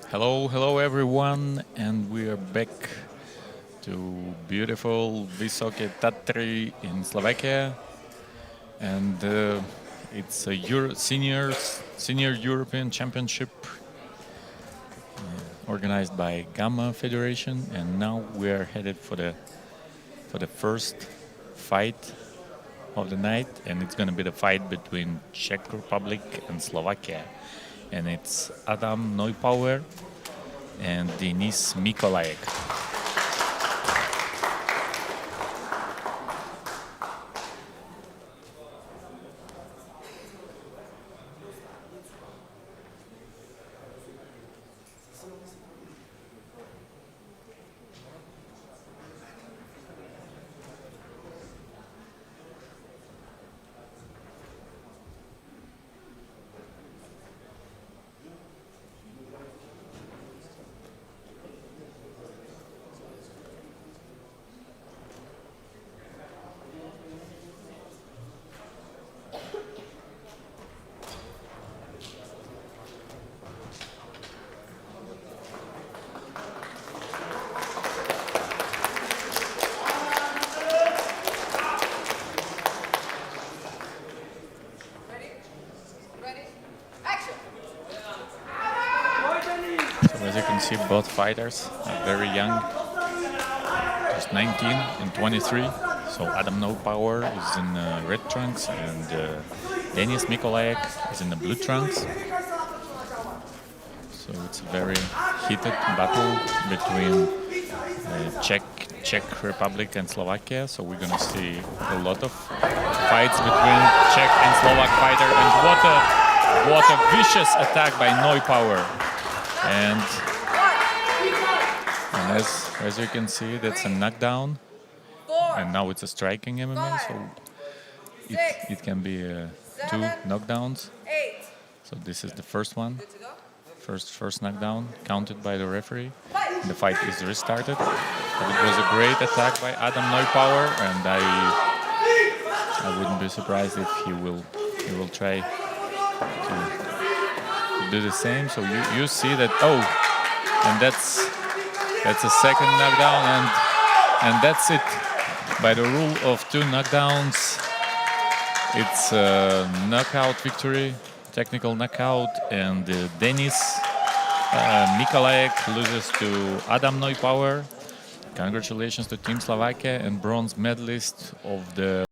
Hello everyone, and we are back to beautiful Vysoké Tatry in Slovakia, and it's a senior European Championship organized by Gamma Federation, and now we are headed for the first fight of the night, and it's going to be the fight between Czech Republic and Slovakia. And it's Adam Neupauer and Denis Mikolajek. As you can see, both fighters are very young, just 19 and 23. So Adam Neupauer is in red trunks and Denis Mikolajek is in the blue trunks. So it's a very heated battle between Czech Republic and Slovakia. So we're gonna see a lot of fights between Czech and Slovak fighter, and what a vicious attack by Neupauer. And And as you can see, that's a knockdown. And now it's a striking MMA, so it can be 2 knockdowns. So this is the first one. First knockdown, counted by the referee. The fight is restarted. But it was a great attack by Adam Neupower, and I wouldn't be surprised if he will try to do the same. So you see that, and that's a second knockdown, and that's it. By the rule of 2 knockdowns, it's a knockout victory, technical knockout, and Denis Mikolajek loses to Adam Neupower. Congratulations to Team Slovakia and bronze medalist of the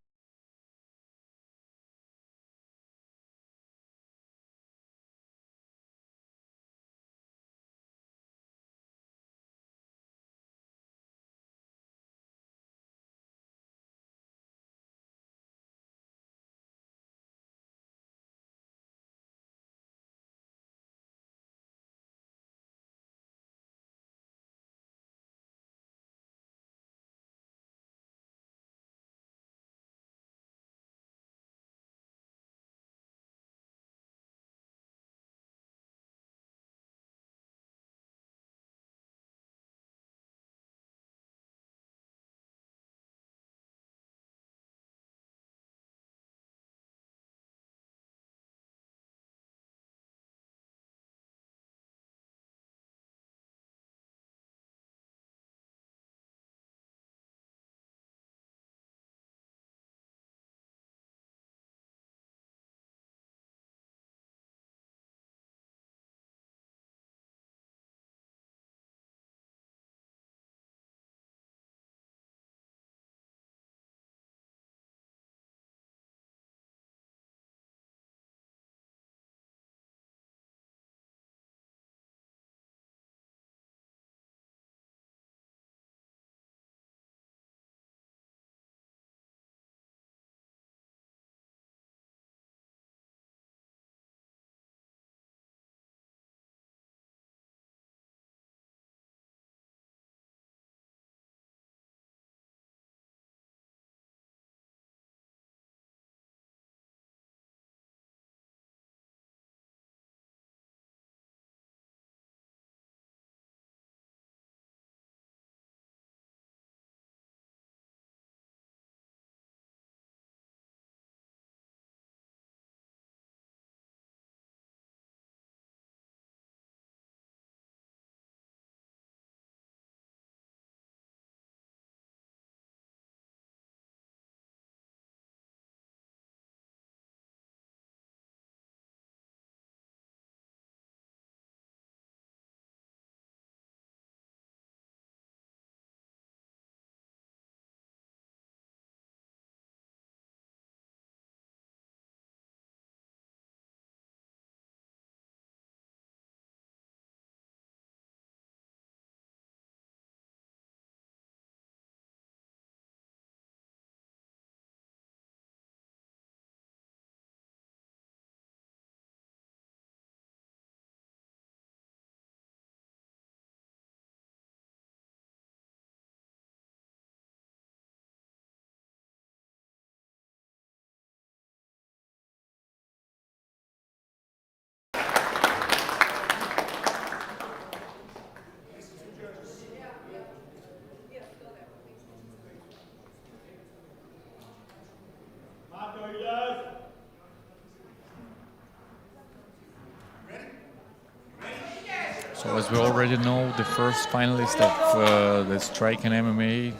So as we already know, the first finalist of the Striking MMA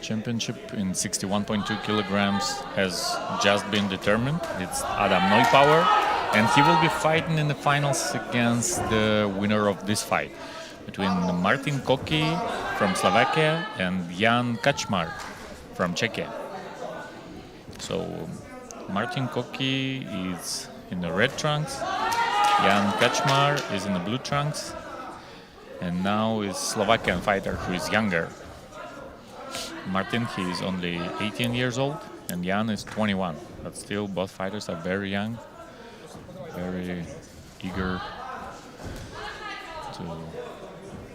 Championship in 61.2 kilograms has just been determined. It's Adam Neupower, and he will be fighting in the finals against the winner of this fight between Martin Koki from Slovakia and Jan Kaczmar from Czechia. So Martin Koki is in the red trunks, Jan Kaczmar is in the blue trunks, and now is Slovakian fighter who is younger. Martin, he is only 18 years old, and Jan is 21. But still, both fighters are very young, very eager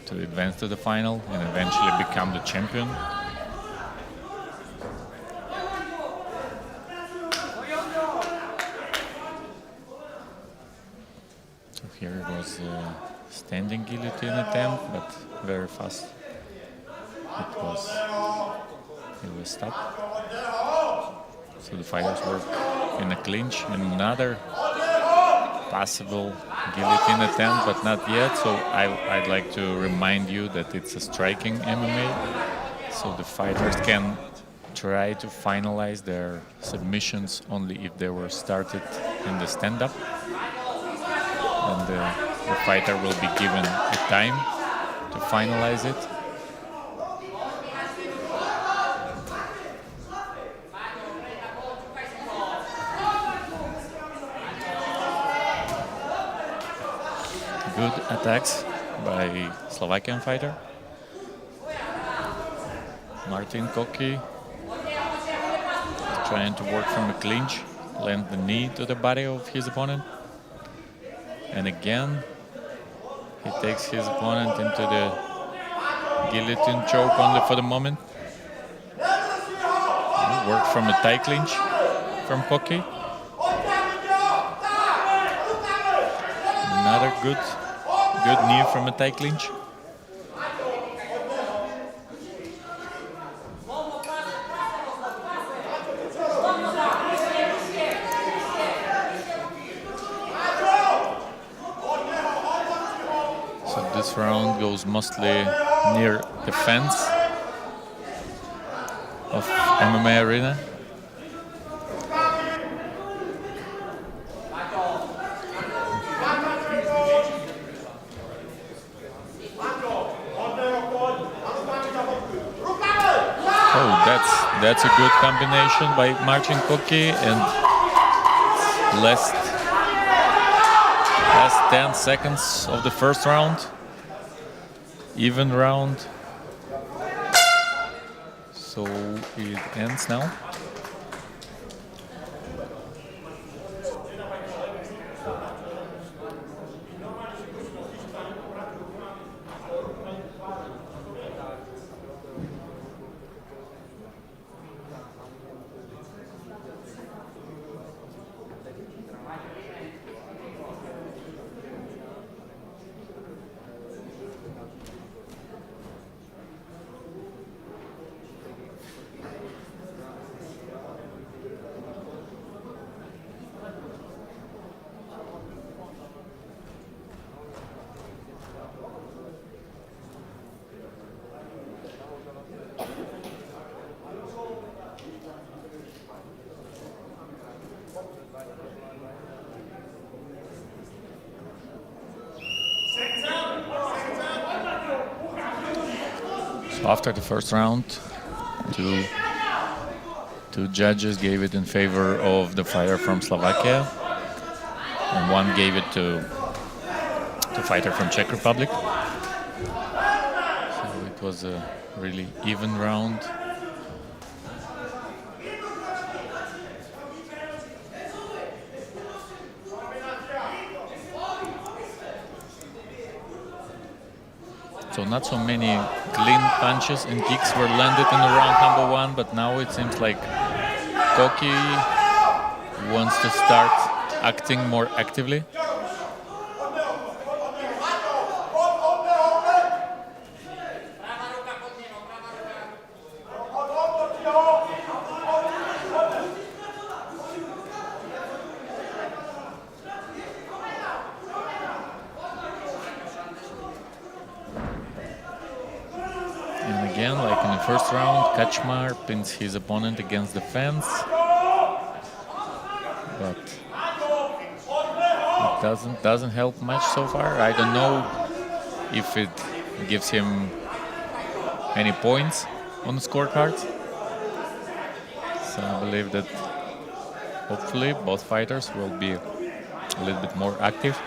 to to advance to the final and eventually become the champion. So here it was a standing guillotine attempt, but very fast it was stopped. So the fighters work in a clinch, and another possible guillotine attempt, but not yet. So I'd like to remind you that it's a striking MMA. So the fighters can try to finalize their submissions only if they were started in the stand-up. And the fighter will be given a time to finalize it. Good attacks by Slovakian fighter. Martin Koki trying to work from a clinch, land the knee to the body of his opponent. And again, he takes his opponent into the guillotine choke only for the moment. Work from a tie clinch from Koki. Another good knee from a tie clinch. So this round goes mostly near the fence of MMA arena. That's a good combination by Martin Koki, and last 10 seconds of the first round. Even round. So it ends now. After the first round, two judges gave it in favor of the fighter from Slovakia, and one gave it to the fighter from Czech Republic. So it was a really even round. So not so many clean punches and kicks were landed in the round number one, but now it seems like Koki wants to start acting more actively. First round, Kaczmar pins his opponent against the fence, but it doesn't help much so far. I don't know if it gives him any points on the scorecards. So I believe that hopefully both fighters will be a little bit more active.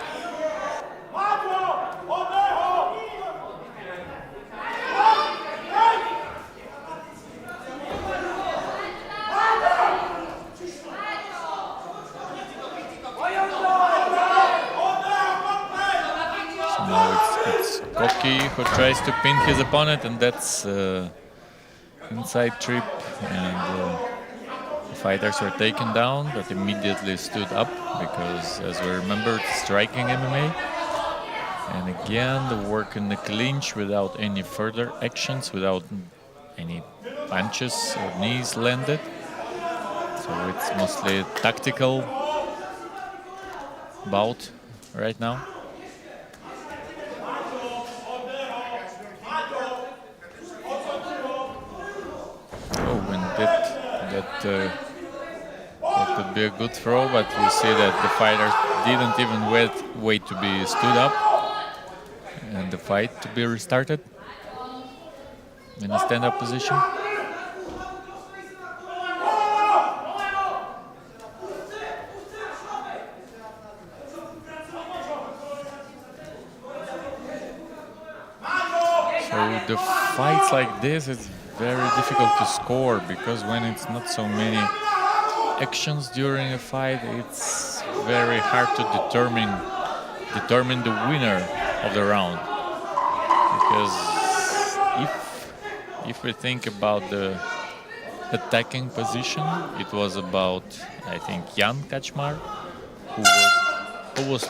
Koki who tries to pin his opponent, and that's inside trip, and the fighters were taken down, but immediately stood up because, as we remember, it's striking MMA. And again, the work in the clinch without any further actions, without any punches or knees landed. So it's mostly a tactical bout right now. Oh, and that could be a good throw, but we see that the fighter didn't even wait to be stood up and the fight to be restarted in a stand-up position. So the fights like this, it's very difficult to score because when it's not so many actions during a fight, it's very hard to determine the winner of the round. Because if we think about the attacking position, it was about, I think, Jan Kaczmar, who was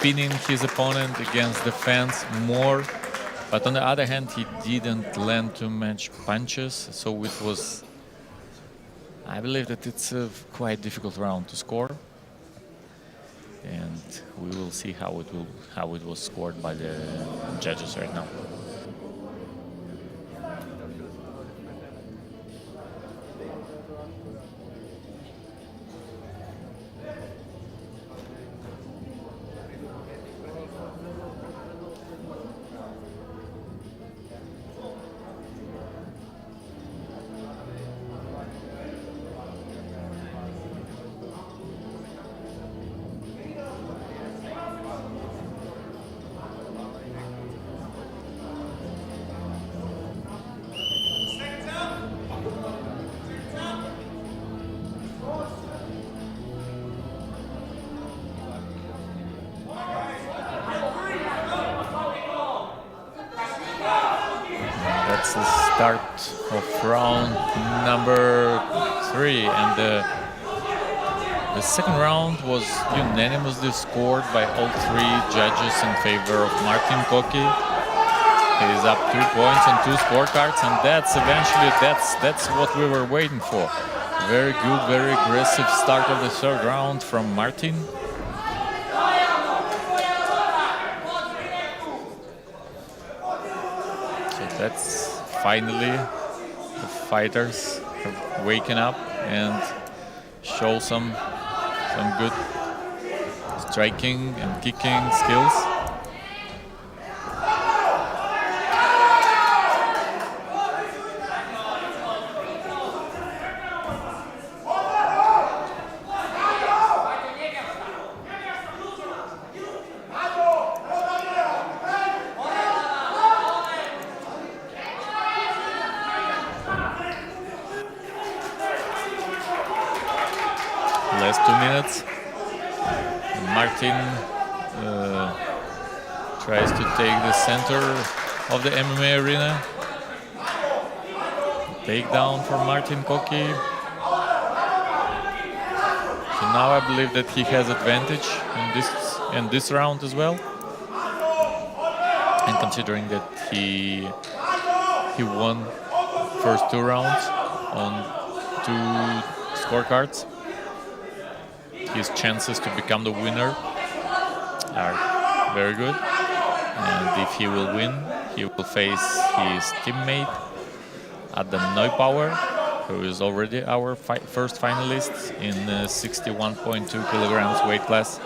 pinning his opponent against the fence more. But on the other hand, he didn't land too much punches, so it was, I believe that it's a quite difficult round to score. And we will see how it was scored by the judges right now. That's the start of round number 3, and the second round was unanimously scored by all 3 judges in favor of Martin Koki. He is up 2 points on 2 scorecards, and that's what we were waiting for. Very good, very aggressive start of the third round from Martin. That's finally the fighters have waken up and show some good striking and kicking skills. Last 2 minutes. Martin tries to take the center of the MMA arena. Takedown for Martin Koki. So now I believe that he has advantage in this round as well. And considering that he won first 2 rounds on 2 scorecards, his chances to become the winner are very good. And if he will win, he will face his teammate Adam Neubauer, who is already our first finalist in 61.2 kilograms weight class.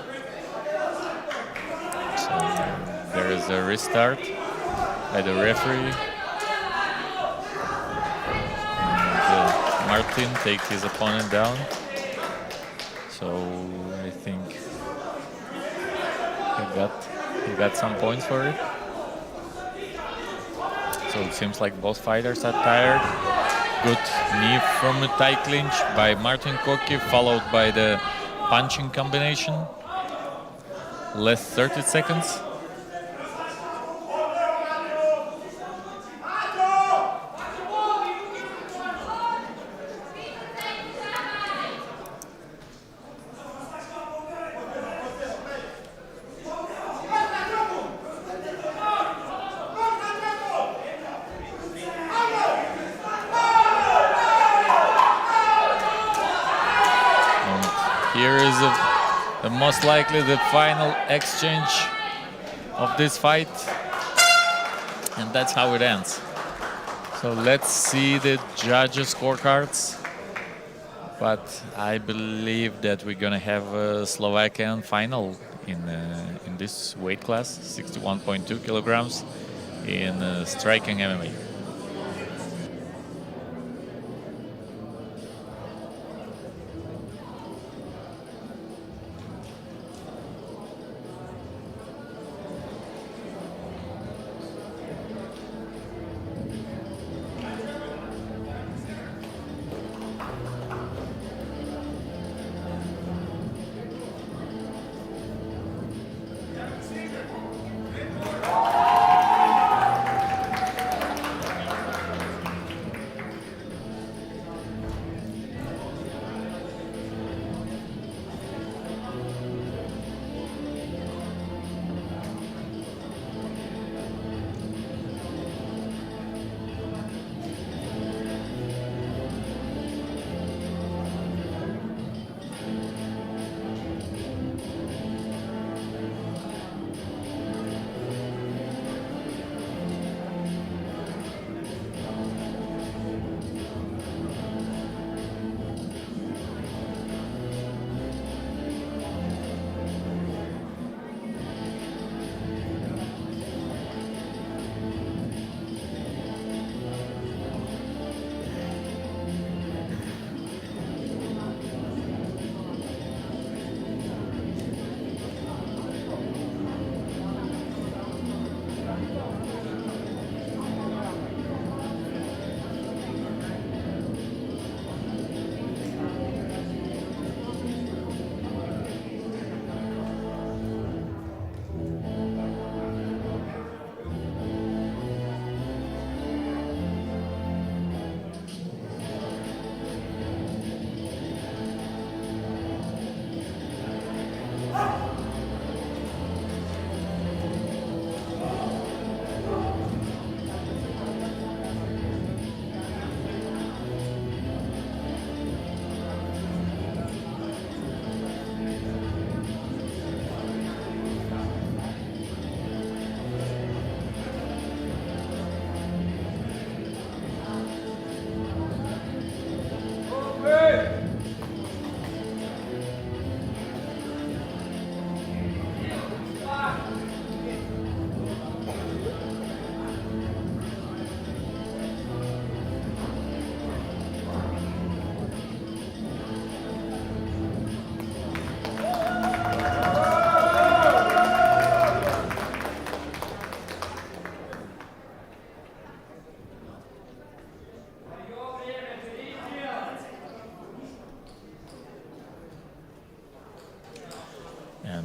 So there is a restart by the referee. And Martin takes his opponent down. So I think he got some points for it. So it seems like both fighters are tired. Good knee from a tie clinch by Martin Koki, followed by the punching combination. Last 30 seconds. most likely the final exchange of this fight, and that's how it ends. So let's see the judges' scorecards. But I believe that we're gonna have a Slovakian final in this weight class, 61.2 kilograms in striking MMA.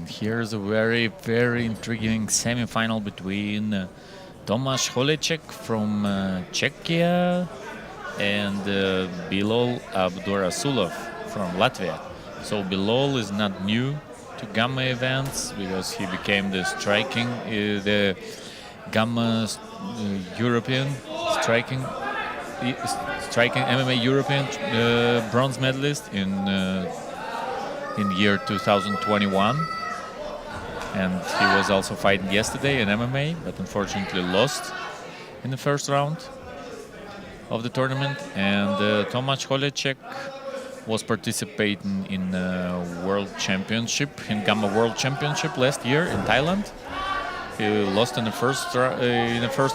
Here's a very, very intriguing semi-final between Tomáš Holecek from Czechia and Bilal Abdurasulov from Latvia. So Bilal is not new to Gamma events because he became the the Gamma European striking MMA European bronze medalist in year 2021. And he was also fighting yesterday in MMA, but unfortunately lost in the first round of the tournament. And Tomáš Holecek was participating in World Championship, in Gamma World Championship last year in Thailand. He lost in the first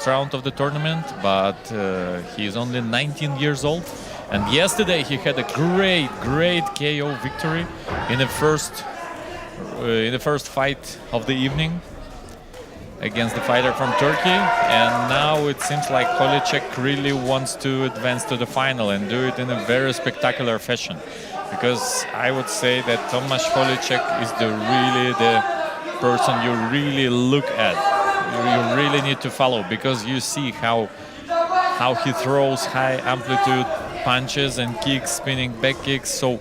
round of the tournament, but he is only 19 years old. And yesterday he had a great KO victory in the first fight of the evening against the fighter from Turkey. And now it seems like Holecek really wants to advance to the final and do it in a very spectacular fashion. Because I would say that Tomáš Holecek is the person you really look at. You really need to follow, because you see how he throws high amplitude punches and kicks, spinning back kicks. So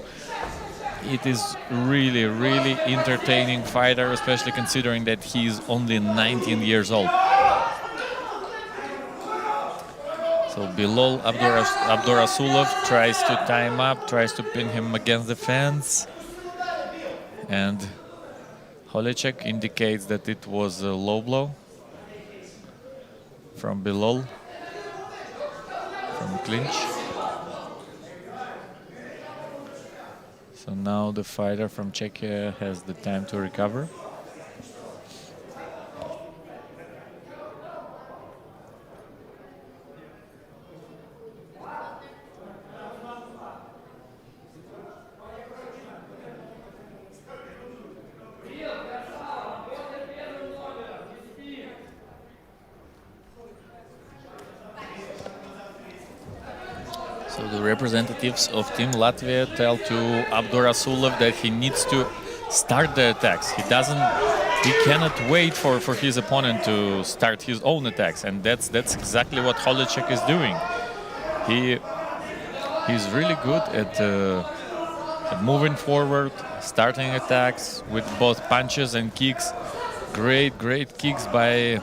it is really entertaining fighter, especially considering that he's only 19 years old. So Bilal Abdurasulov tries to tie him up, tries to pin him against the fence. And Holecek indicates that it was a low blow from below, from clinch. So now the fighter from Czechia has the time to recover. So the representatives of Team Latvia tell to Abdurasulov that he needs to start the attacks. He cannot wait for his opponent to start his own attacks, and that's exactly what Holecek is doing. He's really good at moving forward, starting attacks with both punches and kicks. Great kicks by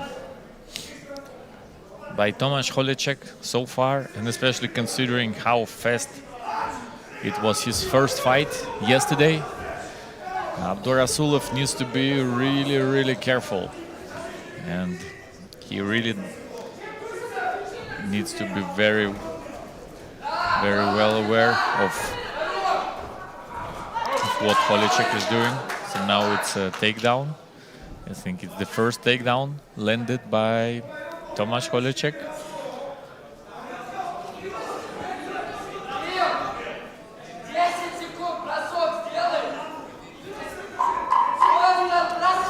Tomasz Holecek so far, and especially considering how fast it was his first fight yesterday. Abdurasulov needs to be really careful, and he really needs to be very well aware of what Holecek is doing. So now it's a takedown. I think it's the first takedown landed by Tomasz Holecek.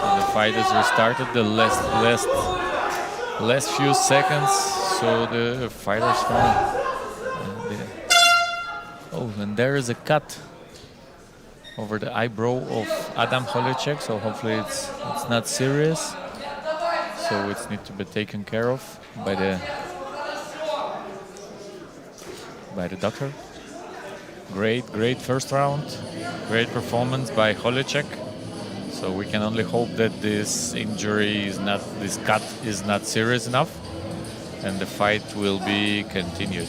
So the fight is restarted. The last few seconds. So the fighters from and there is a cut over the eyebrow of Adam Holecek. So hopefully it's not serious. So it needs to be taken care of by the doctor. Great first round. Great performance by Holecek. So we can only hope that this cut is not serious enough, and the fight will be continued.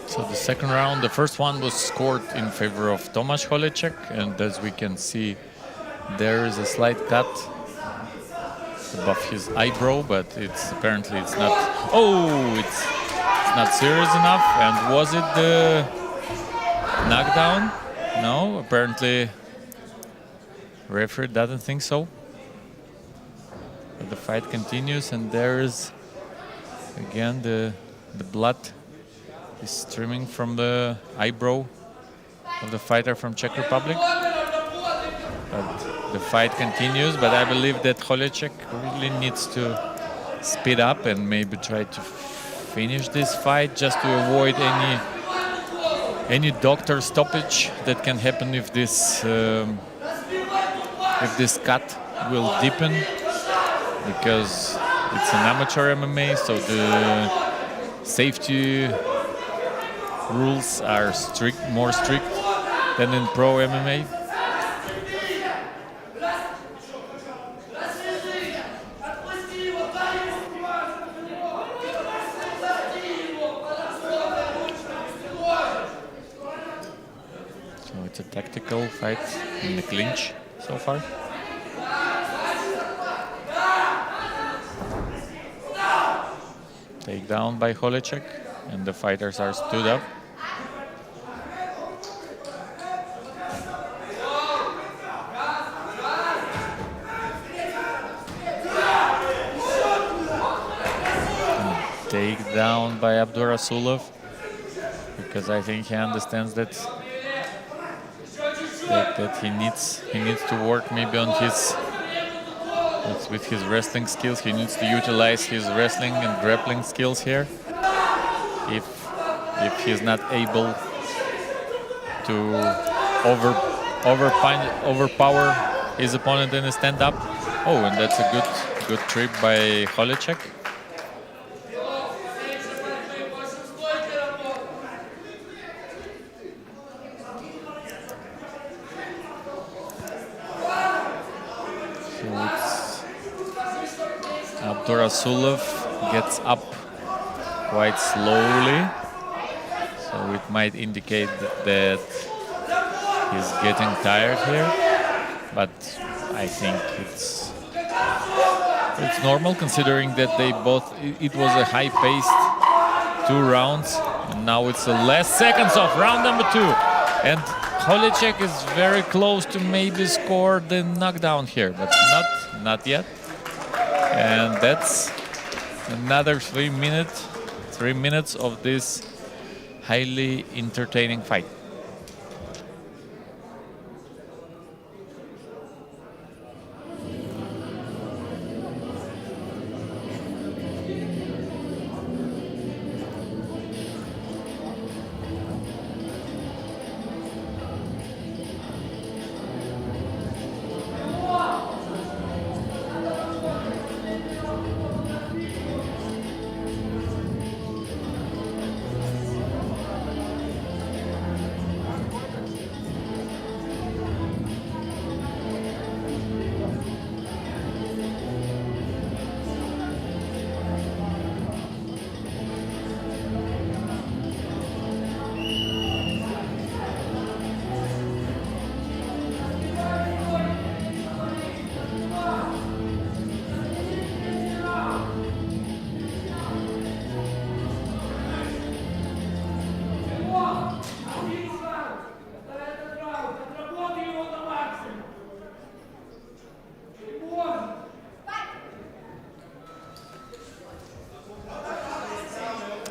So the second round, the first one was scored in favor of Tomasz Holecek, and as we can see, there is a slight cut above his eyebrow, but apparently it's not. It's not serious enough. And was it the knockdown? No, apparently referee doesn't think so. But the fight continues, and there is again the blood is streaming from the eyebrow of the fighter from Czech Republic. But the fight continues, but I believe that Holecek really needs to speed up and maybe try to finish this fight just to avoid any doctor stoppage that can happen if this cut will deepen, because it's an amateur MMA, so the safety rules are more strict than in pro MMA. So it's a tactical fight in the clinch so far. Takedown by Holecek, and the fighters are stood up. Takedown by Abdurasulov, because I think he understands that he needs to work maybe on his with his wrestling skills. He needs to utilize his wrestling and grappling skills here. If he's not able to overpower his opponent in a stand-up. Oh, and that's a good trip by Holecek. Abdurasulov gets up quite slowly, so it might indicate that he's getting tired here, but I think it's normal considering that it was a high-paced 2 rounds, and now it's the last seconds of round number 2, and Holecek is very close to maybe score the knockdown here, but not yet. And that's another 3 minutes of this highly entertaining fight.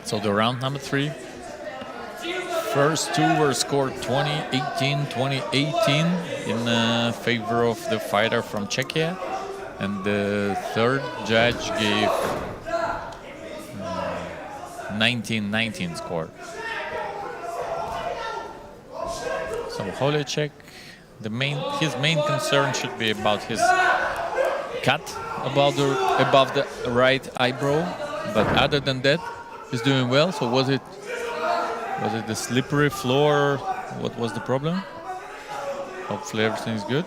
So the round number 3. First 2 were scored 20-18, 20-18 in favor of the fighter from Czechia. And the third judge gave 19-19 score. So Holecek, his main concern should be about his cut above the right eyebrow. But other than that, he's doing well. So was it the slippery floor? What was the problem? Hopefully everything's good.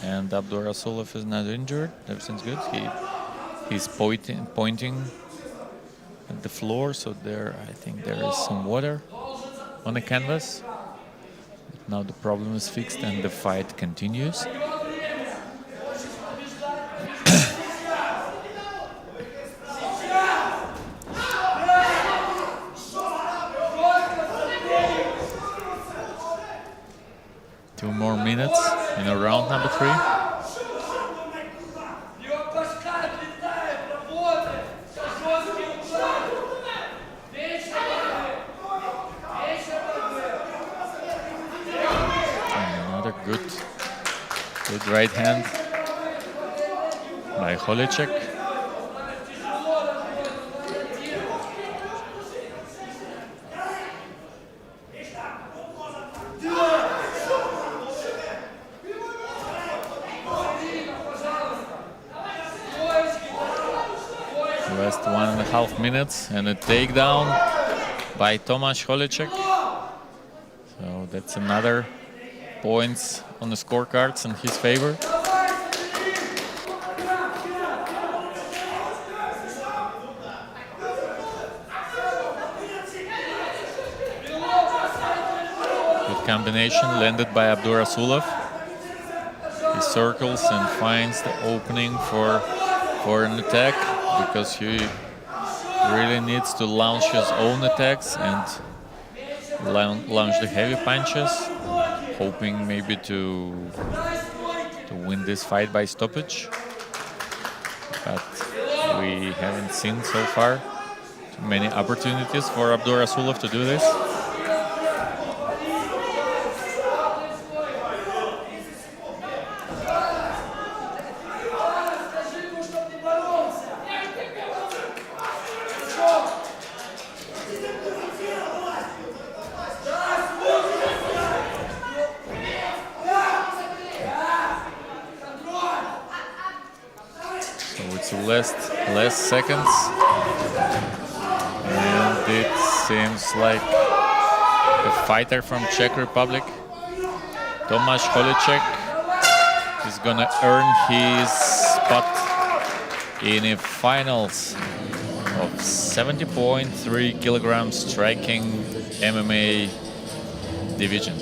And Abdurasulov is not injured. Everything's good. He's pointing at the floor. So I think there is some water on the canvas. Now the problem is fixed and the fight continues. Two more minutes in a round number 3. And another good right hand by Holecek. Last 1.5 minutes and a takedown by Tomasz Holecek. So that's another points on the scorecards in his favor. Good combination landed by Abdurasulov. He circles and finds the opening for an attack, because really needs to launch his own attacks and launch the heavy punches, hoping maybe to win this fight by stoppage. But we haven't seen so far many opportunities for Abdur Rasulov to do this. Less seconds, and it seems like the fighter from Czech Republic, Tomáš Holíček, is gonna earn his spot in the finals of 70.3 kilograms striking MMA division.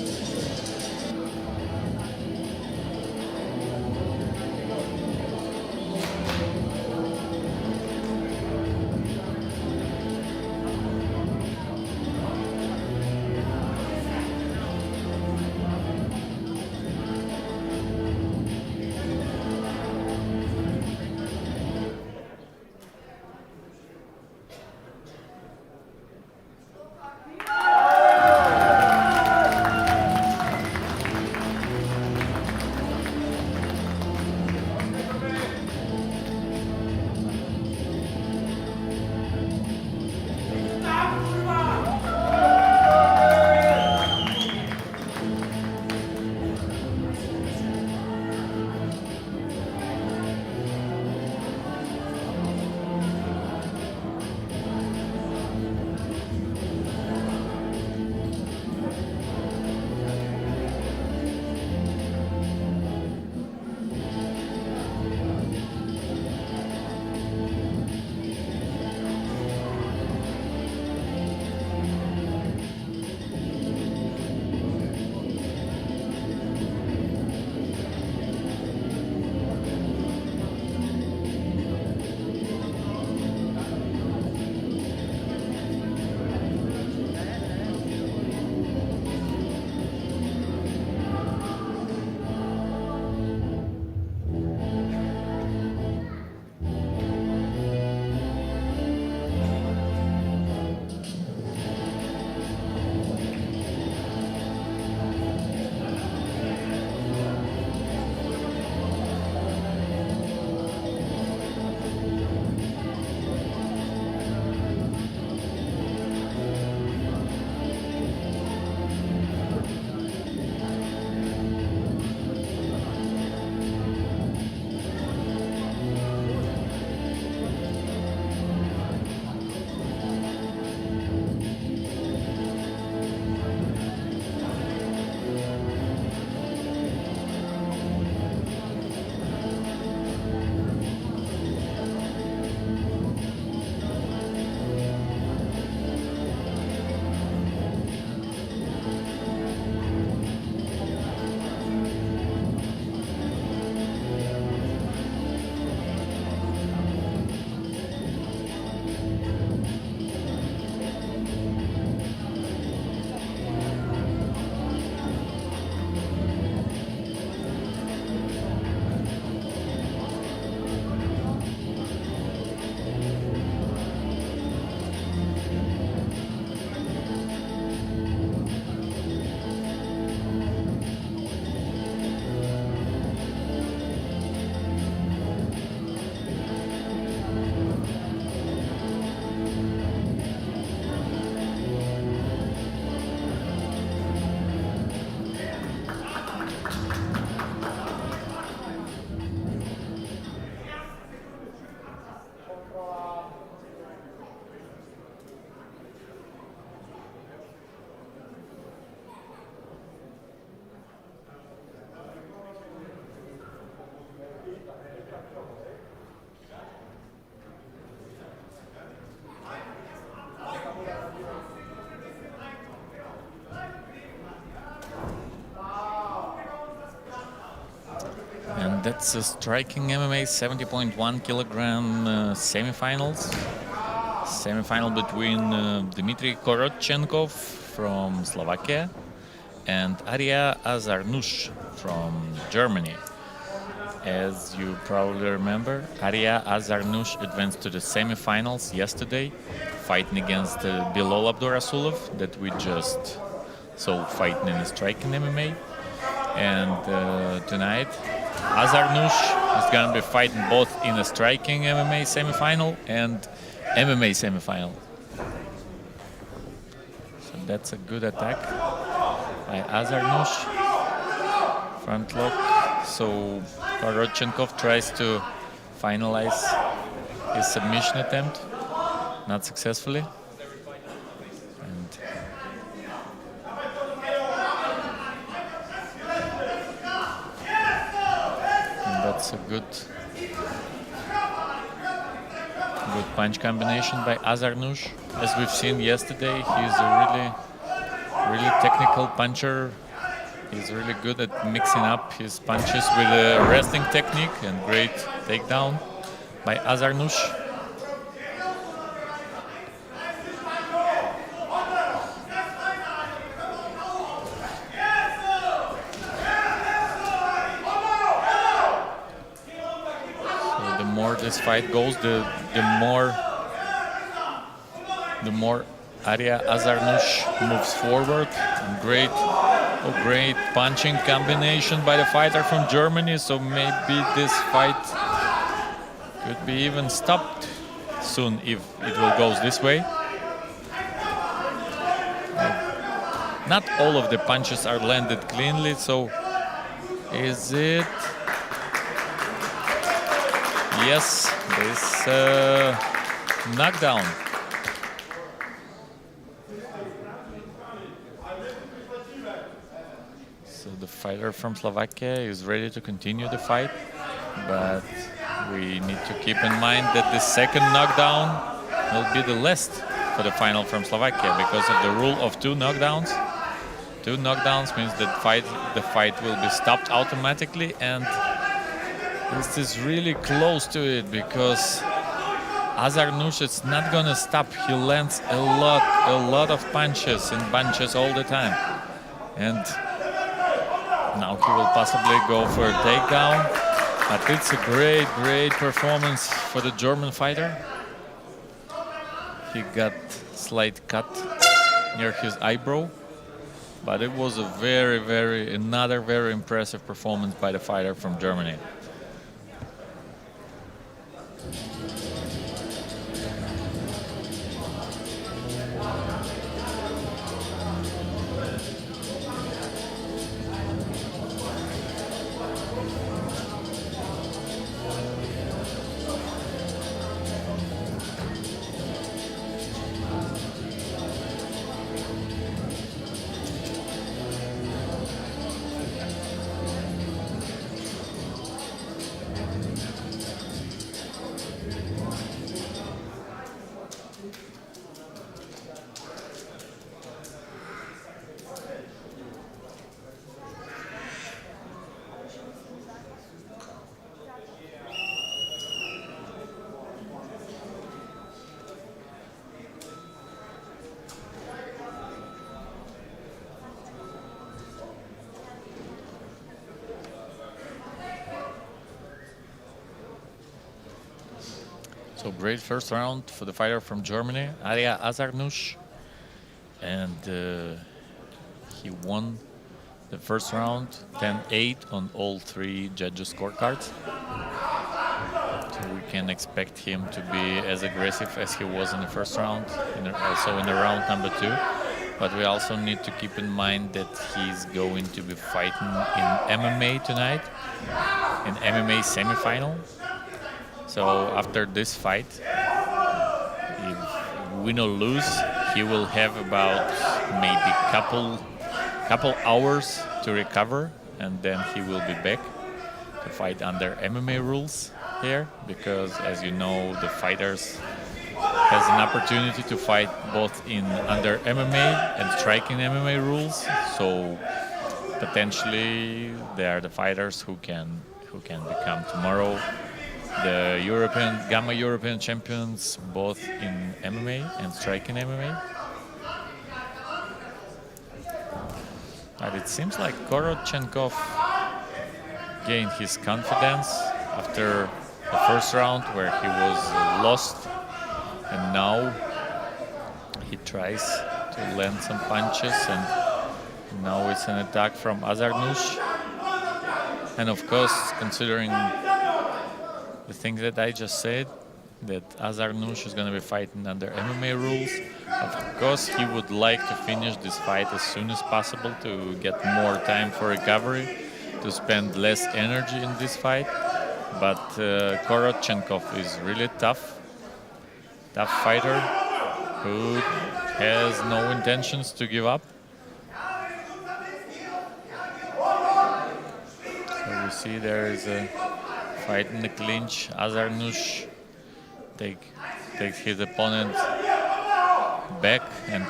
That's a striking MMA 70.1 kilogram semifinals. Semi-final between Dmitry Korotchenkov from Slovakia and Arya Azarnush from Germany. As you probably remember, Arya Azarnush advanced to the semi-finals yesterday, fighting against Bilal Abdurasulov that we just saw fighting in the striking MMA. And tonight, Azarnush is going to be fighting both in a striking MMA semi-final and MMA semi-final. So that's a good attack by Azarnush. Front lock. So Korotchenkov tries to finalize his submission attempt, not successfully. And that's a good punch combination by Azarnush. As we've seen yesterday, he's a really technical puncher. He's really good at mixing up his punches with a wrestling technique, and great takedown by Azarnush. So the more this fight goes, the more Arya Azarnush moves forward. And great punching combination by the fighter from Germany. So maybe this fight could be even stopped soon if it will go this way. Not all of the punches are landed cleanly. So is it? Yes, this knockdown. The fighter from Slovakia is ready to continue the fight, but we need to keep in mind that the second knockdown will be the last for the final from Slovakia because of the rule of 2 knockdowns. 2 knockdowns means that the fight will be stopped automatically, and this is really close to it because Azarnush is not gonna stop. He lands a lot of punches all the time, and now he will possibly go for a takedown, but it's a great performance for the German fighter. He got slight cut near his eyebrow, but it was another very impressive performance by the fighter from Germany. So great first round for the fighter from Germany, Arya Azarnush, and he won the first round 10-8 on all 3 judges' scorecards. So we can expect him to be as aggressive as he was in the first round, also in the round number 2. But we also need to keep in mind that he's going to be fighting in MMA tonight, in MMA semi-final. So after this fight, if win or lose, he will have about maybe couple hours to recover, and then he will be back to fight under MMA rules here, because as you know, the fighters has an opportunity to fight both under MMA and striking MMA rules. So potentially they are the fighters who can become tomorrow the Gamma European champions, both in MMA and striking MMA. But it seems like Korotchenkov gained his confidence after the first round where he was lost, and now he tries to land some punches, and now it's an attack from Azarnush. And of course, considering the thing that I just said, that Azarnush is going to be fighting under MMA rules, of course he would like to finish this fight as soon as possible to get more time for recovery, to spend less energy in this fight. But Korotchenkov is really tough fighter who has no intentions to give up. So we see there is a fight in the clinch. Azarnush takes his opponent back, and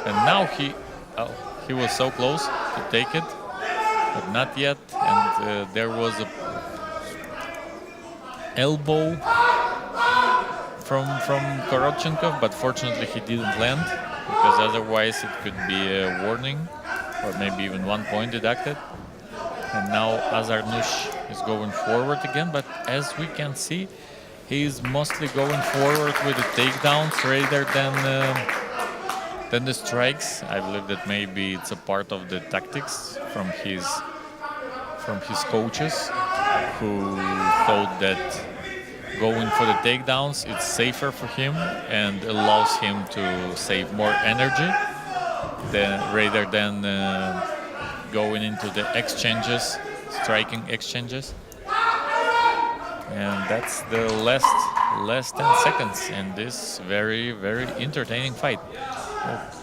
and now he was so close to take it, but not yet. And there was a elbow from Korotchenkov, but fortunately he didn't land, because otherwise it could be a warning or maybe even 1 point deducted. And now Azarnush is going forward again, but as we can see, he's mostly going forward with the takedowns rather than the strikes. I believe that maybe it's a part of the tactics from his coaches, who thought that going for the takedowns, it's safer for him and allows him to save more energy rather than going into the exchanges, striking exchanges. And that's the last 10 seconds in this very, very entertaining fight. Oh.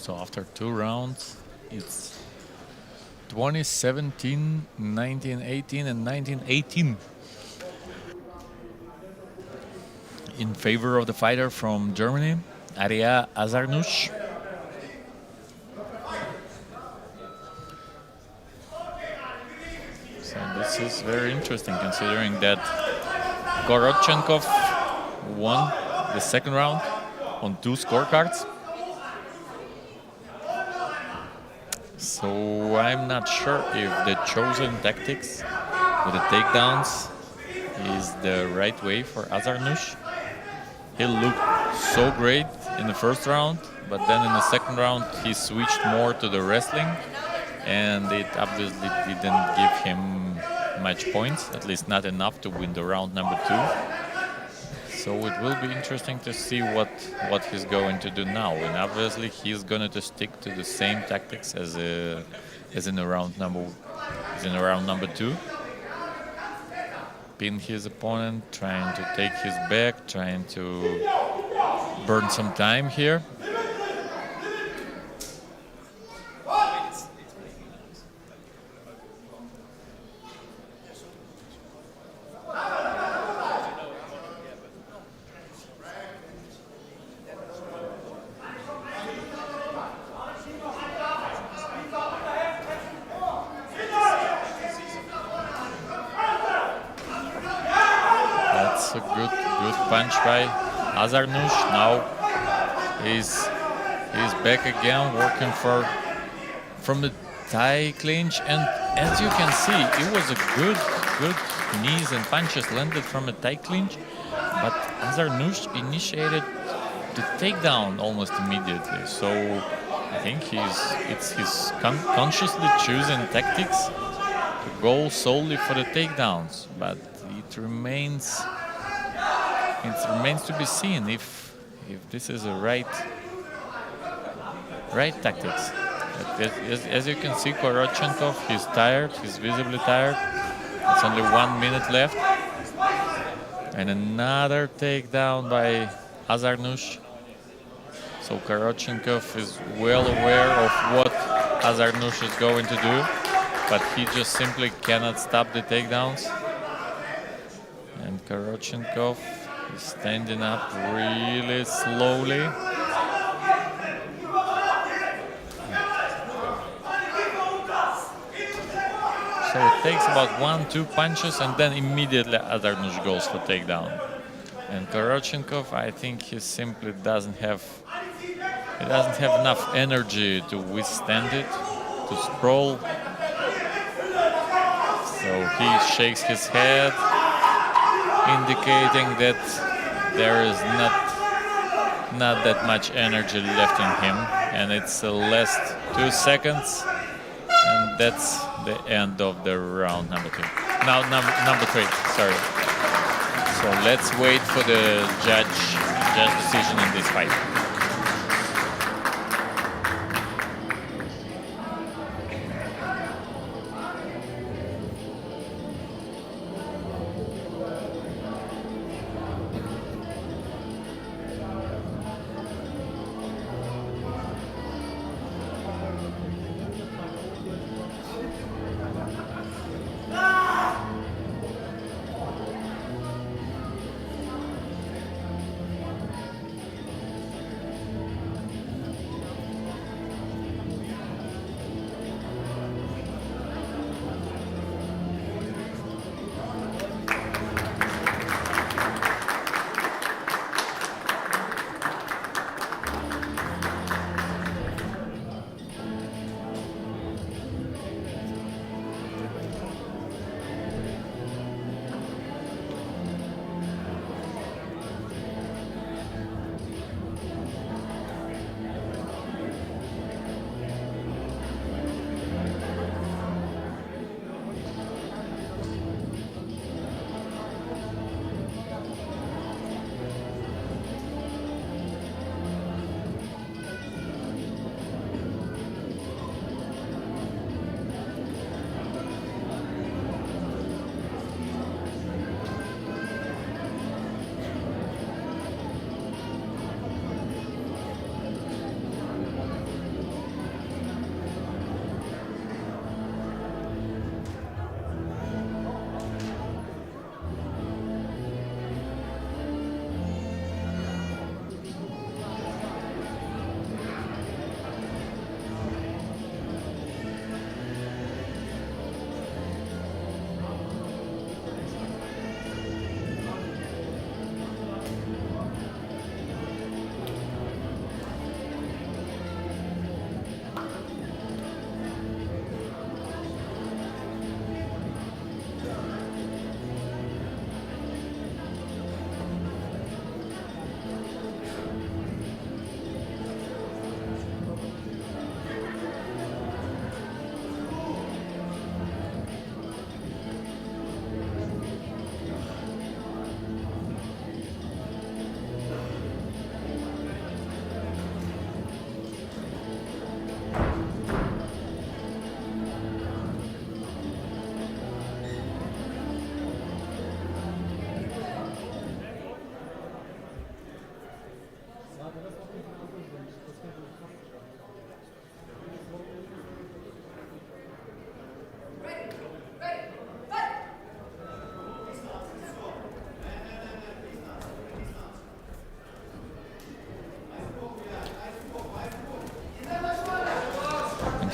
So after 2 rounds, it's 2017, 1918, and 1918 in favor of the fighter from Germany, Arya Azarnush. So this is very interesting, considering that Korotchenkov won the second round on 2 scorecards. So I'm not sure if the chosen tactics with the takedowns is the right way for Azarnush. He looked so great in the first round, but then in the second round he switched more to the wrestling, and it obviously didn't give him much points, at least not enough to win the round number 2. So it will be interesting to see what he's going to do now, and obviously he's going to stick to the same tactics as in the round number 2. Pin his opponent, trying to take his back, trying to burn some time here. punch by Azarnush. Now he's back again, working from the Thai clinch, and as you can see, it was a good knees and punches landed from a Thai clinch, but Azarnush initiated the takedown almost immediately. So I think he's consciously choosing tactics to go solely for the takedowns, but it remains to be seen if this is the right tactics. As you can see, Korochenkov, he's tired. He's visibly tired. It's only 1 minute left. And another takedown by Azarnush. So Korochenkov is well aware of what Azarnush is going to do, but he just simply cannot stop the takedowns. And Korochenkov is standing up really slowly. So it takes about 1-2 punches, and then immediately Azarnush goes for takedown. And Korochenkov, I think he simply doesn't have enough energy to withstand it, to sprawl. So he shakes his head, indicating that there is not that much energy left in him, and it's the last 2 seconds, and that's the end of the round number 2. Now number 3, sorry. So let's wait for the judge decision in this fight.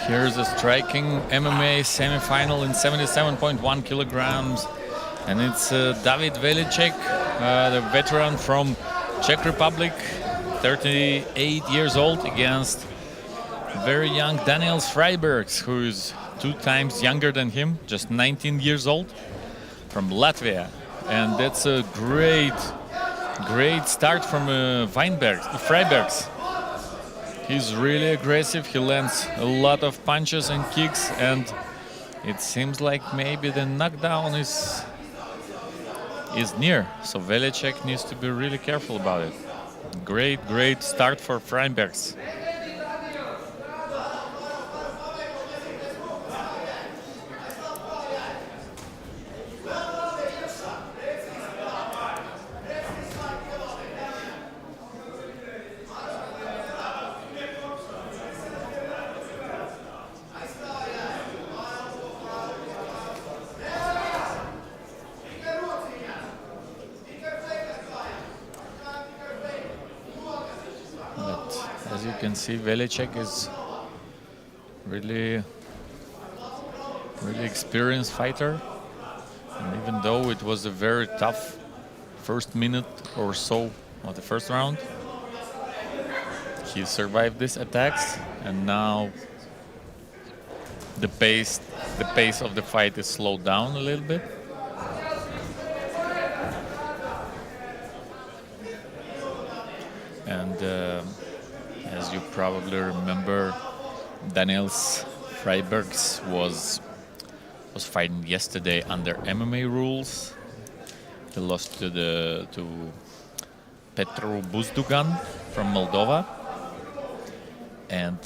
Here's a striking MMA semi-final in 77.1 kilograms, and it's David Velicek the veteran from Czech Republic, 38 years old, against very young Daniel Freibergs, who is 2 times younger than him, just 19 years old, from Latvia. And that's a great start from Freibergs. He's really aggressive. He lands a lot of punches and kicks, and it seems like maybe the knockdown is near. So Velicek needs to be really careful about it. Great start for Freibergs. As you can see, Velicek is really experienced fighter. And even though it was a very tough first minute or so of the first round, he survived these attacks, and now the pace of the fight is slowed down a little bit. And as you probably remember, Daniels Freibergs was fighting yesterday under MMA rules. He lost to Petru Buzdugan from Moldova, and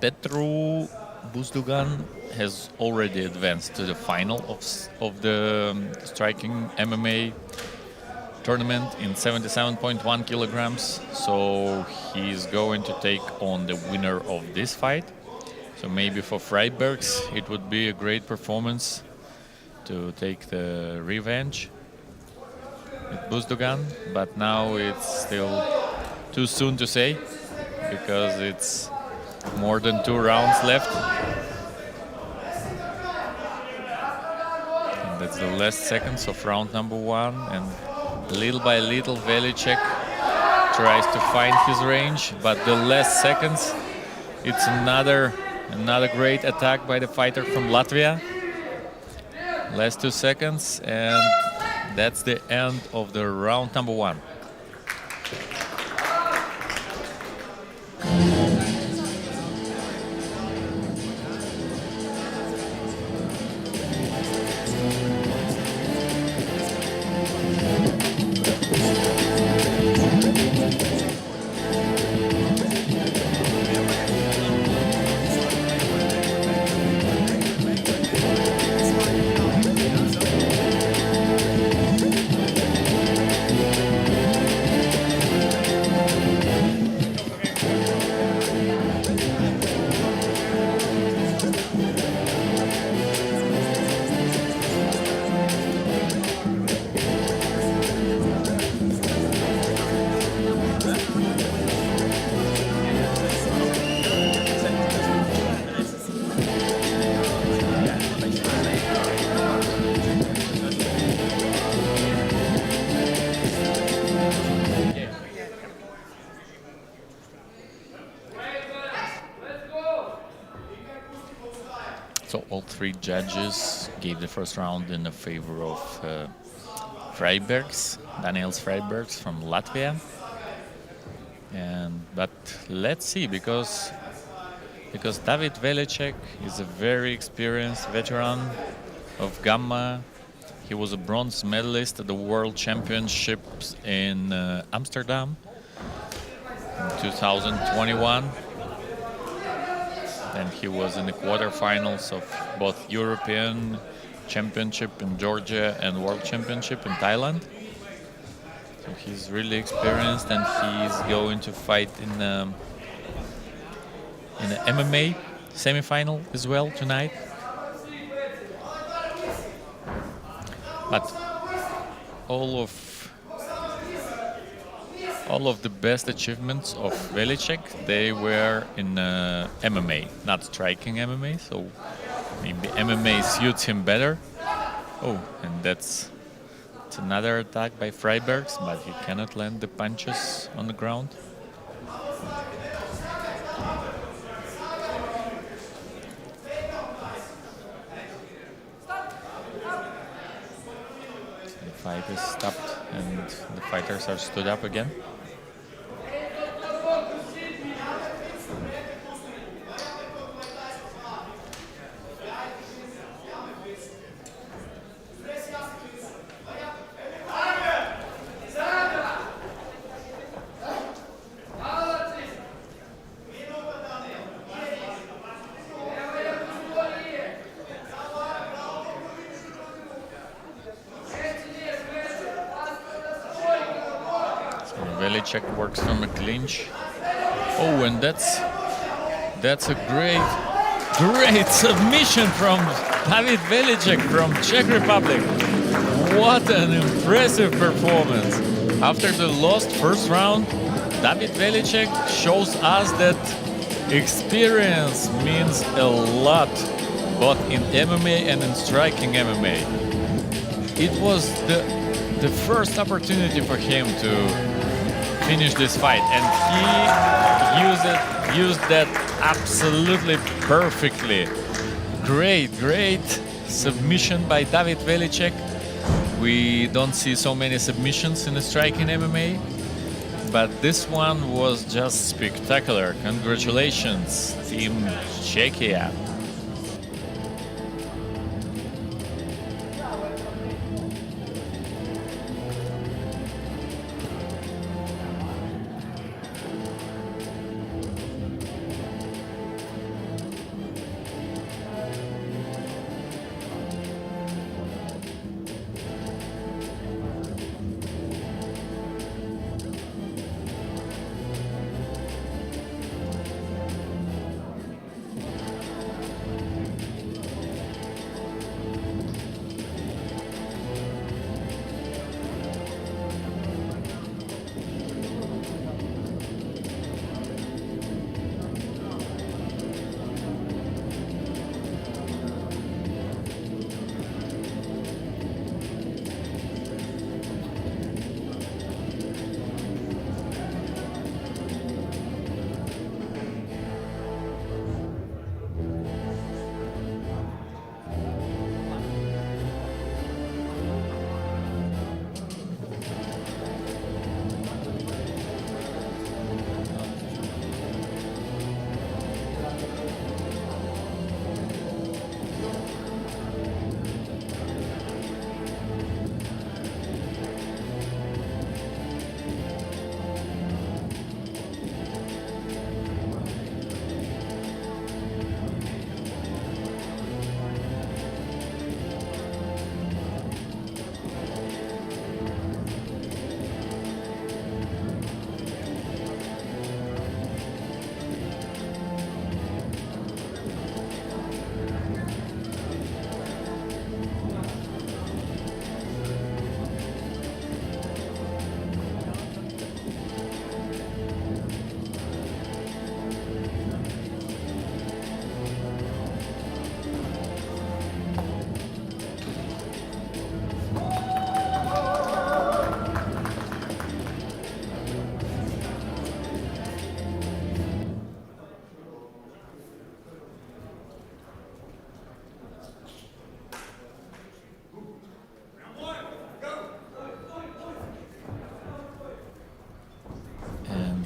Petru Buzdugan has already advanced to the final of the striking MMA tournament in 77.1 kilograms. So he's going to take on the winner of this fight. So maybe for Freibergs it would be a great performance to take the revenge with Buzdugan, but now it's still too soon to say because it's more than 2 rounds left. And that's the last seconds of round number 1, and little by little Velicek tries to find his range, but the last seconds, it's another great attack by the fighter from Latvia. Last 2 seconds, and that's the end of the round number 1. So all 3 judges gave the first round in the favor of Freibergs, Daniels Freibergs from Latvia. But let's see, because David Velicek is a very experienced veteran of Gamma. He was a bronze medalist at the World Championships in Amsterdam in 2021. And he was in the quarterfinals of both European Championship in Georgia and World Championship in Thailand. So he's really experienced, and he's going to fight in the MMA semifinal as well tonight. But all of the best achievements of Velicek, they were in MMA, not striking MMA, so maybe MMA suits him better. Oh, and that's It's another attack by Freibergs, but he cannot land the punches on the ground. The fight is stopped and the fighters are stood up again. Velicek works from a clinch. Oh, and that's a great submission from David Velicek from Czech Republic. What an impressive performance. After the lost first round, David Velicek shows us that experience means a lot, both in MMA and in striking MMA. It was the first opportunity for him to finish this fight, and he used that absolutely perfectly. Great submission by David Velicek. We don't see so many submissions in the striking MMA, but this one was just spectacular. Congratulations, Team Czechia.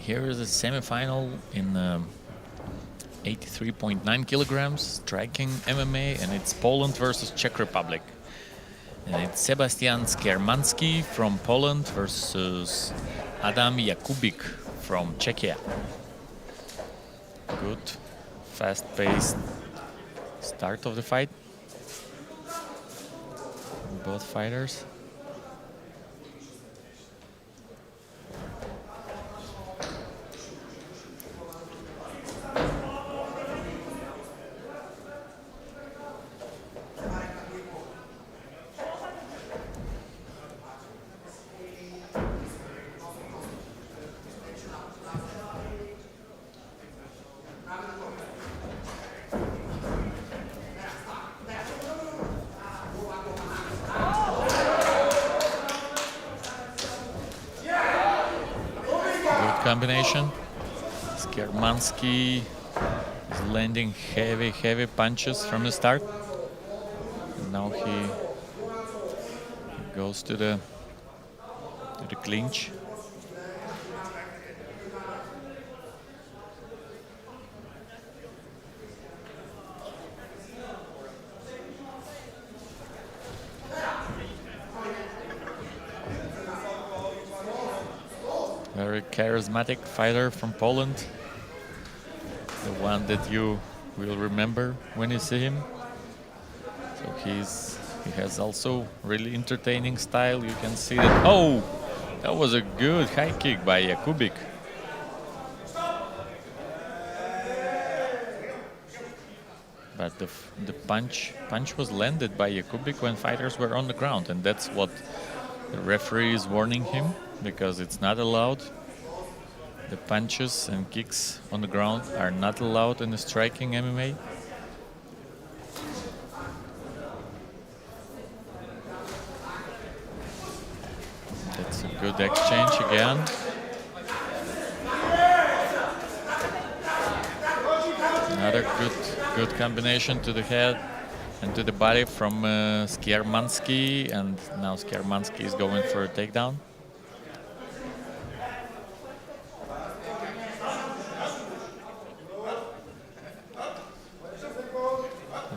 Here is a semi-final in 83.9 kilograms striking MMA, and it's Poland versus Czech Republic. And it's Sebastian Skiermanski from Poland versus Adam Jakubik from Czechia. Good, fast-paced start of the fight. Both fighters. combination. Skiermanski is landing heavy punches from the start. And now he goes to the clinch. Very charismatic fighter from Poland. The one that you will remember when you see him. So he has also really entertaining style. You can see that. Oh, that was a good high kick by Jakubik. But the punch was landed by Jakubik when fighters were on the ground, and that's what the referee is warning him, because it's not allowed. The punches and kicks on the ground are not allowed in the striking MMA. That's a good exchange again. Another good combination to the head and to the body from Skiermanski, and now Skiermanski is going for a takedown.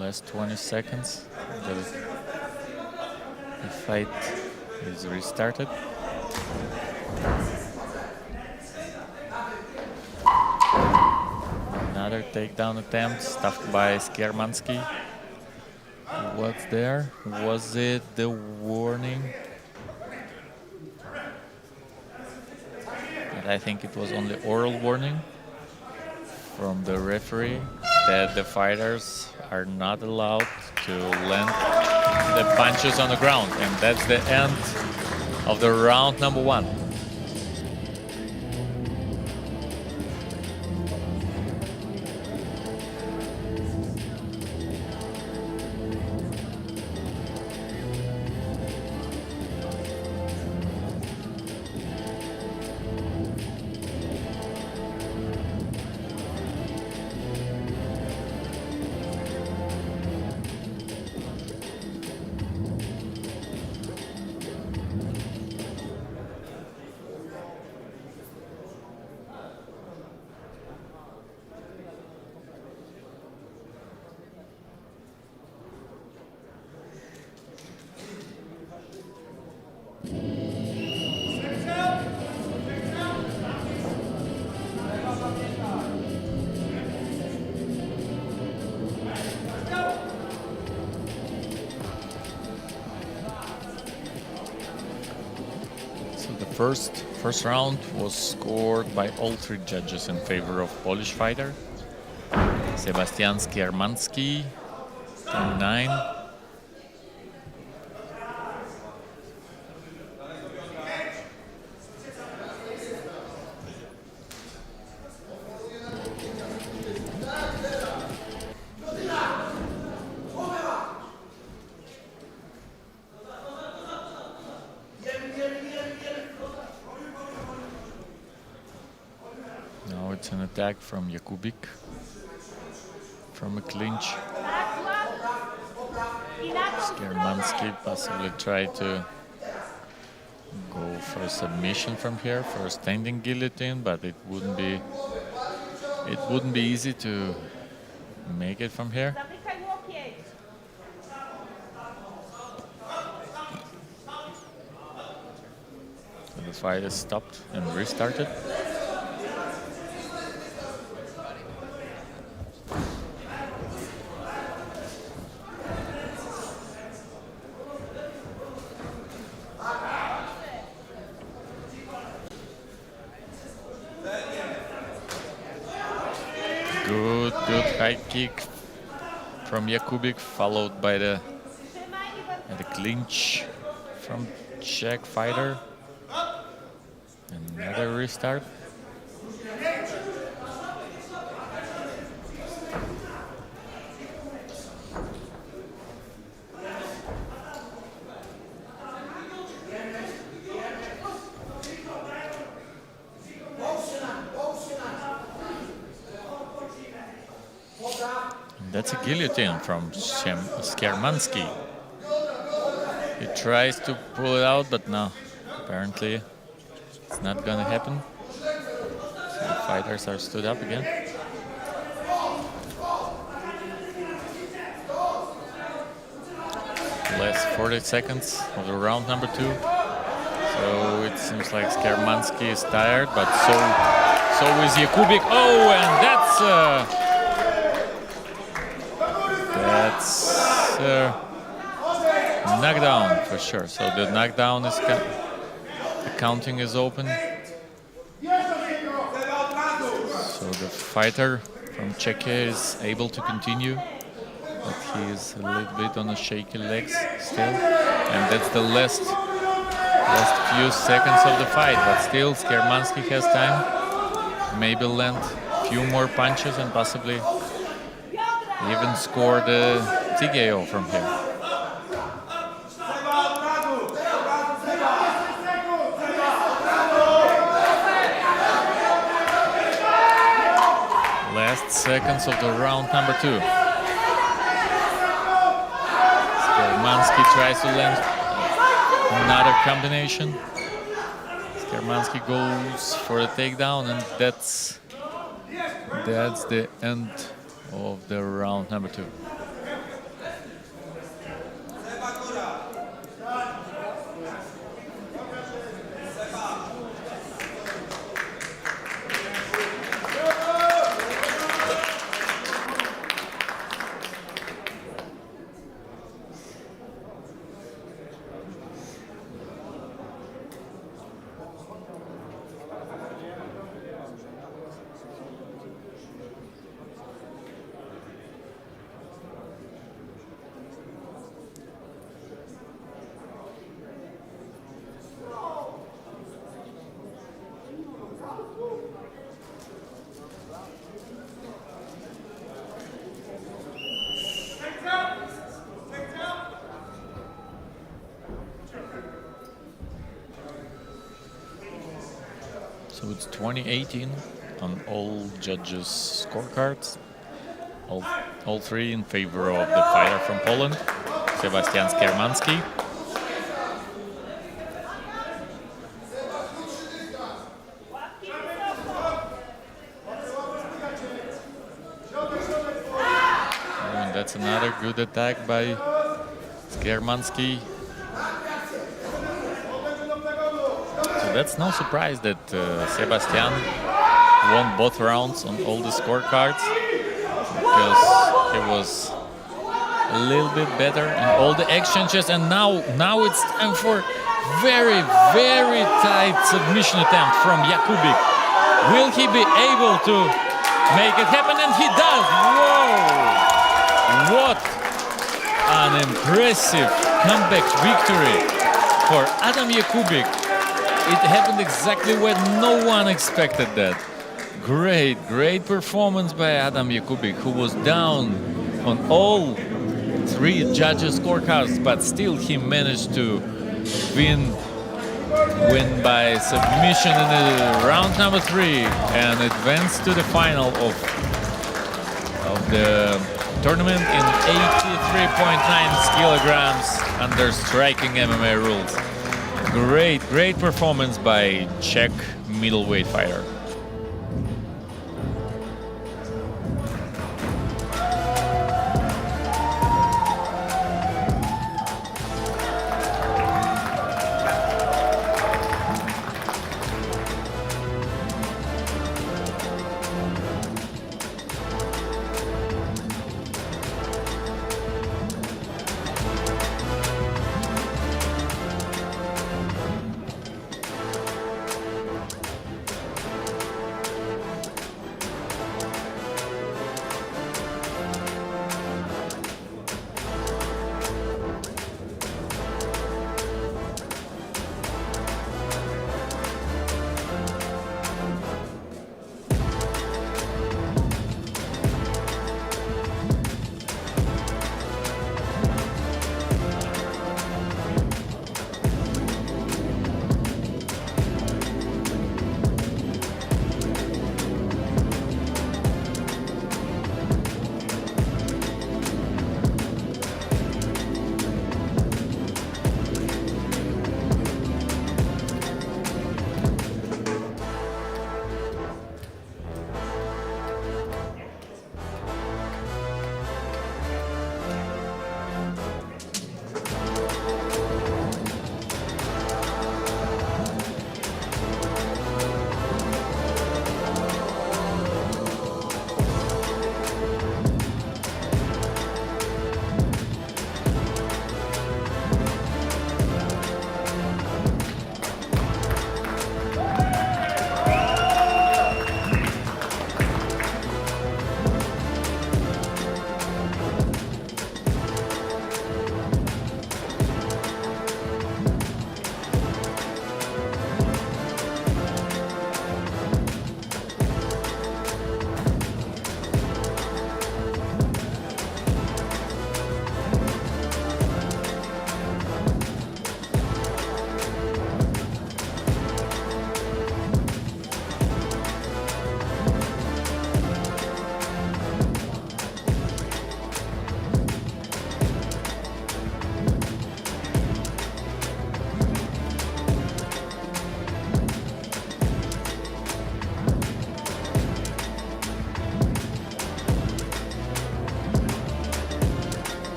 Last 20 seconds. The fight is restarted. Another takedown attempt, stuffed by Skiermanski. What's there? Was it the warning? But I think it was only oral warning from the referee that the fighters are not allowed to land the punches on the ground. And that's the end of the round number 1. First round was scored by all 3 judges in favor of Polish fighter. Sebastian Skiermanski, 29. It's an attack from Jakubik from a clinch. Skiermanski possibly tried to go for a submission from here, for a standing guillotine, but it wouldn't be easy to make it from here. So the fight is stopped and restarted. Good high kick from Jakubik, followed by the clinch from Czech fighter. Another restart. That's a guillotine from Skermansky. He tries to pull it out, but no, apparently it's not gonna happen. So the fighters are stood up again. Last 40 seconds of the round number 2. So it seems like Skermansky is tired, but so is Jakubik. Oh, and that's knockdown for sure. So the knockdown is the counting is open. So the fighter from Czechia is able to continue, but he is a little bit on the shaky legs still. And that's the last few seconds of the fight, but still Skermansky has time. Maybe land a few more punches and possibly even score the TKO from here. Last seconds of the round number 2. Skermansky tries to land another combination. Skermansky goes for a takedown, and that's the end of the round number 2. So it's 2018 on all judges' scorecards. All three in favor of the fighter from Poland, Sebastian Skermansky. And that's another good attack by Skermansky. That's no surprise that Sebastian won both rounds on all the scorecards, because he was a little bit better in all the exchanges, and now it's time for very, very tight submission attempt from Jakubik. Will he be able to make it happen? And he does! Whoa! What an impressive comeback victory for Adam Jakubik. It happened exactly when no one expected that. Great performance by Adam Jakubik, who was down on all three judges' scorecards, but still he managed to win by submission in the round number 3 and advance to the final of the tournament in 83.9 kilograms under striking MMA rules. Great performance by Czech middleweight fighter.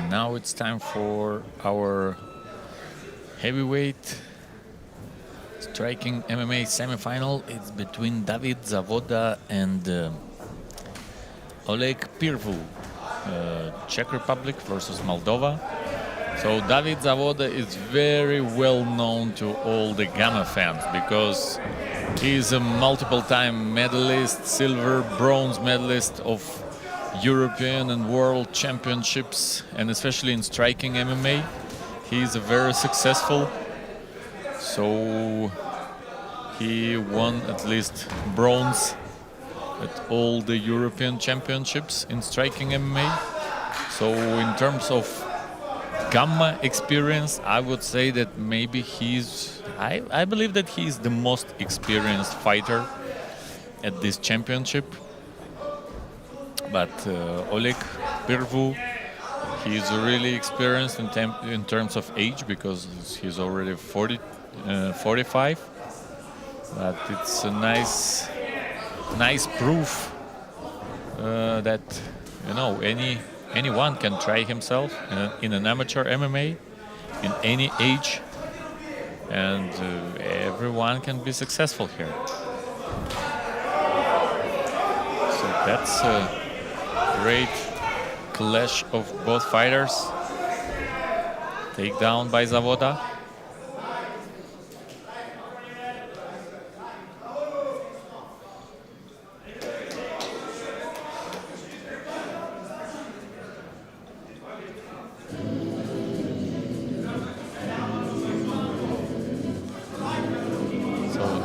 Now it's time for our heavyweight striking MMA semifinal. It's between David Zavoda and Oleg Pirvu, Czech Republic versus Moldova. So David Zavoda is very well known to all the Gamma fans because he's a multiple-time medalist, silver, bronze medalist of European and World Championships, and especially in striking MMA. He's a very successful. So he won at least bronze at all the European Championships in striking MMA. So in terms of Gamma experience, I would say that maybe I believe that he's the most experienced fighter at this championship. But Oleg Pirvu, he's really experienced in terms of age because he's already 45. But it's a nice proof that anyone can try himself in an amateur MMA in any age, and everyone can be successful here. So that's a great clash of both fighters. Takedown by Zavoda.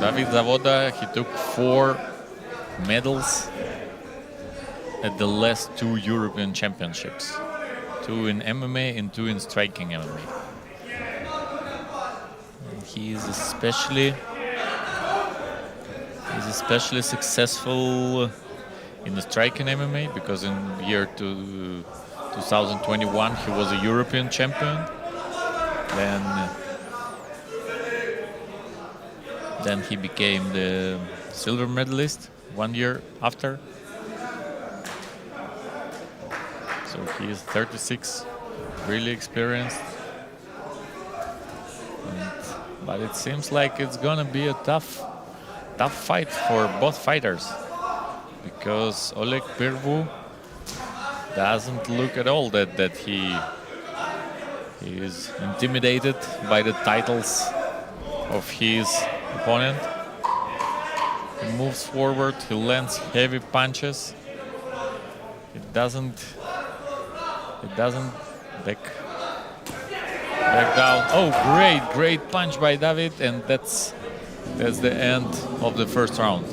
David Zavoda, he took 4 medals at the last 2 European Championships. 2 in MMA and 2 in striking MMA. And he is especially successful in the striking MMA because in the year 2021 he was a European champion. Then he became the silver medalist 1 year after. So he is 36, really experienced. But it seems like it's gonna be a tough fight for both fighters because Oleg Pirvu doesn't look at all that he is intimidated by the titles of his opponent. He moves forward, he lands heavy punches. It doesn't back down. Oh, great punch by David, and that's the end of the first round.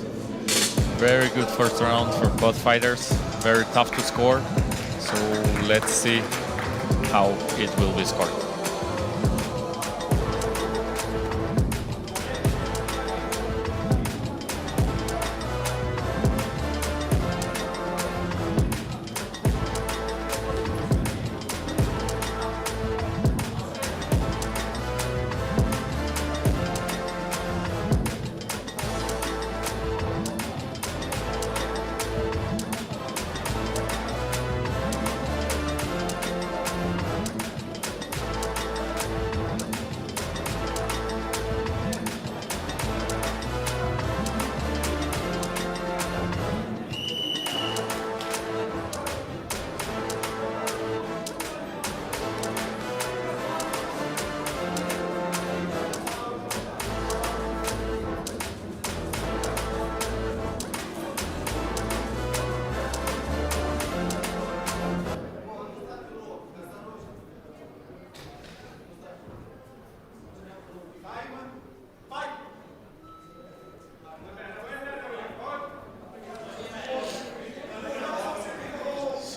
Very good first round for both fighters. Very tough to score. So let's see how it will be scored.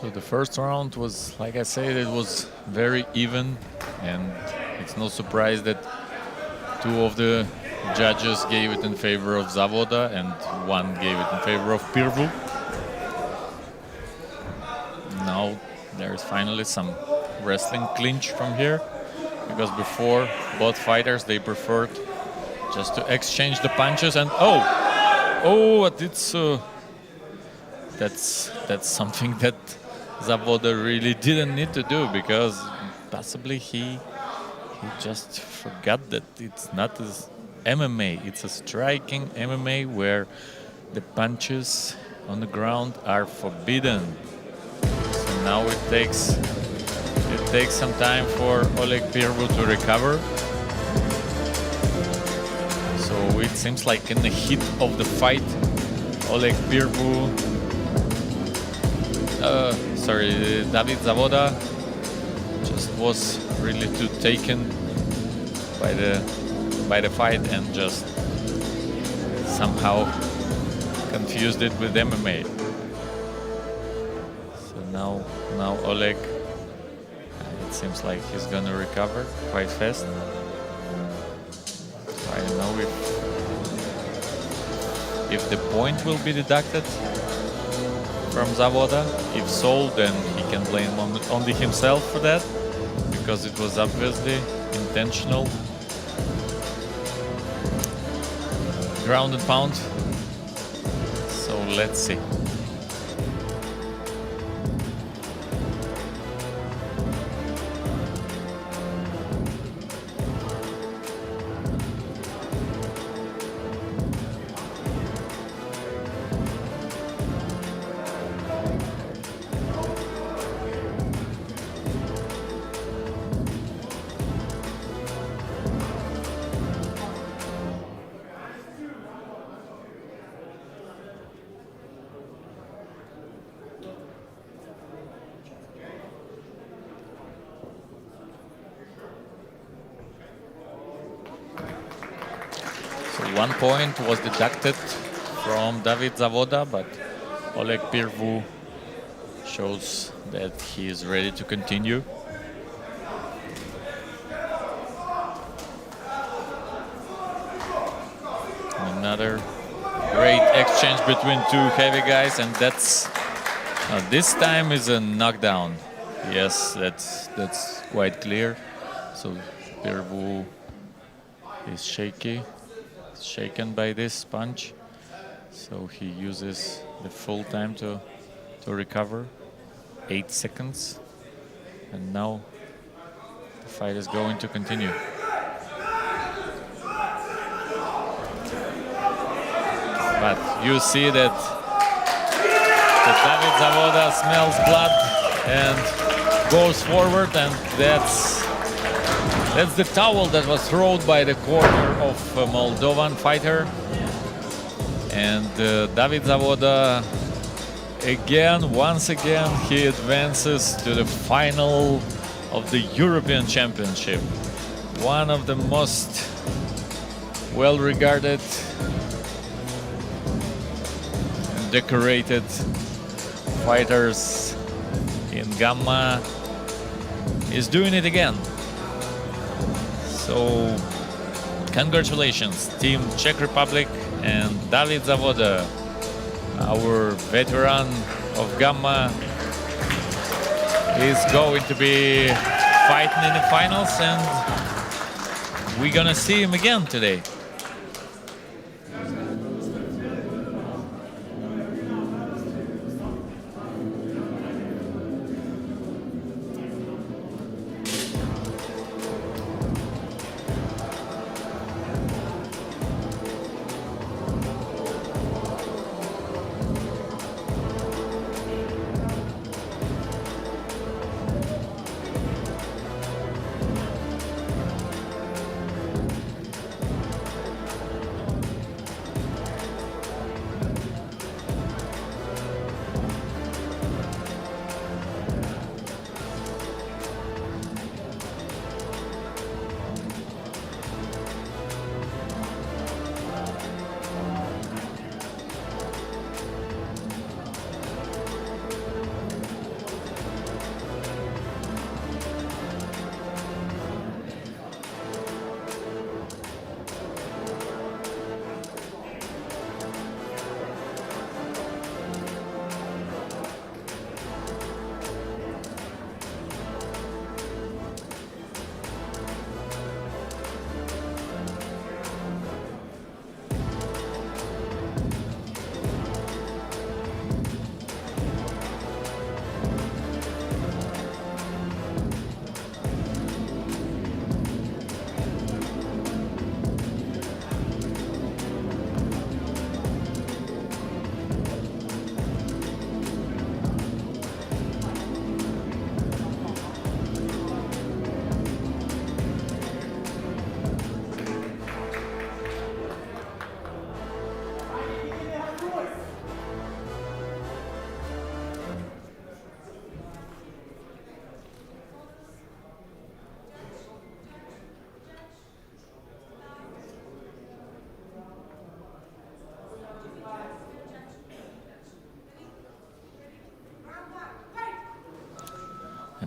So the first round was, like I said, it was very even, and it's no surprise that 2 of the judges gave it in favor of Zavoda and 1 gave it in favor of Pirvu. Now there's finally some wrestling clinch from here, because before both fighters, they preferred just to exchange the punches, and it's that's something that Zavoda really didn't need to do, because possibly he just forgot that it's not as MMA. It's a striking MMA where the punches on the ground are forbidden. So now it takes some time for Oleg Pirvu to recover. So it seems like in the heat of the fight, Oleg Pirvu, David Zavoda just was really too taken by the fight and just somehow confused it with MMA. So now Oleg, it seems like he's gonna recover quite fast. I don't know if the point will be deducted from Zavoda. If so, then he can blame only himself for that, because it was obviously intentional ground and pound. So let's see. So 1 point was deducted from David Zavoda, but Oleg Pirvu shows that he is ready to continue. Another great exchange between two heavy guys, and that's this time is a knockdown. Yes, that's quite clear. So Pirvu is shaken by this punch, so he uses the full time to recover. 8 seconds, and now the fight is going to continue. But you see that David Zavoda smells blood and goes forward, and that's the towel that was thrown by the corner of a Moldovan fighter. And David Zavoda once again, he advances to the final of the European Championship. One of the most well-regarded and decorated fighters in Gamma is doing it again. So congratulations, Team Czech Republic and David Zavoda, our veteran of Gamma, is going to be fighting in the finals, and we're gonna see him again today.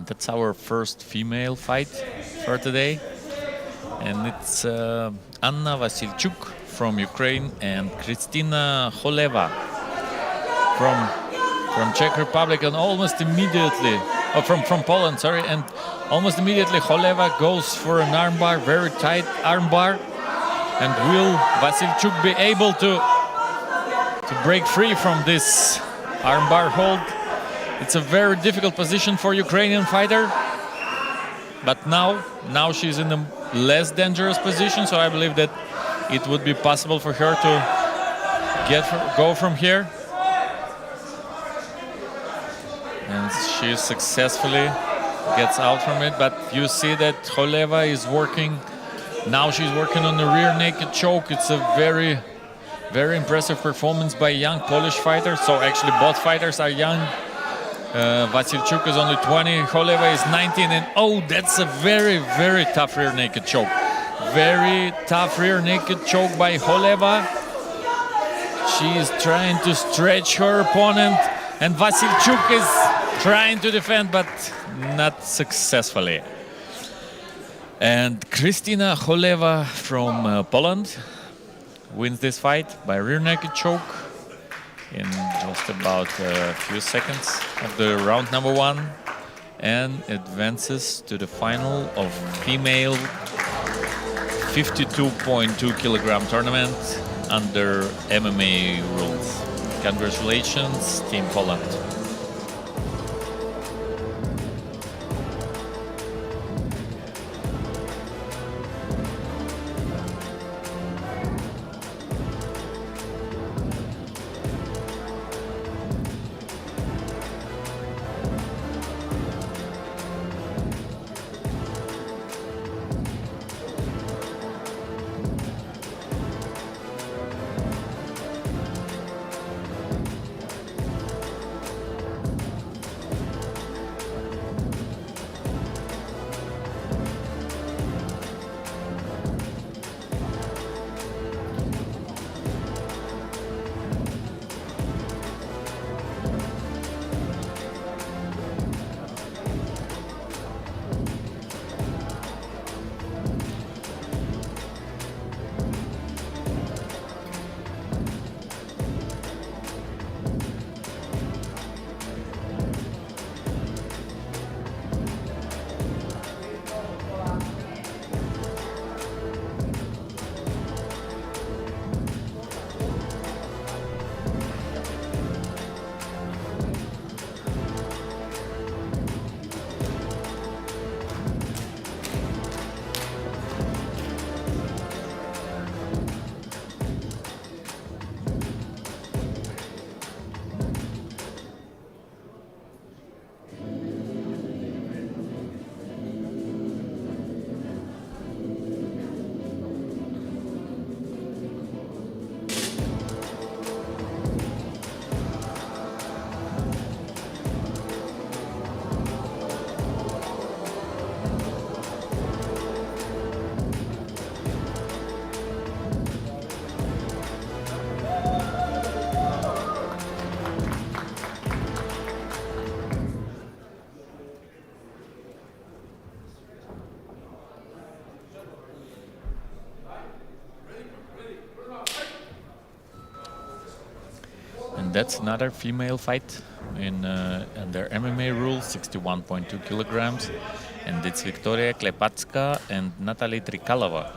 that's our first female fight for today. And it's Anna Vasilchuk from Ukraine and Kristina Holeva from Czech Republic, and almost immediately, from Poland, sorry, and almost immediately Holeva goes for an armbar, very tight armbar, and will Vasilchuk be able to break free from this armbar hold? It's a very difficult position for Ukrainian fighter, but now she's in a less dangerous position, so I believe that it would be possible for her to go from here. And she successfully gets out from it, but you see that Holeva is working. Now she's working on the rear naked choke. It's a very, very impressive performance by young Polish fighters. So actually both fighters are young. Vasilchuk is only 20, Holeva is 19, and oh, that's a very, very tough rear naked choke. Very tough rear naked choke by Holeva. She is trying to stretch her opponent, and Vasilchuk is trying to defend, but not successfully. And Kristina Holeva from Poland wins this fight by rear naked choke in just about a few seconds of the round number 1, and advances to the final of female 52.2 kilogram tournament under MMA rules. Congratulations, Team Poland. That's another female fight in under MMA rules, 61.2 kilograms, and it's Victoria Klepacka and Natalie Trikalova.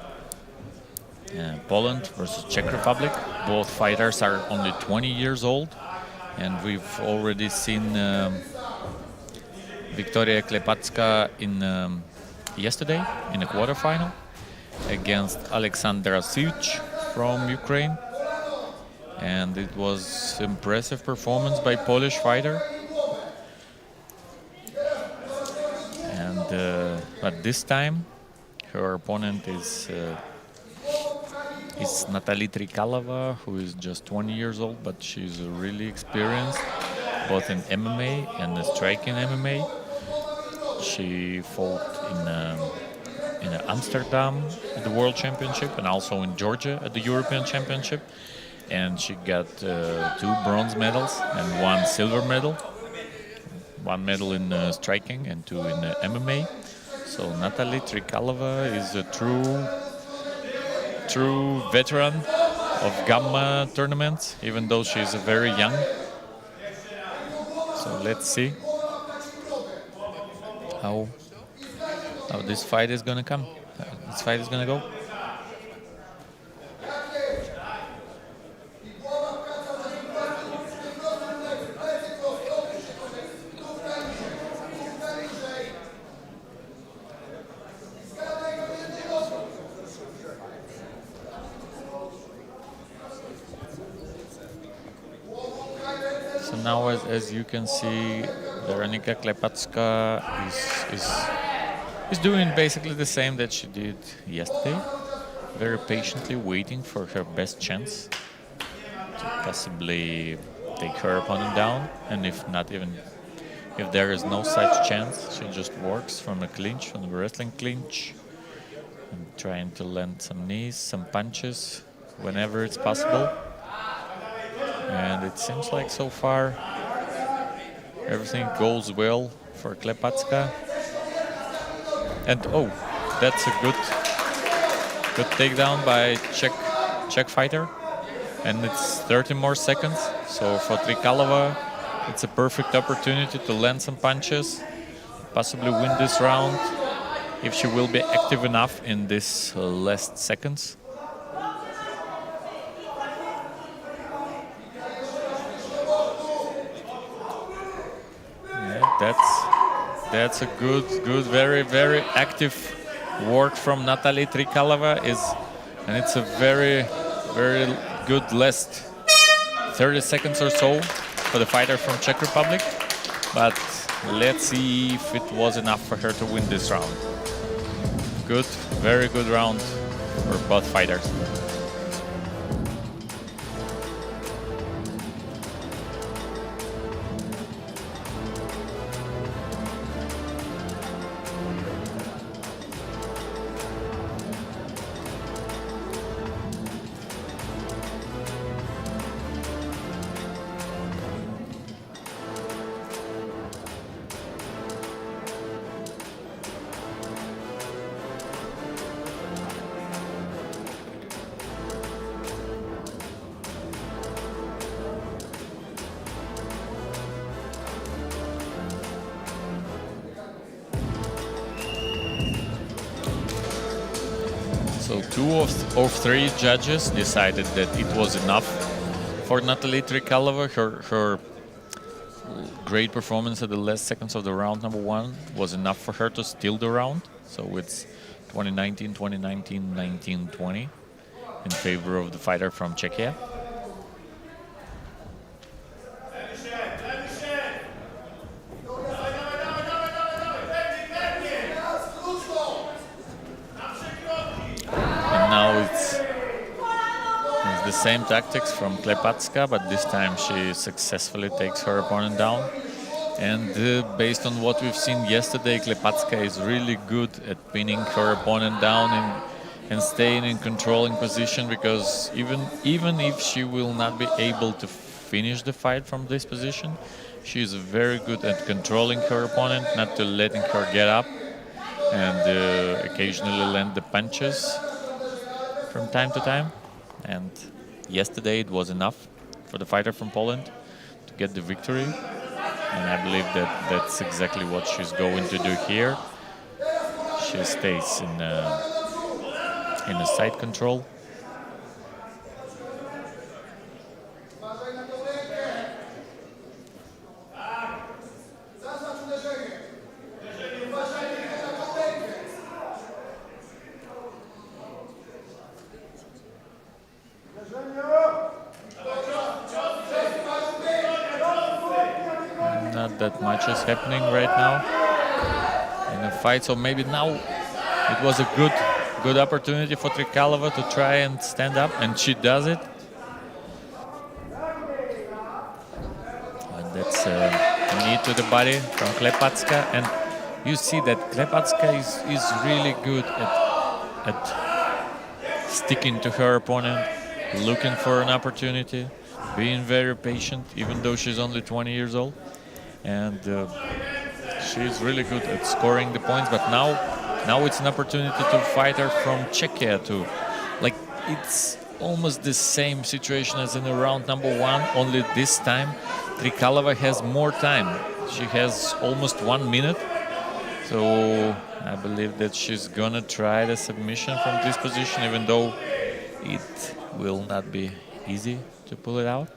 Poland versus Czech Republic. Both fighters are only 20 years old, and we've already seen Victoria Klepacka in yesterday in the quarterfinal against Alexandra Siwicz from Ukraine. And it was impressive performance by Polish fighter. And but this time, her opponent is Natalie Trikalova, who is just 20 years old, but she's really experienced both in MMA and striking MMA. She fought in Amsterdam at the World Championship and also in Georgia at the European Championship. And she got 2 bronze medals and 1 silver medal. 1 medal in striking and 2 in MMA. So Natalie Trikalova is a true veteran of Gamma tournaments, even though she's very young. So let's see how this fight is gonna come. This fight is gonna go. So now, as you can see, Weronika Klepacka is doing basically the same that she did yesterday. Very patiently waiting for her best chance to possibly take her opponent down, and if there is no such chance, she just works from the clinch, from the wrestling clinch, and trying to land some knees, some punches whenever it's possible. And it seems like so far everything goes well for Klepacka. And oh, that's a good takedown by Czech fighter. And it's 30 more seconds. So for Trikalova, it's a perfect opportunity to land some punches, possibly win this round if she will be active enough in these last seconds. That's a good, very, very active work from Natalie Trikalova, and it's a very, very good last 30 seconds or so for the fighter from Czech Republic. But let's see if it was enough for her to win this round. Good, very good round for both fighters. So 2 of 3 judges decided that it was enough for Natalie Trikalova. Her great performance at the last seconds of the round number 1 was enough for her to steal the round. So it's 2019, 2019, 19-20 in favor of the fighter from Czechia. Now it's the same tactics from Klepacka, but this time she successfully takes her opponent down. And based on what we've seen yesterday, Klepacka is really good at pinning her opponent down and staying in controlling position, because even if she will not be able to finish the fight from this position, she is very good at controlling her opponent, not to letting her get up, and occasionally land the punches from time to time. And yesterday it was enough for the fighter from Poland to get the victory, and I believe that that's exactly what she's going to do here. She stays in a side control. Not that much is happening right now in the fight, so maybe now it was a good opportunity for Trikalova to try and stand up, and she does it. And that's a knee to the body from Klepacka, and you see that Klepacka is really good at sticking to her opponent, looking for an opportunity, being very patient, even though she's only 20 years old. and she's really good at scoring the points. But now it's an opportunity to fight her from Czechia too. Like, it's almost the same situation as in the round number 1, only this time Trikalova has more time. She has almost 1 minute. So I believe that she's gonna try the submission from this position, even though it will not be easy to pull it out.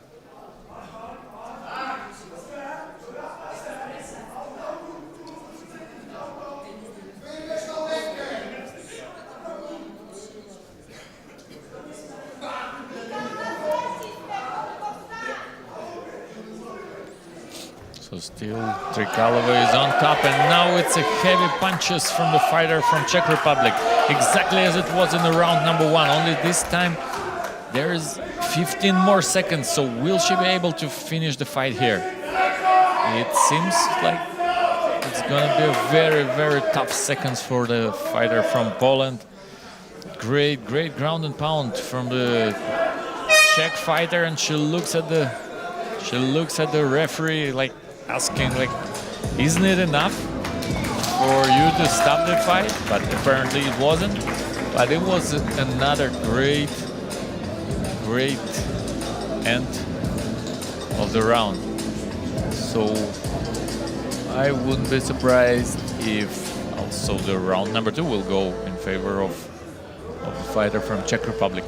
So still Trikalova is on top, and now it's a heavy punches from the fighter from Czech Republic, exactly as it was in the round number 1. Only this time there is 15 more seconds. So will she be able to finish the fight here? It seems like it's gonna be a very, very tough seconds for the fighter from Poland. Great ground and pound from the Czech fighter, and she looks at the referee like asking, like, isn't it enough for you to stop the fight? But apparently it wasn't. But it was another great end of the round. So I wouldn't be surprised if also the round number 2 will go in favor of the fighter from Czech Republic.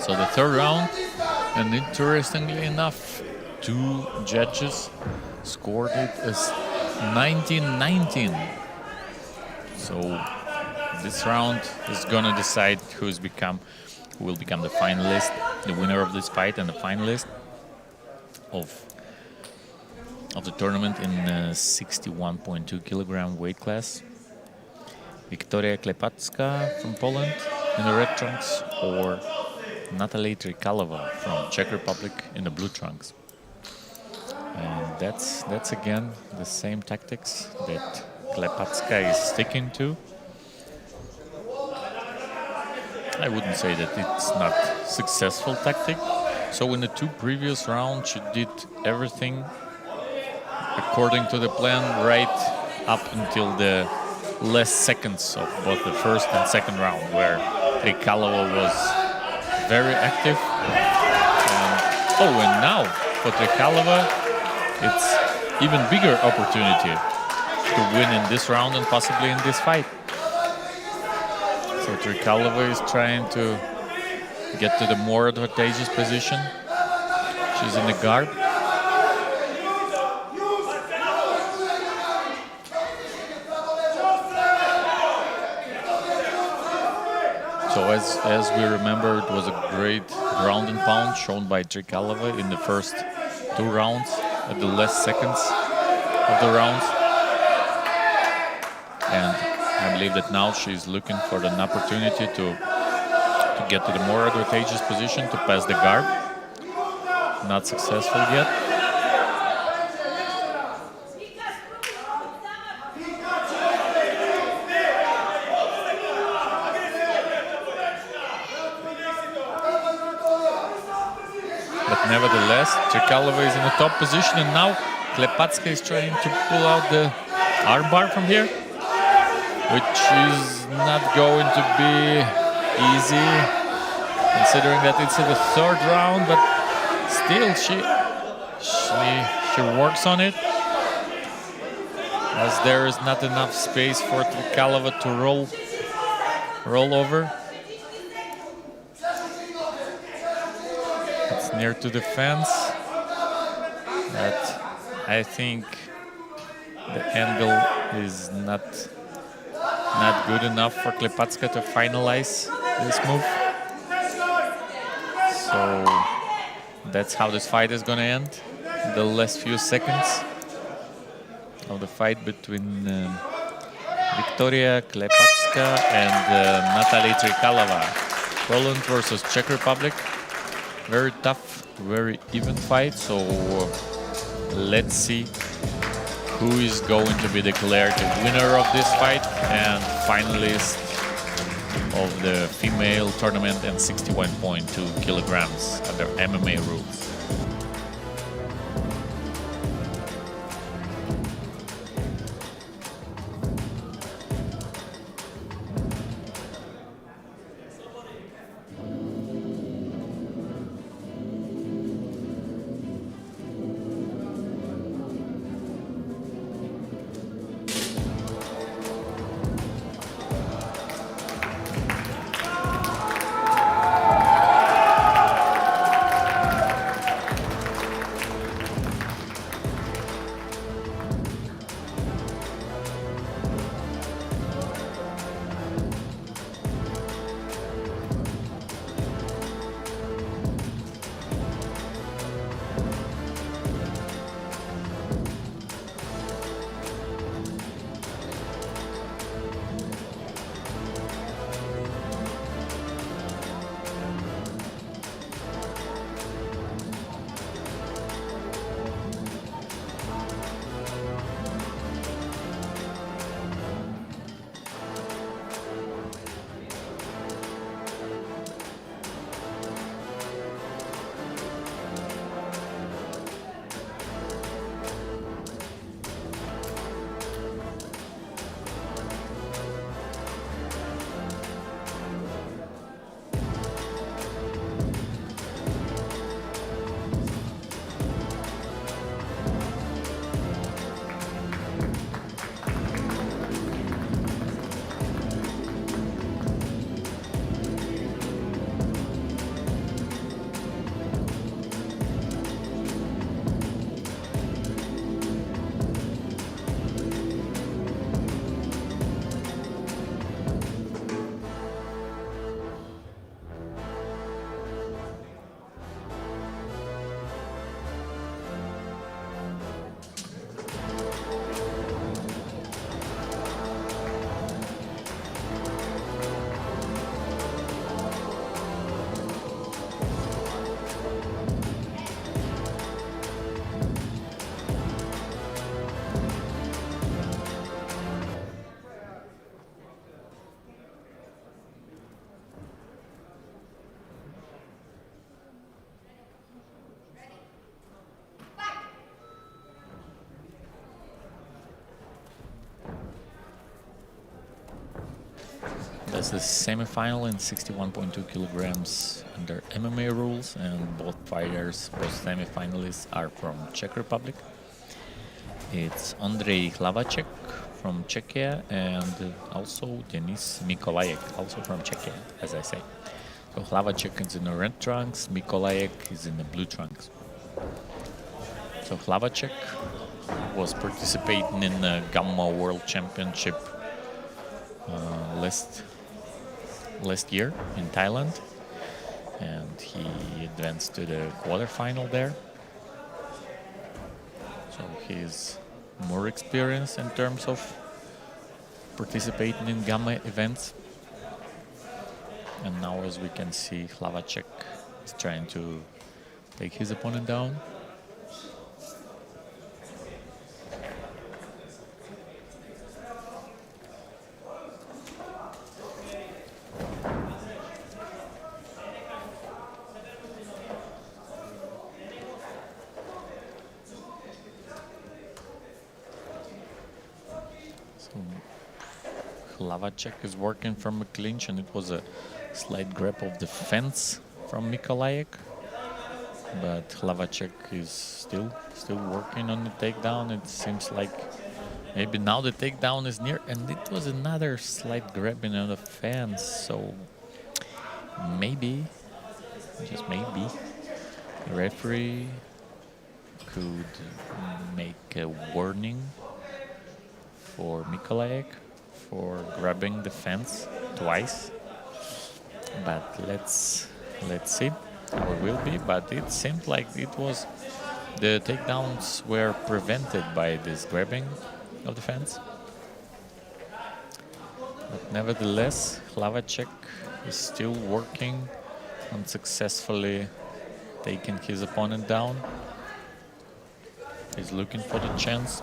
So the third round, and interestingly enough, 2 judges scored it as 19-19. So this round is gonna decide who will become the finalist, the winner of this fight, and the finalist of the tournament in 61.2 kilogram weight class. Wiktoria Klepacka from Poland in the red trunks, or Natalia Trikalova from Czech Republic in the blue trunks. And that's again the same tactics that Klepacka is sticking to. I wouldn't say that it's not successful tactic. So in the 2 previous rounds, she did everything according to the plan right up until the last seconds of both the first and second round, where Trikalova was very active. And now for Trikalova, it's even bigger opportunity to win in this round and possibly in this fight. So Trikalova is trying to get to the more advantageous position. She's in the guard. So as we remember, it was a great ground and pound shown by Trikalova in the first 2 rounds at the last seconds of the rounds. And I believe that now she's looking for an opportunity to get to the more advantageous position, to pass the guard. Not successful yet. But nevertheless, Trikalova is in the top position, and now Klepatska is trying to pull out the armbar from here, which is not going to be easy, considering that it's in the third round. But still, she works on it, as there is not enough space for Trikalova to roll over. It's near to the fence, but I think the angle is not good enough for Klepatska to finalize this move. So that's how this fight is going to end. The last few seconds of the fight between Victoria Klepatska and Natalia Trikalova. Poland versus Czech Republic. Very tough, very even fight. So let's see who is going to be declared the winner of this fight and finalist of the female tournament and 61.2 kilograms under MMA rules. That's the semi-final in 61.2 kilograms under MMA rules, and both fighters, both semi-finalists, are from Czech Republic. It's Ondrej Hlavacek from Czechia and also Denis Mikolajek, also from Czechia, as I say. So Hlavacek is in the red trunks, Mikolajek is in the blue trunks. So Hlavacek was participating in the Gamma World Championship last year in Thailand, and he advanced to the quarterfinal there. So he's more experienced in terms of participating in Gamma events. And now, as we can see, Hlavacek is trying to take his opponent down. Hlavacek is working from a clinch, and it was a slight grab of the fence from Mikolajek. But Hlavacek is still working on the takedown. It seems like maybe now the takedown is near, and it was another slight grabbing on the fence. So maybe, just maybe, the referee could make a warning for Mikolajek for grabbing the fence twice. But let's see how it will be. But it seemed like the takedowns were prevented by this grabbing of the fence. But nevertheless, Hlavacek is still working on successfully taking his opponent down. He's looking for the chance.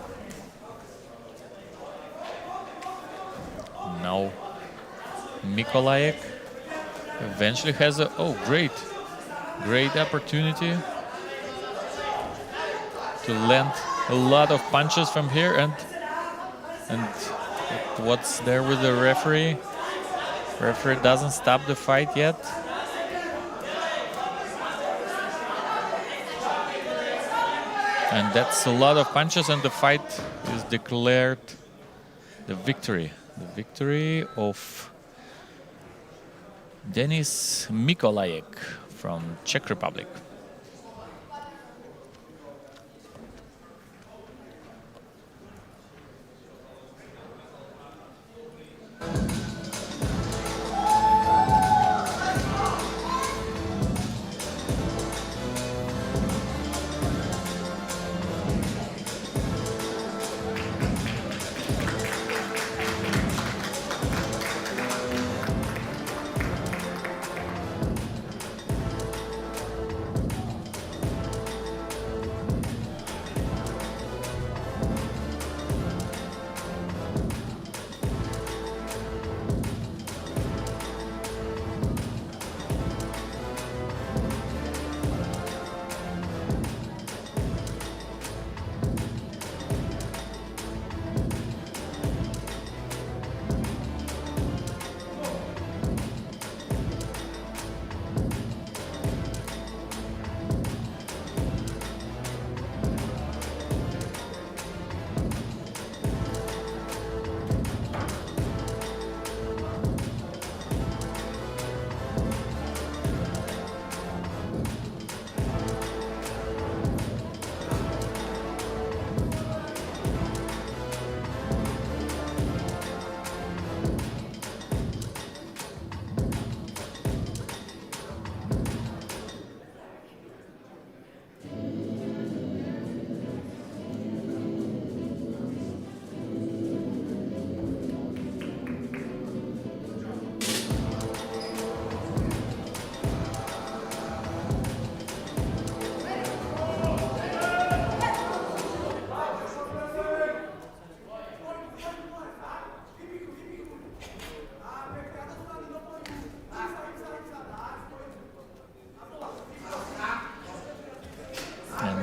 Now Mikolajek eventually has a great opportunity to land a lot of punches from here, and what's there with the referee? Referee doesn't stop the fight yet. And that's a lot of punches, and the fight is declared the victory. The victory of Denis Mikolajek from Czech Republic.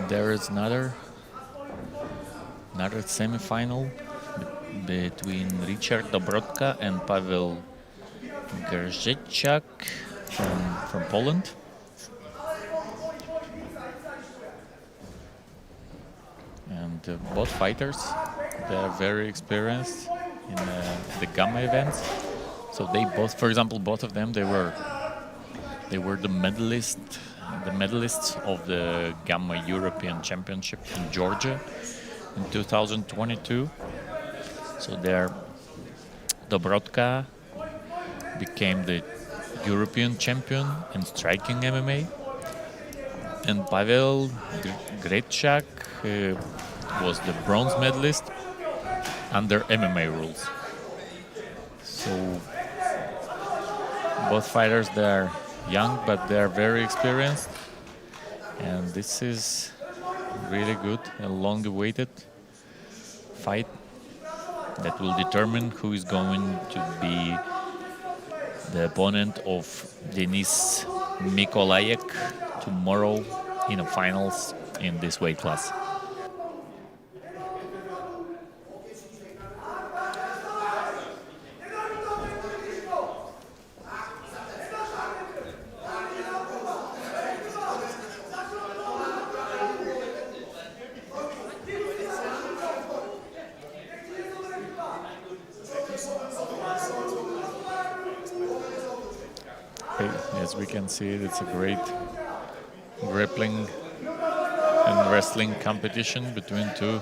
There is another semi-final between Richard Dobrodka and Paweł Grzeziak from Poland. And both fighters, they are very experienced in the Gamma events. So they both, for example, both of them, they were the medalists of the Gamma European Championship in Georgia in 2022. So there, Dobrodka became the European champion in striking MMA, and Paweł Grzeziak was the bronze medalist under MMA rules. So both fighters, they are young, but they are very experienced, and this is really good, a long-awaited fight that will determine who is going to be the opponent of Denis Mikolajek tomorrow in the finals in this weight class. as we can see, it's a great grappling and wrestling competition between two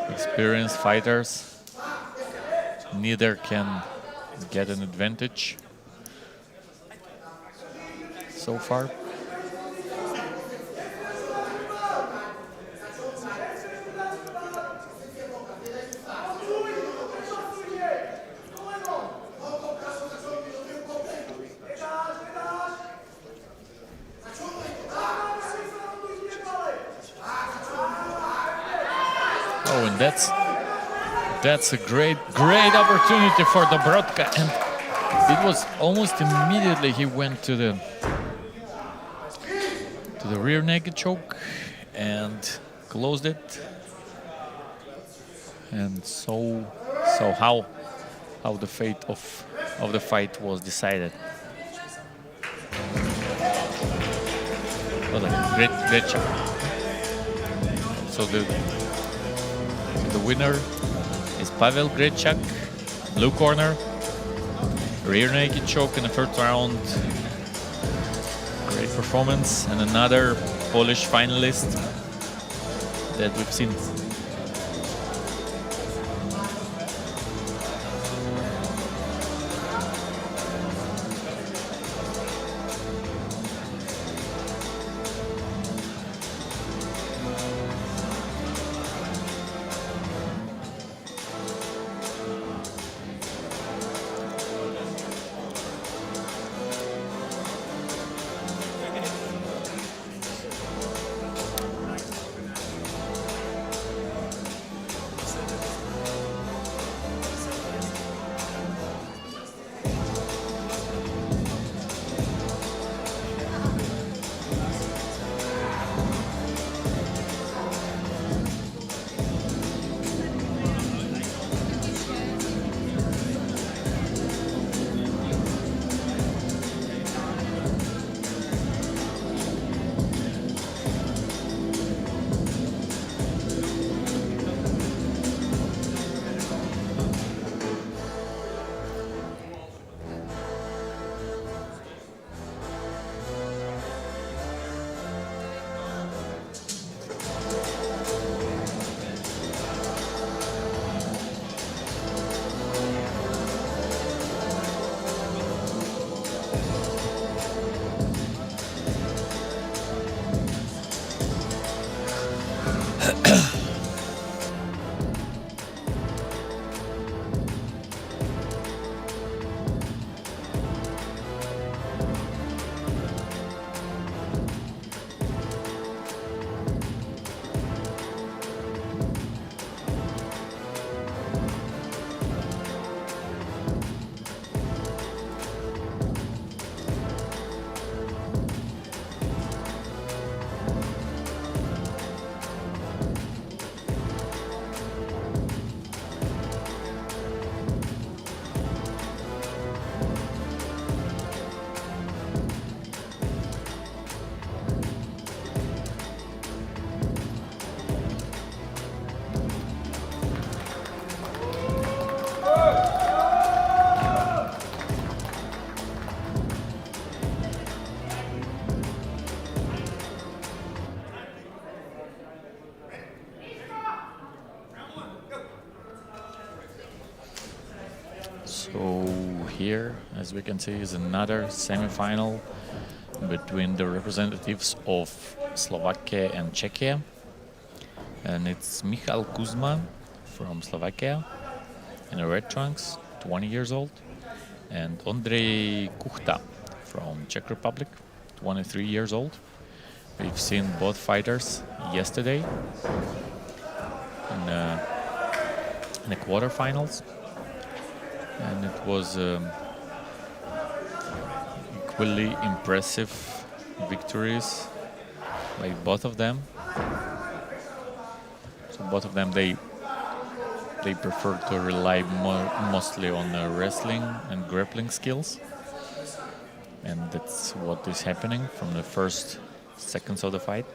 experienced fighters. Neither can get an advantage so far. Oh, and that's a great opportunity for the Brodka, and it was almost immediately he went to the rear naked choke and closed it. And so how the fate of the fight was decided. What a great shot. So the winner is Pavel Grechak, blue corner, rear naked choke in the first round. Great performance, and another Polish finalist that we've seen. So here, as we can see, is another semi-final between the representatives of Slovakia and Czechia. And it's Michal Kuzma from Slovakia in the red trunks, 20 years old, and Ondrej Kuchta from Czech Republic, 23 years old. We've seen both fighters yesterday in the quarterfinals, and it was equally impressive victories by both of them. So both of them, they prefer to rely mostly on wrestling and grappling skills, and that's what is happening from the first seconds of the fight.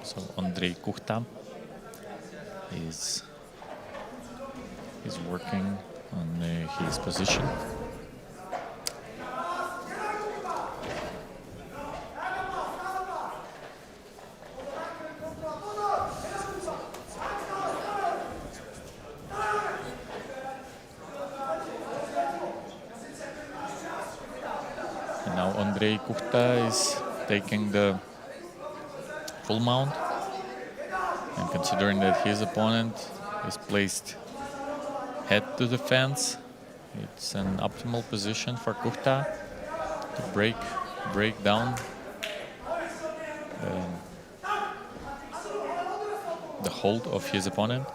So Ondrej Kuchta is working on his position. Now Andrei Kuchta is taking the full mount, and considering that his opponent is placed head to the fence, it's an optimal position for Kuchta to break down the hold of his opponent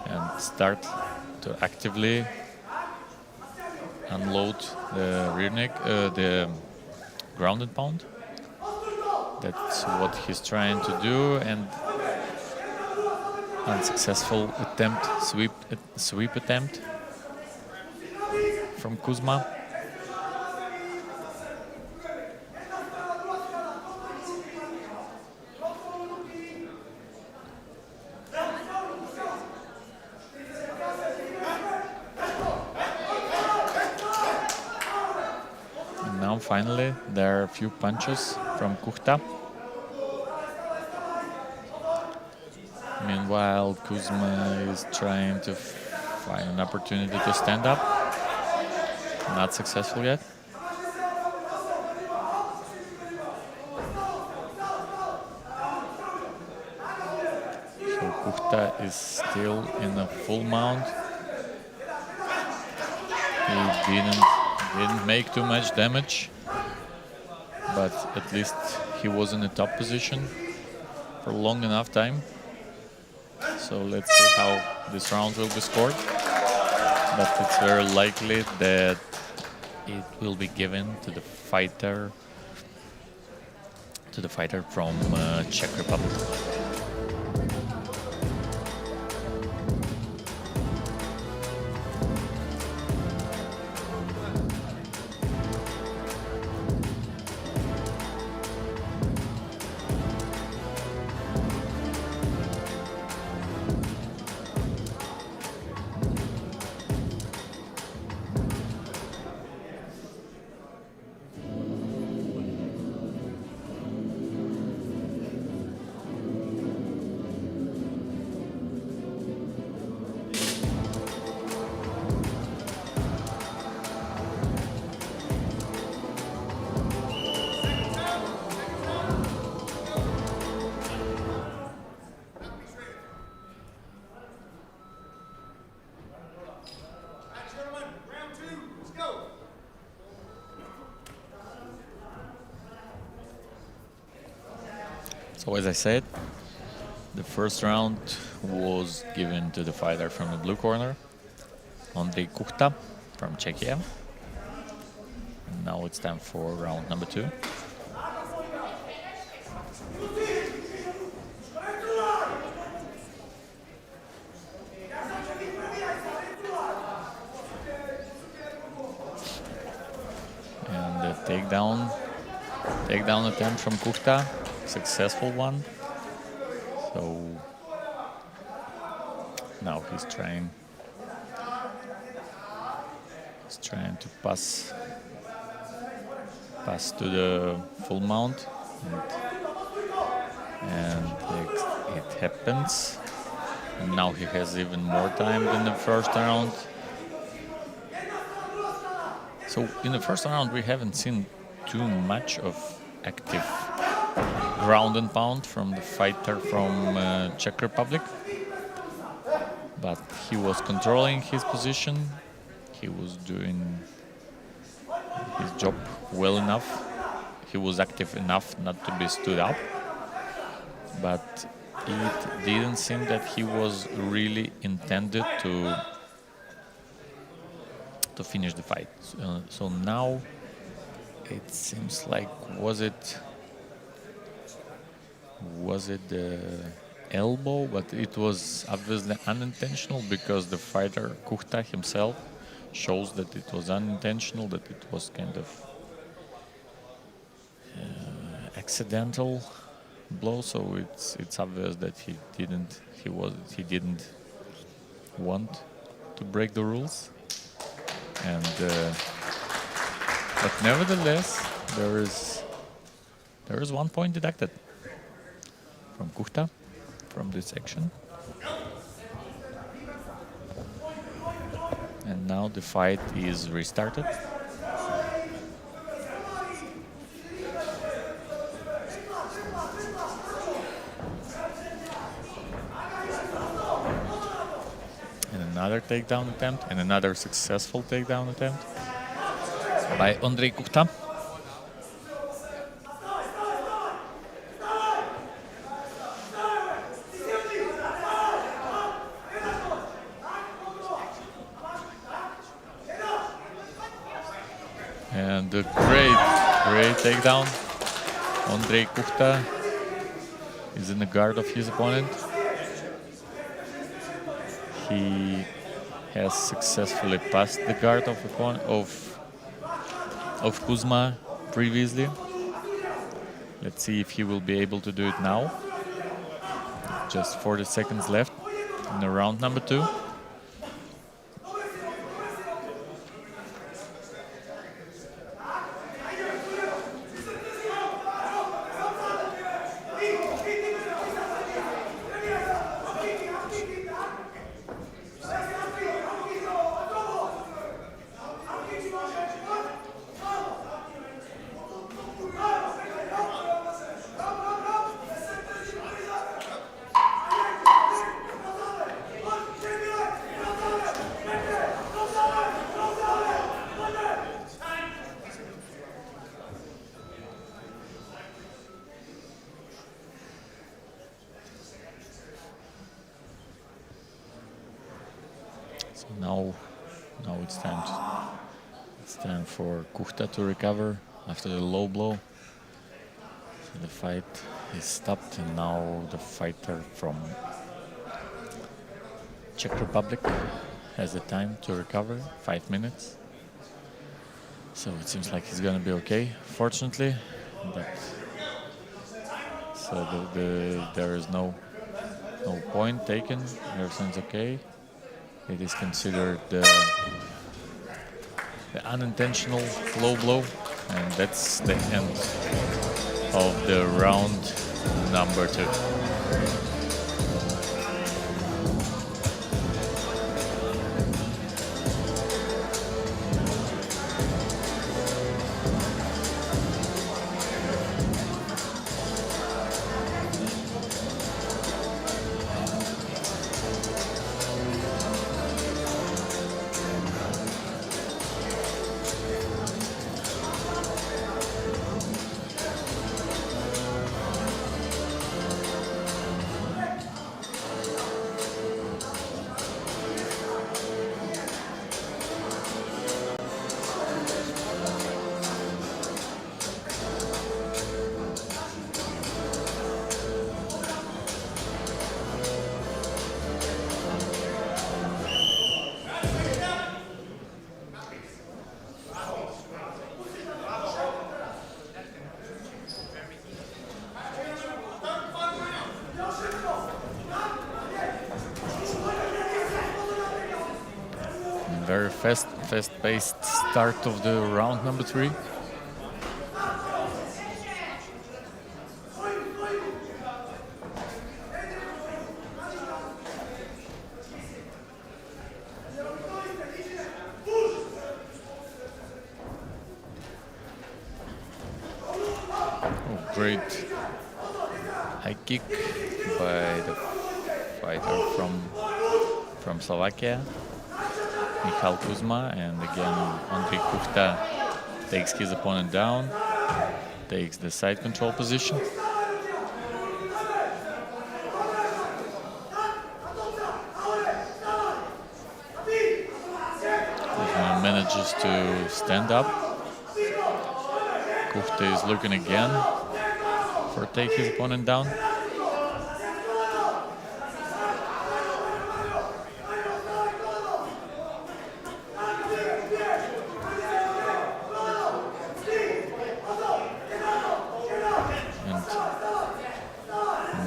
and start to actively unload the rear neck, the ground and pound. That's what he's trying to do, and unsuccessful attempt, sweep attempt from Kuzma. And now finally there are a few punches from Kuchta. Meanwhile, Kuzma is trying to find an opportunity to stand up. Not successful yet. So Kuchta is still in a full mount. He didn't make too much damage, but at least he was in the top position for a long enough time. So let's see how this round will be scored. But it's very likely that it will be given to the fighter from Czech Republic. So as I said, the first round was given to the fighter from the blue corner, Andrei Kuchta from Czechia. And now it's time for round number 2. And the takedown attempt from Kuchta. Successful one. So now he's trying to pass to the full mount, and it happens. And now he has even more time than the first round. So in the first round we haven't seen too much of active ground and pound from the fighter from Czech Republic, but he was controlling his position. He was doing his job well enough. He was active enough not to be stood up, but it didn't seem that he was really intended to finish the fight. So now it seems like, was it the elbow? But it was obviously unintentional, because the fighter Kuchta himself shows that it was unintentional, that it was kind of accidental blow. So it's obvious that he didn't want to break the rules. And but nevertheless, there is 1 point deducted from Kuchta from this action. And now the fight is restarted. another takedown attempt and another successful takedown attempt by Ondrej Kuchta. And a great takedown. Ondrej Kuchta is in the guard of his opponent. He has successfully passed the guard of Kuzma previously. Let's see if he will be able to do it now. Just 40 seconds left in the round number 2. Now it's time for Kuchta to recover after the low blow. So the fight is stopped, and now the fighter from Czech Republic has the time to recover, 5 minutes. So it seems like he's gonna be okay, fortunately. But so there is no point taken. Everything's okay. It is considered the unintentional low blow, and that's the end of the round number 2. Very fast-paced start of the round number 3. Oh, great high kick by the fighter from Slovakia, Michal Kuzma, and again Ondrej Kuchta takes his opponent down, takes the side control position. Kuzma manages to stand up. Kuchta is looking again for take his opponent down.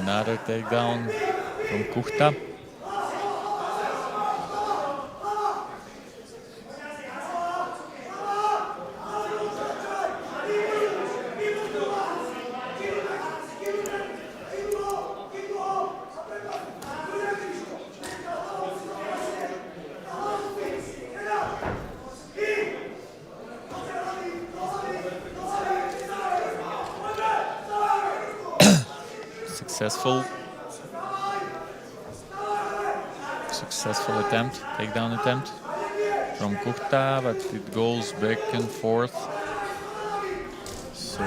Another takedown from Kuchta. successful attempt, takedown attempt from Kuchta, but it goes back and forth. So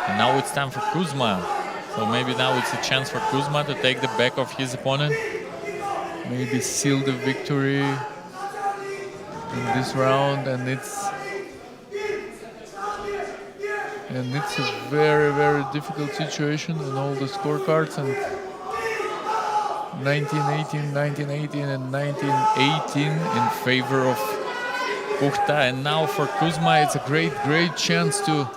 and now it's time for Kuzma. So maybe now it's a chance for Kuzma to take the back of his opponent. Maybe seal the victory in this round, and it's a very, very difficult situation on all the scorecards. And 19-18, 19-18, and 19-18 in favor of Kuchta. And now for Kuzma, it's a great, great chance to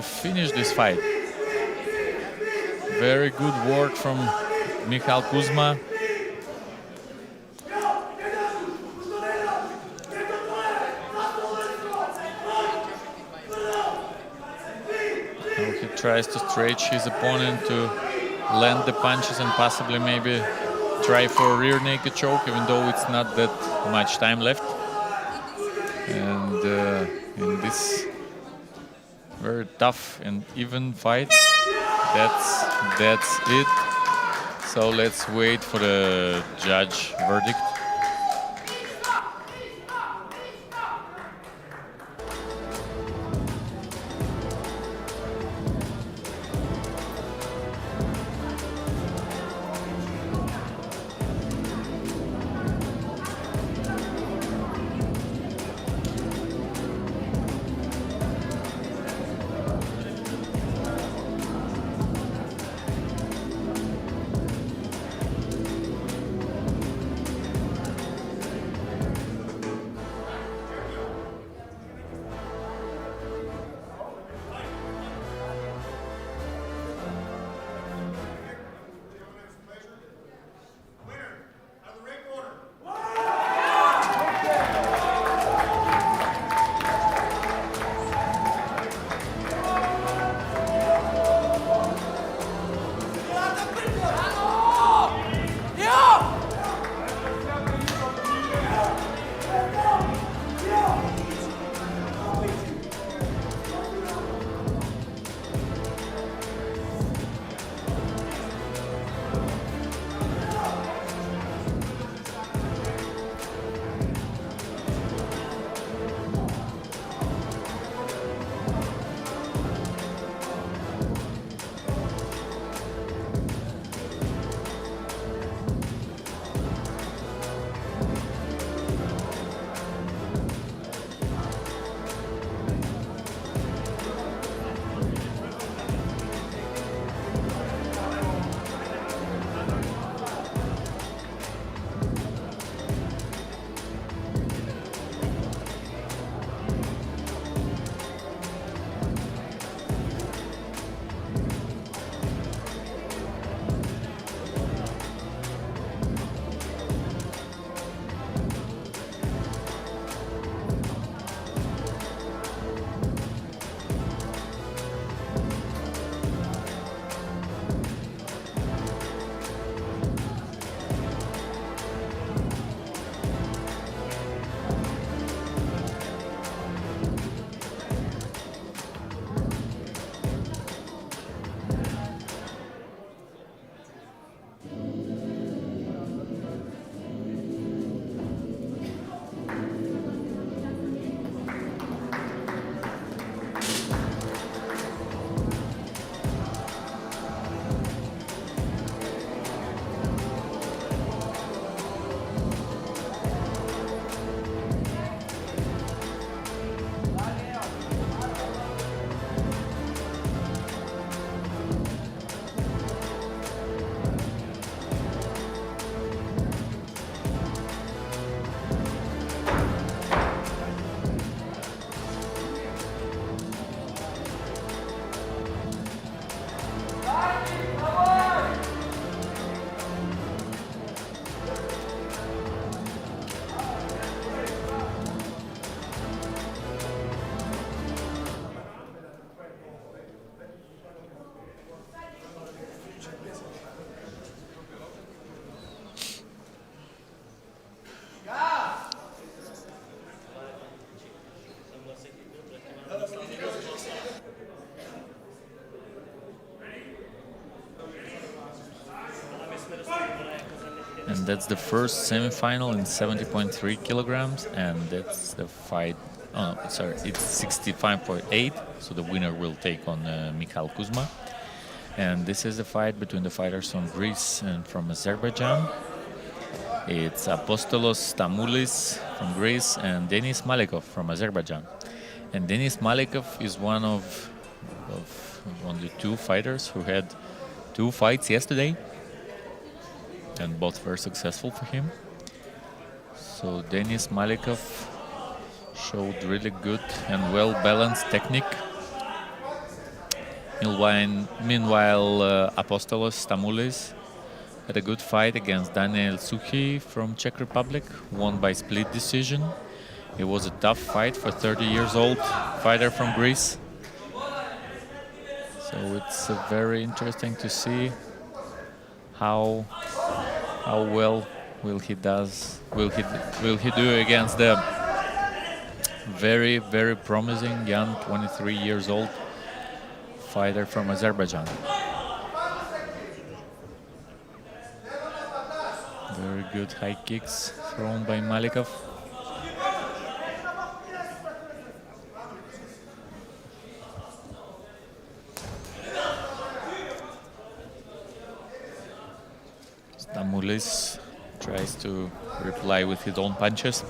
finish this fight. Very good work from Michal Kuzma. Now he tries to stretch his opponent to land the punches and possibly maybe try for a rear naked choke, even though it's not that much time left. And in this very tough and even fight, that's it. So let's wait for the judge verdict. That's the first semifinal in 70.3 kilograms, and that's the fight. Oh, sorry, it's 65.8. So the winner will take on Mikhail Kuzma. And this is the fight between the fighters from Greece and from Azerbaijan. It's Apostolos Stamoulis from Greece and Denis Malikov from Azerbaijan. And Denis Malikov is one of only two fighters who had two fights yesterday, and both were successful for him. So Denis Malikov showed really good and well-balanced technique. Meanwhile, Apostolos Stamoulis had a good fight against Daniel Suchi from Czech Republic, won by split decision. It was a tough fight for 30 years old fighter from Greece. So it's very interesting to see how well will he do against the very, very promising young 23 years old fighter from Azerbaijan. Very good high kicks thrown by Malikov. Stamoulis tries to reply with his own punches.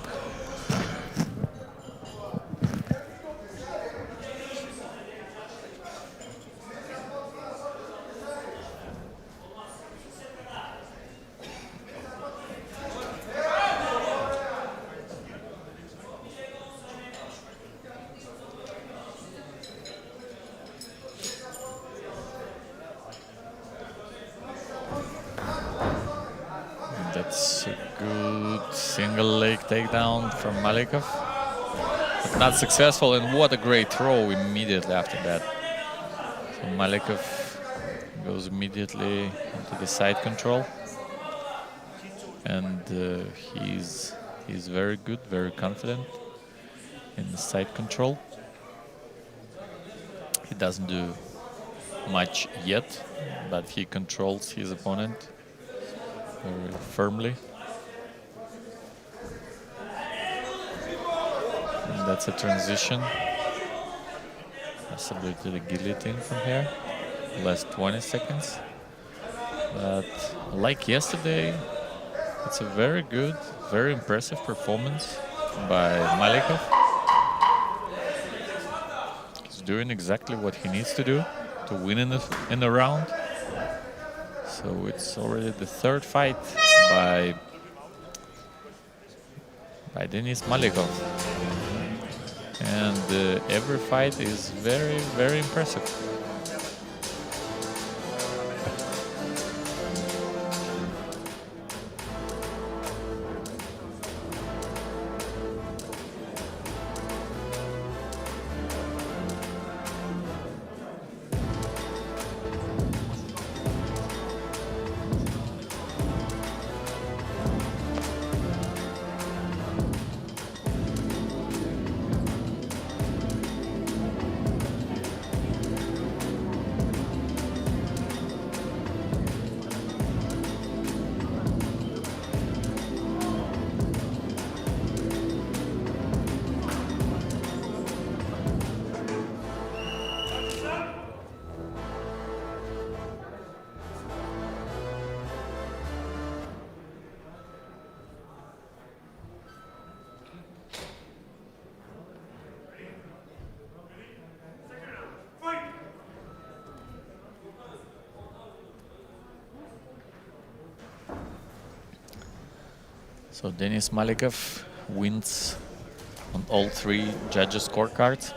That's a good single leg takedown from Malikov, but not successful. And what a great throw immediately after that. So Malikov goes immediately into the side control, and he's very good, very confident in the side control. He doesn't do much yet, but he controls his opponent very firmly. And that's a transition, possibly to the guillotine from here. Last 20 seconds. But like yesterday, it's a very good, very impressive performance by Malikov. He's doing exactly what he needs to do to win in the round. So it's already the third fight by Denis Malikov. And every fight is very, very impressive. So Denis Malikov wins on all three judges' scorecards,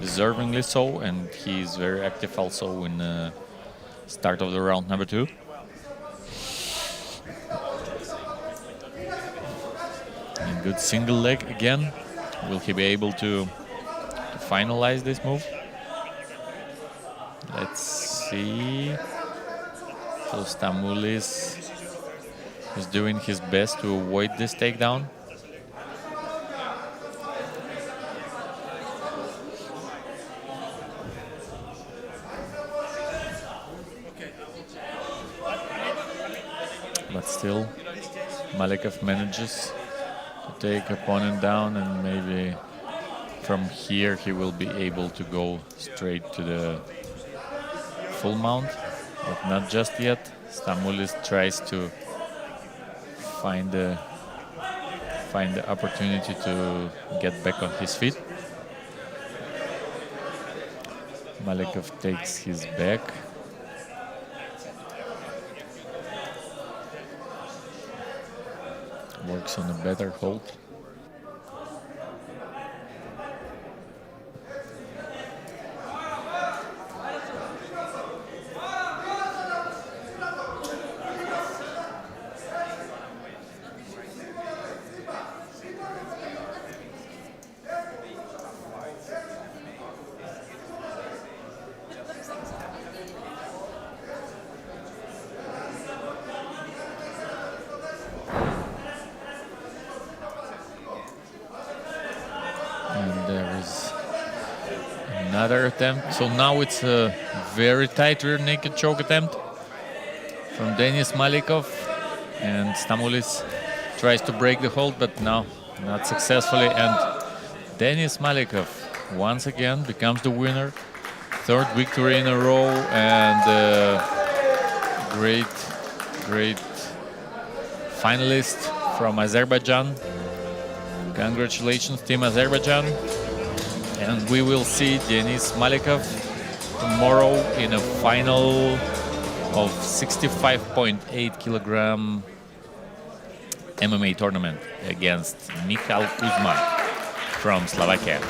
deservingly so, and he's very active also in the start of the round number 2. And good single leg again. Will he be able to finalize this move? Let's see. So Stamoulis is doing his best to avoid this takedown. But still, Malikov manages to take opponent down, and maybe from here he will be able to go straight to the full mount, but not just yet. Stamoulis tries to find the opportunity to get back on his feet. Malikov takes his back. Works on a better hold. Another attempt. So now it's a very tight rear naked choke attempt from Denis Malikov, and Stamoulis tries to break the hold, but no, not successfully. And Denis Malikov once again becomes the winner. Third victory in a row, and great finalist from Azerbaijan. Congratulations, Team Azerbaijan. And we will see Denis Malikov tomorrow in a final of 65.8 kilogram MMA tournament against Michal Kuzma from Slovakia.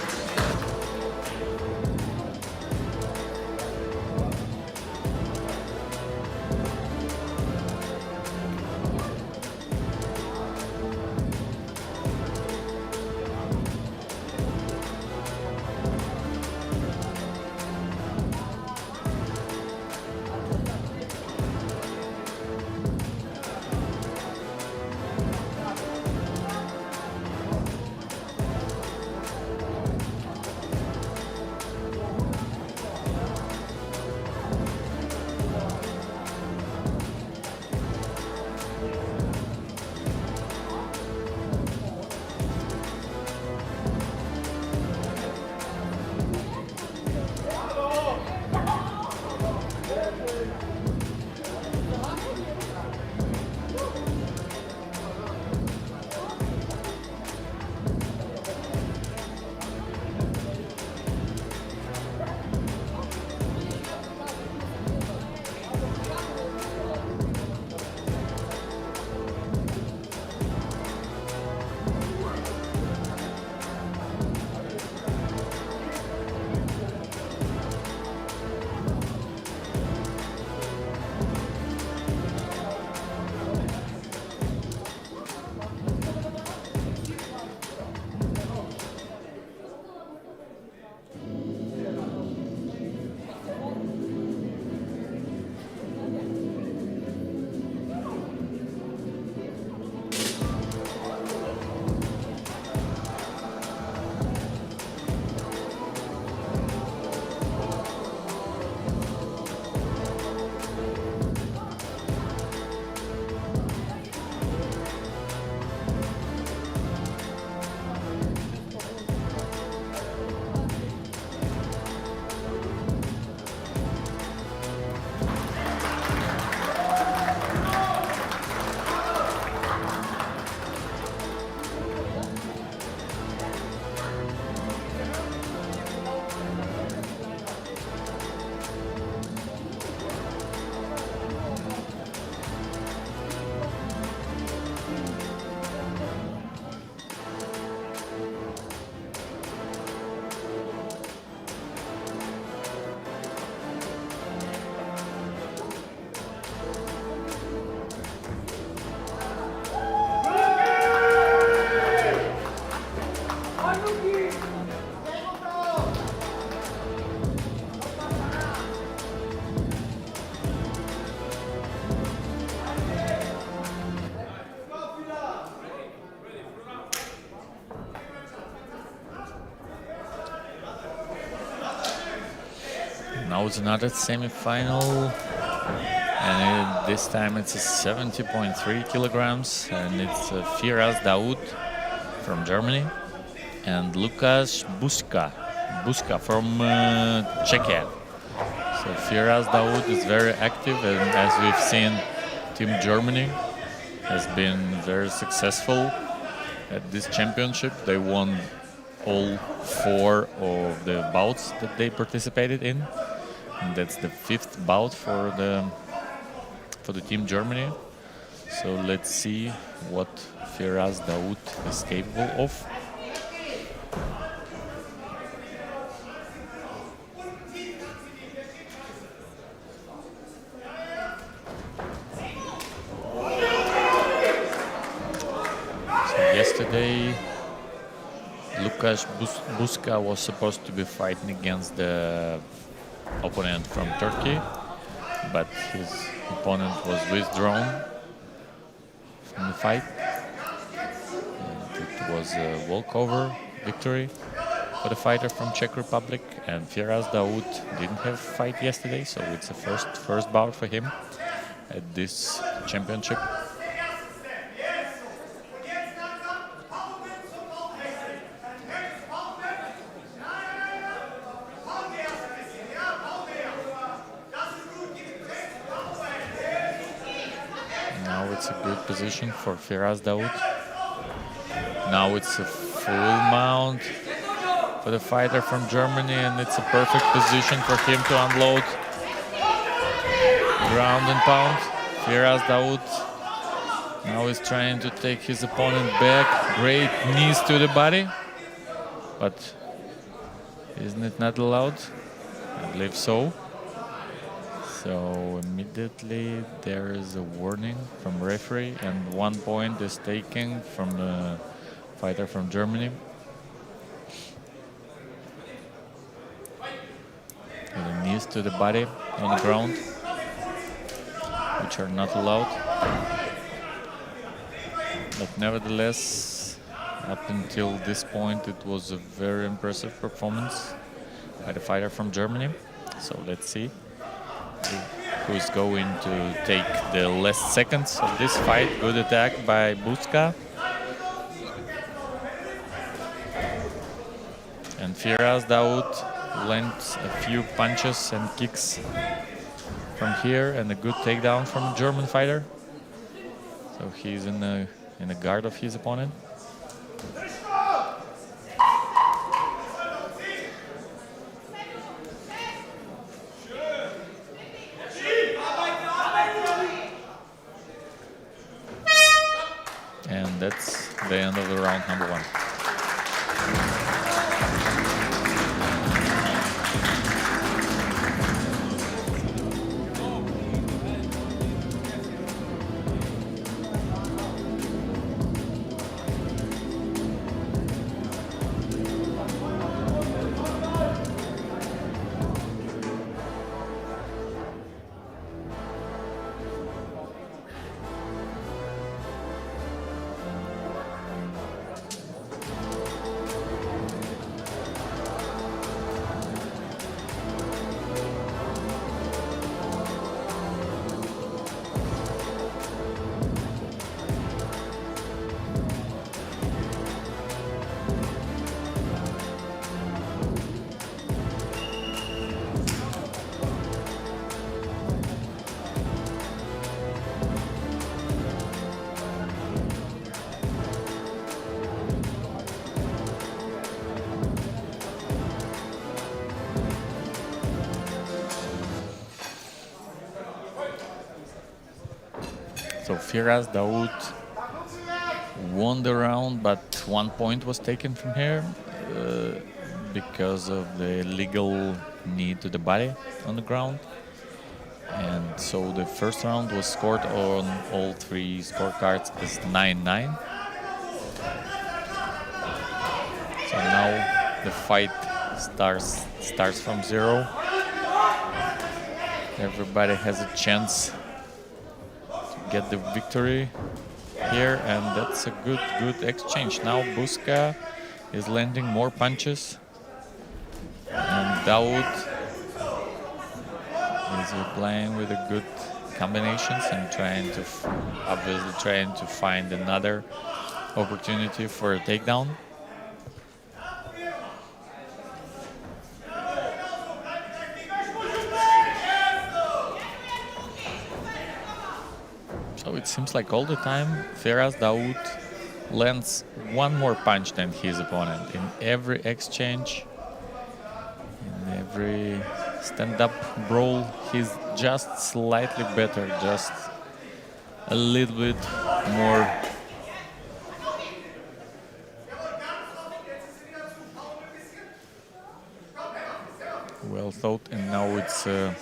Now it's another semi-final. And this time it's a 70.3 kilograms, and it's Firas Daoud from Germany and Lukas Buska from Czechia. So Firas Daoud is very active, and as we've seen, Team Germany has been very successful at this championship. They won all 4 of the bouts that they participated in, and that's the 5th bout for the Team Germany. So let's see what Firas Daoud is capable of. Yesterday, Lukas Buska was supposed to be fighting against the opponent from Turkey, but his opponent was withdrawn from the fight. And it was a walkover victory for the fighter from Czech Republic, and Firas Daoud didn't have a fight yesterday, so it's the first bout for him at this championship. Now it's a good position for Firas Daoud. Now it's a full mount for the fighter from Germany, and it's a perfect position for him to unload. Ground and pound. Firas Daoud now is trying to take his opponent back. Great knees to the body. But isn't it not allowed? I believe so. So immediately there is a warning from referee, and 1 point is taken from the fighter from Germany. The knees to the body on the ground, which are not allowed. But nevertheless, up until this point, it was a very impressive performance by the fighter from Germany. So let's see who's going to take the last seconds of this fight. Good attack by Buska. And Firas Daoud lands a few punches and kicks from here, and a good takedown from the German fighter. So he's in the guard of his opponent. And that's the end of the round number 1. So Firas Daoud won the round, but 1 point was taken from here because of the illegal knee to the body on the ground. And so the first round was scored on all 3 scorecards as 9-9. So now the fight starts from 0. Everybody has a chance get the victory here, and that's a good exchange. Now Buska is landing more punches, and Daoud is replying with a good combinations and obviously trying to find another opportunity for a takedown. So it seems like all the time Firas Daoud lands one more punch than his opponent in every exchange, in every stand-up brawl. He's just slightly better, just a little bit more. Well thought, and now it's a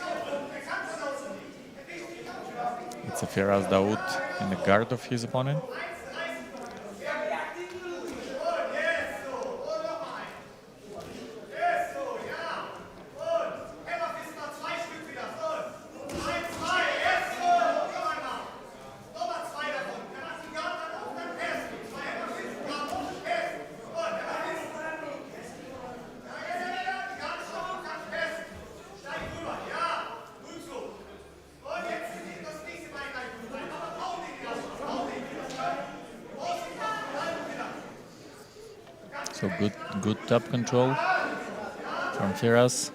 Firas Daoud in the guard of his opponent. So good top control from Firas.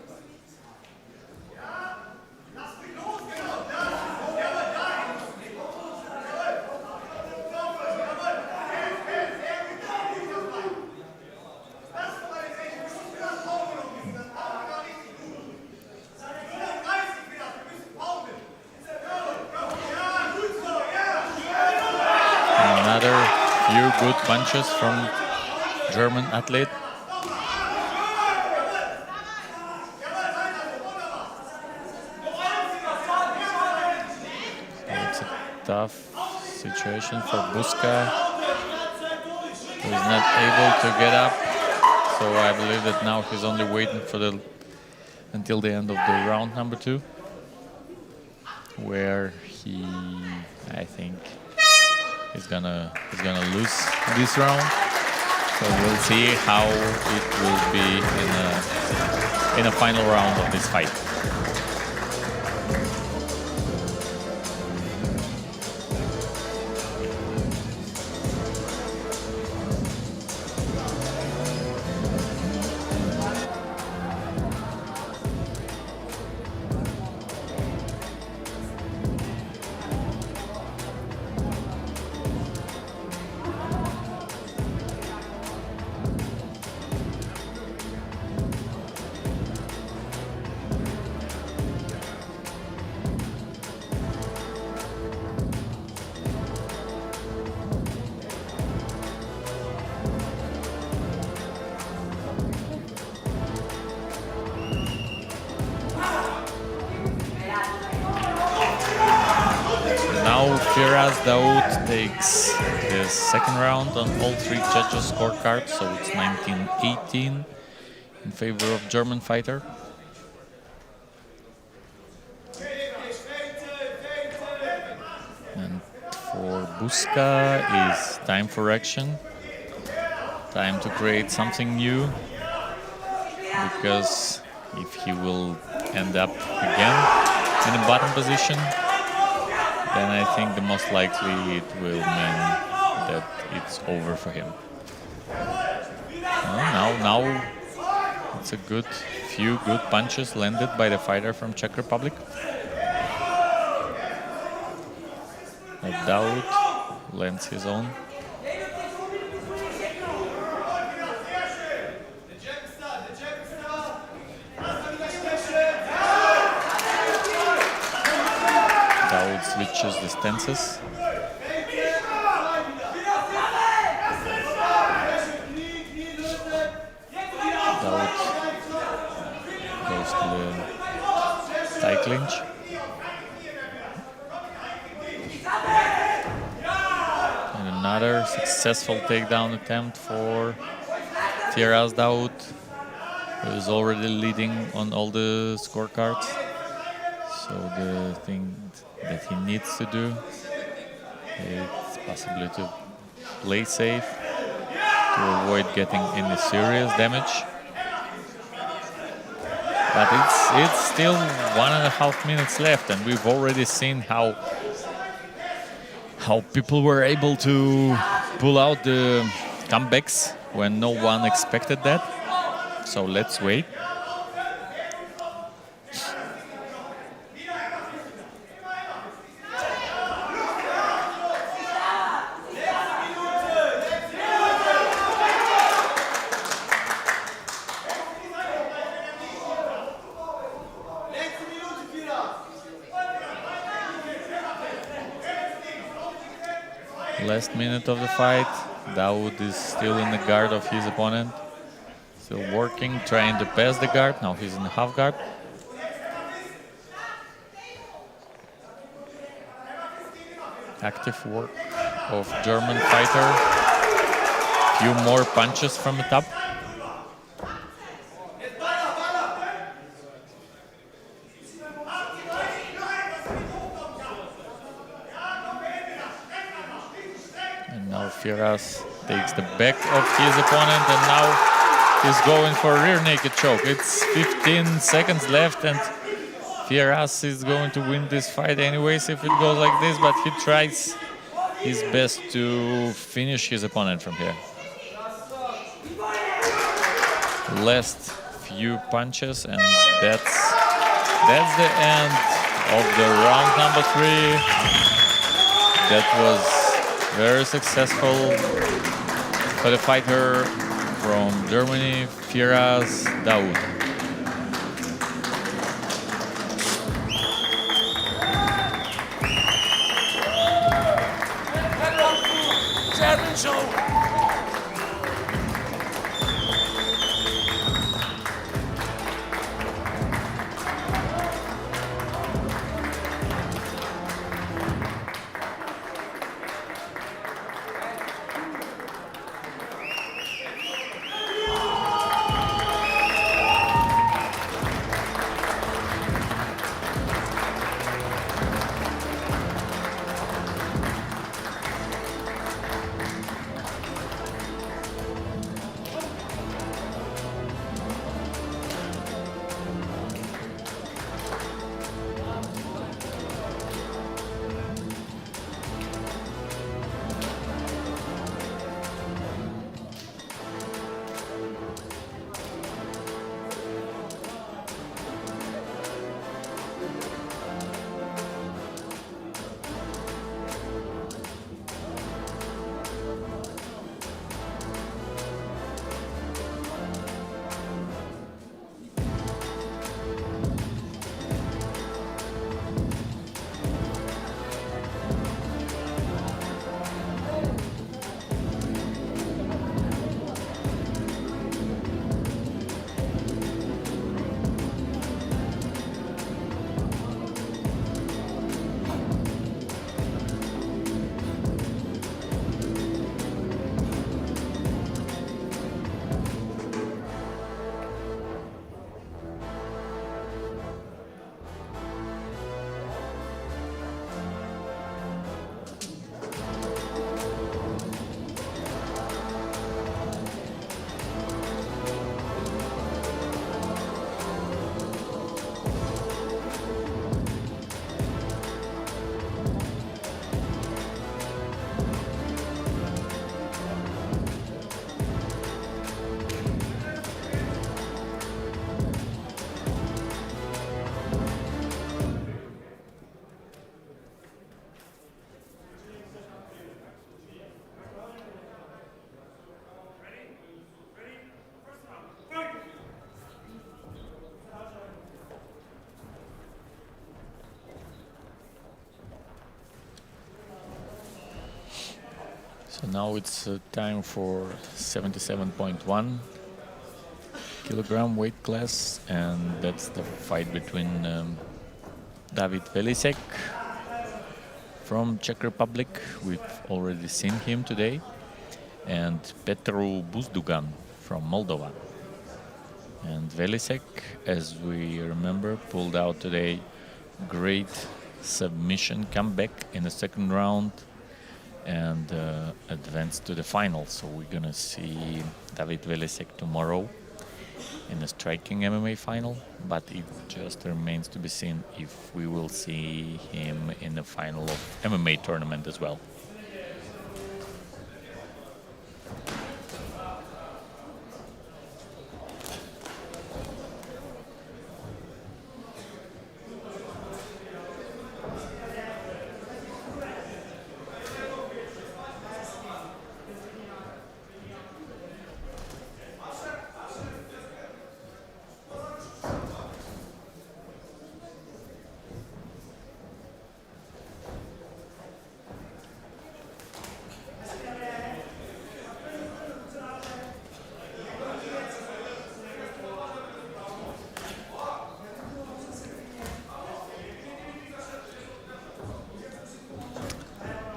Another few good punches from German athlete. So it's a tough situation for Buska, who is not able to get up. So I believe that now he's only waiting for until the end of the round number 2, where he, I think, is gonna lose this round. So we'll see how it will be in a final round of this fight. Firas Daoud takes the second round on all 3 judges' scorecards, so it's 19-18 in favor of German fighter. And for Buska is time for action, time to create something new, because if he will end up again in the bottom position, then I think the most likely it will mean that it's over for him. Now it's a few good punches landed by the fighter from Czech Republic. Daoud lands his own. Daoud switches the stances. Daoud goes to the tie clinch. And another successful takedown attempt for Firas Daoud, who is already leading on all the scorecards. So the thing that he needs to do is possibly to play safe to avoid getting any serious damage. But it's still 1.5 minutes left, and we've already seen how people were able to pull out the comebacks when no one expected that. So let's wait. Last minute of the fight. Daud is still in the guard of his opponent. Still working, trying to pass the guard. Now he's in the half guard. Active work of German fighter. Few more punches from the top. Firas takes the back of his opponent, and now he's going for a rear naked choke. It's 15 seconds left, and Firas is going to win this fight anyways if it goes like this, but he tries his best to finish his opponent from here. Last few punches, and that's the end of the round number 3. That was very successful for the fighter from Germany, Firas Daud. So now it's time for 77.1 kilogram weight class, and that's the fight between David Velisek from Czech Republic. We've already seen him today, and Petru Buzdugan from Moldova. And Velisek, as we remember, pulled out today great submission comeback in the second round and advanced to the final. So we're gonna see David Velisek tomorrow in the striking MMA final, but it just remains to be seen if we will see him in the final of MMA tournament as well.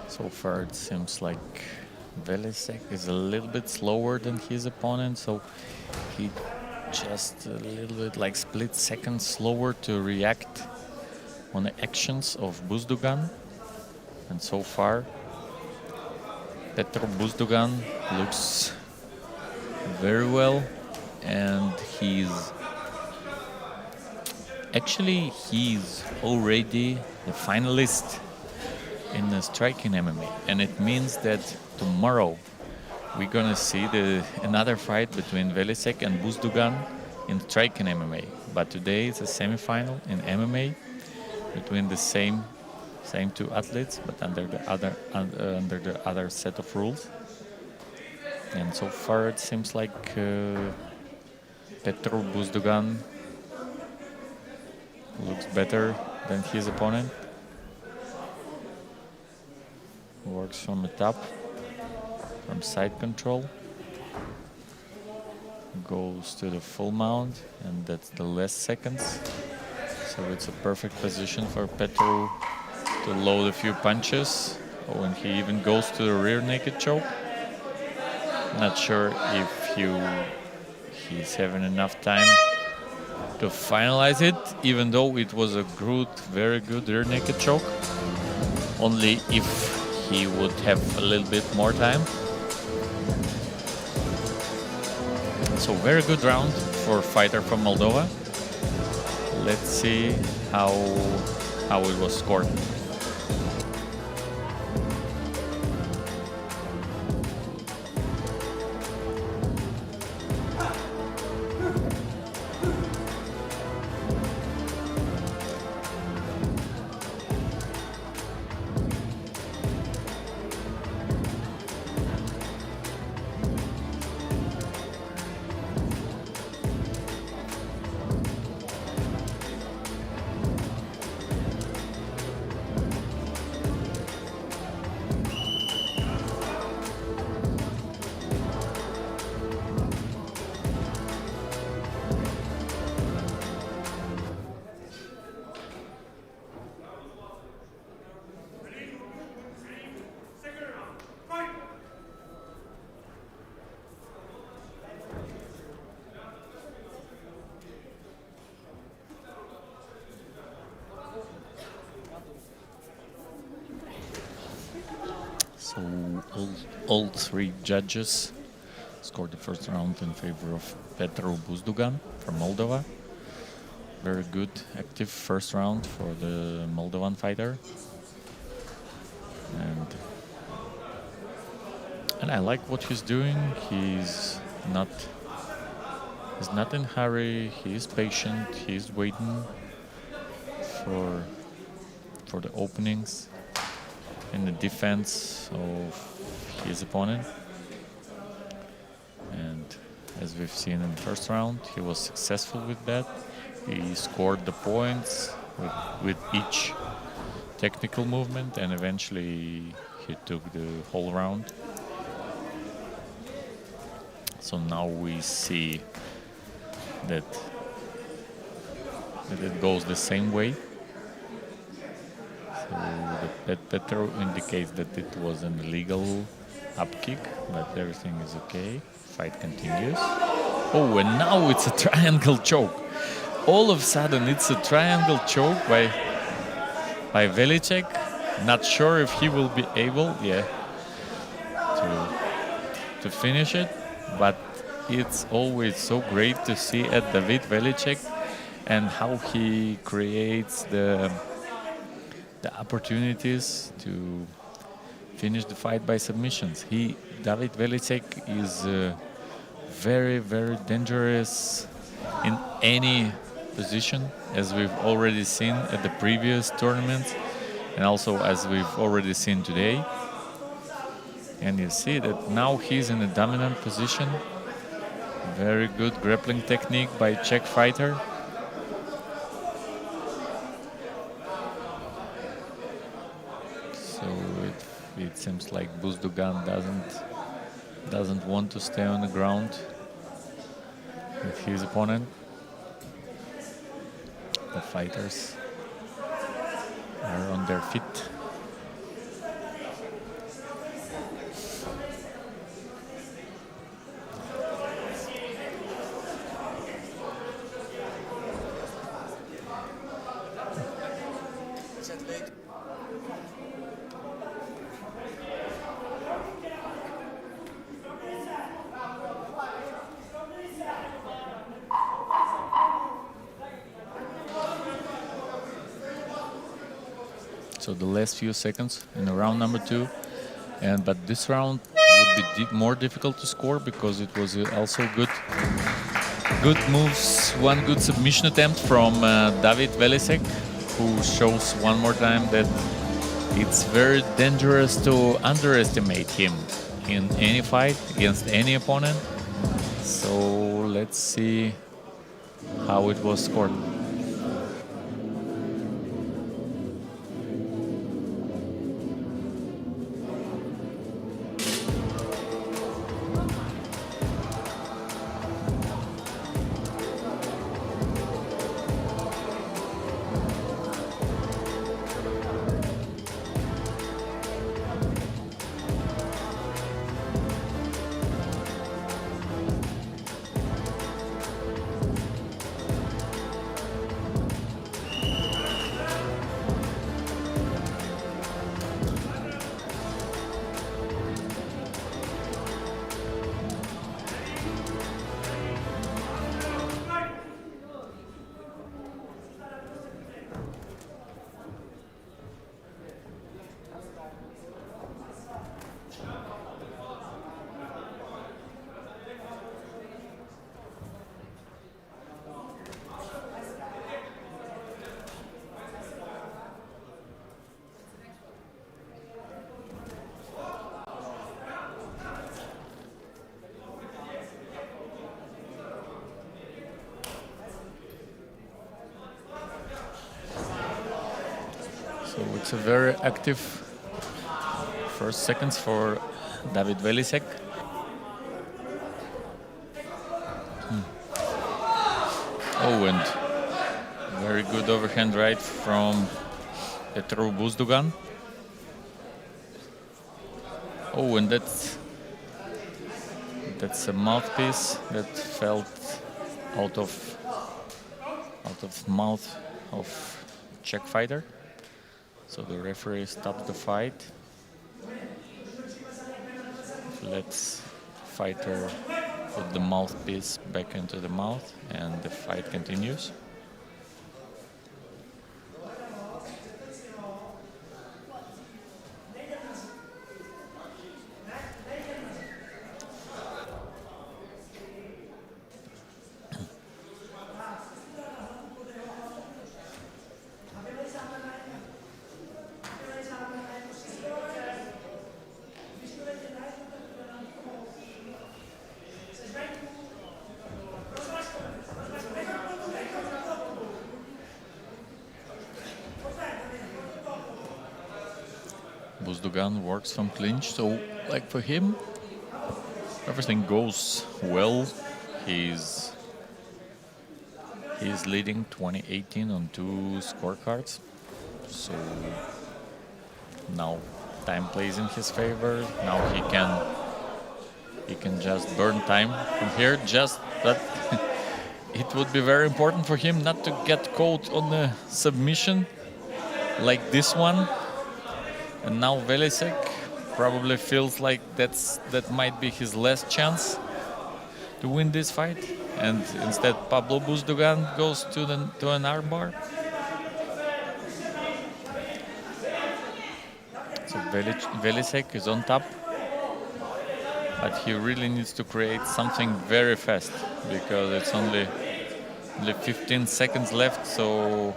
So far it seems like Velisek is a little bit slower than his opponent, so he just a little bit like split seconds slower to react on the actions of Buzdugan. And so far Petro Buzdugan looks very well, and he's already the finalist in the striking MMA, and it means that tomorrow we're gonna see another fight between Velisek and Buzdugan in striking MMA. But today it's a semi-final in MMA between the same two athletes, but under the other set of rules. And so far it seems like Petro Buzdugan looks better than his opponent. Works from the top, from side control, goes to the full mount, and that's the last seconds. So it's a perfect position for Petro to load a few punches. Oh, and he even goes to the rear naked choke. Not sure if he's having enough time to finalize it, even though it was a very good rear naked choke. Only if he would have a little bit more time. So very good round for a fighter from Moldova. Let's see how it was scored. So all three judges scored the first round in favor of Petro Buzdugan from Moldova. Very good, active first round for the Moldovan fighter. And I like what he's doing. He's not in a hurry. He's patient. He's waiting for the openings in the defense of his opponent. And as we've seen in the first round, he was successful with that. He scored the points with each technical movement, and eventually he took the whole round. So now we see that it goes the same way. So the Petro indicates that it was an illegal upkick, but everything is okay. Fight continues. Oh, and now it's a triangle choke. All of a sudden, it's a triangle choke by Velicek. Not sure if he will be able, to finish it, but it's always so great to see at David Velicek and how he creates the opportunities to finish the fight by submissions. David Velicek is very, very dangerous in any position, as we've already seen at the previous tournaments, and also as we've already seen today. And you see that now he's in a dominant position. Very good grappling technique by Czech fighter. So it seems like Buzdogan doesn't want to stay on the ground with his opponent. The fighters are on their feet. So the last few seconds in round number 2, but this round would be more difficult to score because it was also good moves, one good submission attempt from David Velicek, who shows one more time that it's very dangerous to underestimate him in any fight against any opponent. So let's see how it was scored. So it's a very active first seconds for David Velicek. Oh, and very good overhand right from Petru Buzdogan. Oh, and that's a mouthpiece that fell out of mouth of Czech fighter. So the referee stops the fight. Lets fighter put the mouthpiece back into the mouth, and the fight continues. Buzdogan works from clinch, so like for him, everything goes well. He's leading 2018 on 2 scorecards. So now time plays in his favor. Now he can just burn time from here. Just that it would be very important for him not to get caught on the submission like this one. And now Velicek probably feels like that might be his last chance to win this fight, and instead Pablo Buzdogan goes to an armbar. So Velisek is on top, but he really needs to create something very fast because it's only 15 seconds left. So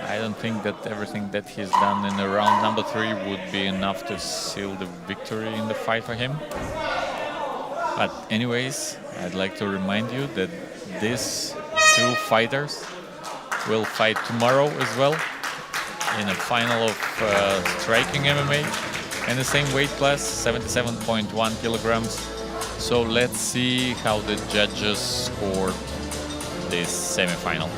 I don't think that everything that he's done in the round number 3 would be enough to seal the victory in the fight for him. But anyways, I'd like to remind you that these 2 fighters will fight tomorrow as well in a final of striking MMA in the same weight class, 77.1 kilograms. So let's see how the judges scored this semifinal.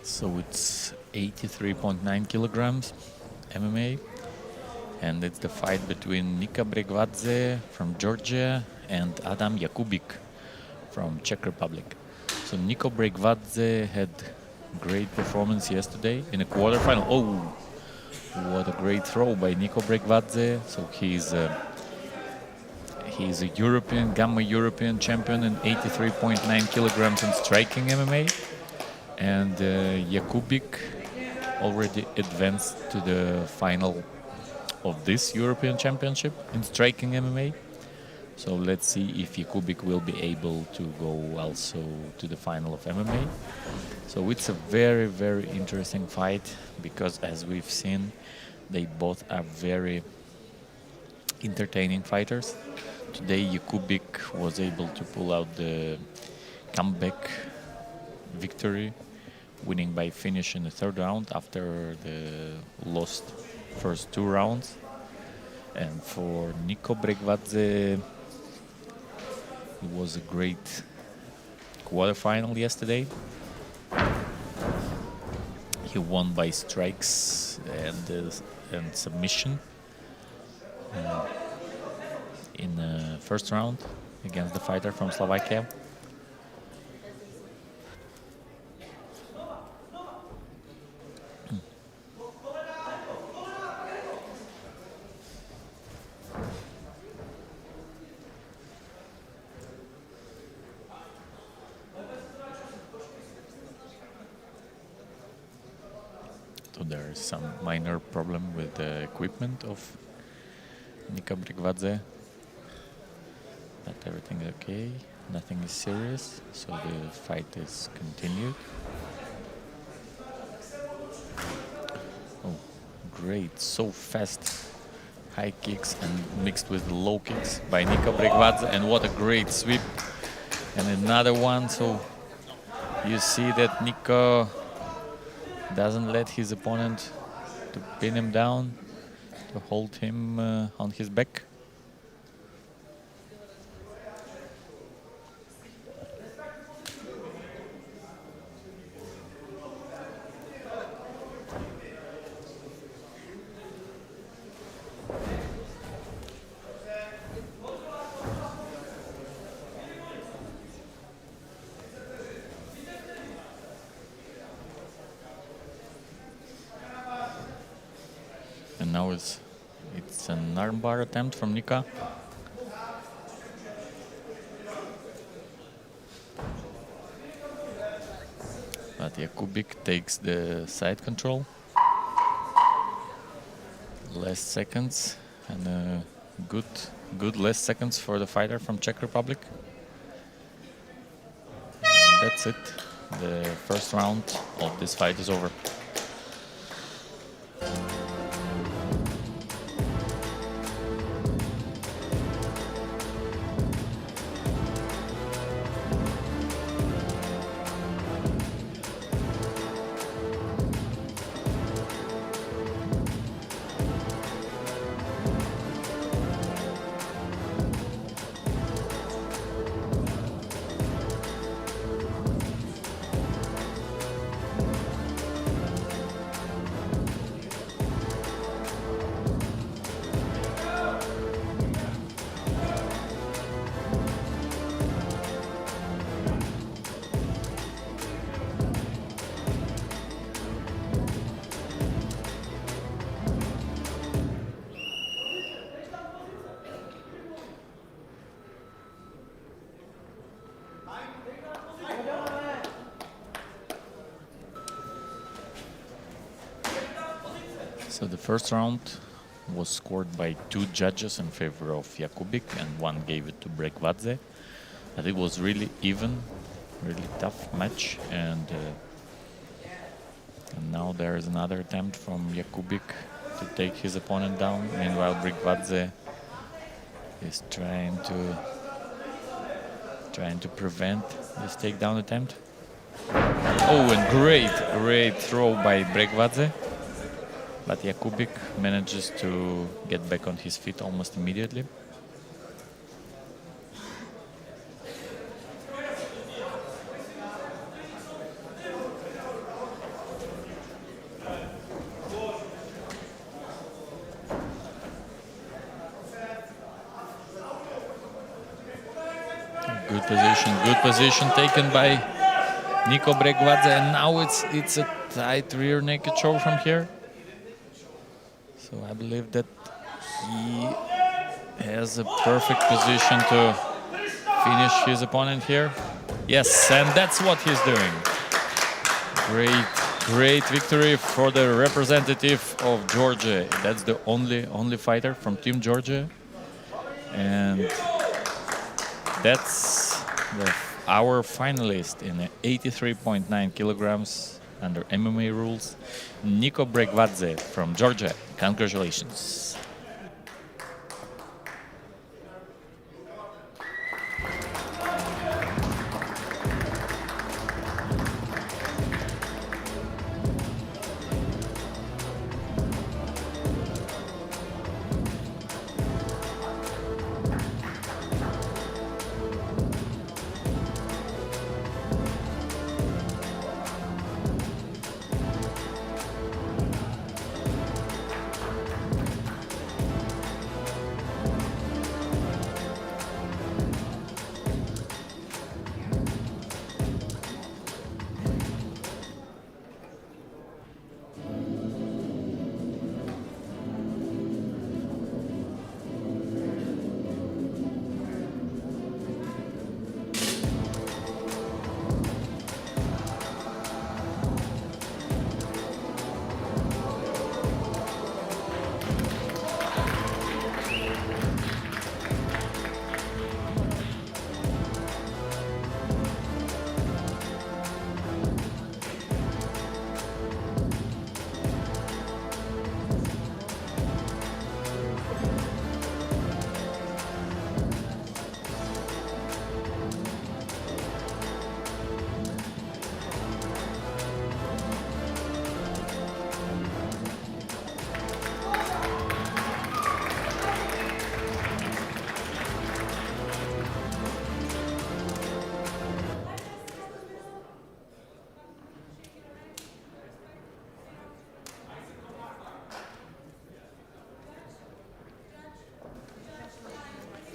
So it's 83.9 kilograms MMA, and it's the fight between Nika Bregvadze from Georgia and Adam Jakubik from Czech Republic. So Niko Bregvadze had great performance yesterday in a quarterfinal. Oh, what a great throw by Niko Bregvadze. So he's a European, Gamma European champion in 83.9 kilograms in striking MMA. And Jakubik already advanced to the final of this European Championship in striking MMA. So let's see if Jakubik will be able to go also to the final of MMA. So it's a very, very interesting fight because, as we've seen, they both are very entertaining fighters. Today Jakubik was able to pull out the comeback victory, winning by finish in the 3rd round after the lost first 2 rounds. And for Niko Bregvadze, it was a great quarterfinal yesterday. He won by strikes and submission in the 1st round against the fighter from Slovakia. So there is some minor problem with the equipment of Nika Bregvadze, but everything is okay. Nothing is serious, so the fight is continued. Oh, great! So fast, high kicks and mixed with low kicks by Nika Bregvadze, and what a great sweep! And another one. So you see that Nika doesn't let his opponent to pin him down, to hold him on his back. now it's an armbar attempt from Nika. But Jakubik takes the side control. Less seconds and good less seconds for the fighter from Czech Republic. And that's it. The first round of this fight is over. So the first round was scored by 2 judges in favor of Jakubik and 1 gave it to Bregvadze. But it was really even, really tough match, and now there is another attempt from Jakubik to take his opponent down. Meanwhile, Bregvadze is trying to prevent this takedown attempt. Oh, and great throw by Bregvadze. But Jakubik manages to get back on his feet almost immediately. Good position taken by Niko Bregvadze, and now it's a tight rear naked choke from here. So I believe that he has a perfect position to finish his opponent here. Yes, and that's what he's doing. Great victory for the representative of Georgia. That's the only fighter from Team Georgia. And that's our finalist in the 83.9 kilograms under MMA rules, Niko Bregvadze from Georgia. Congratulations.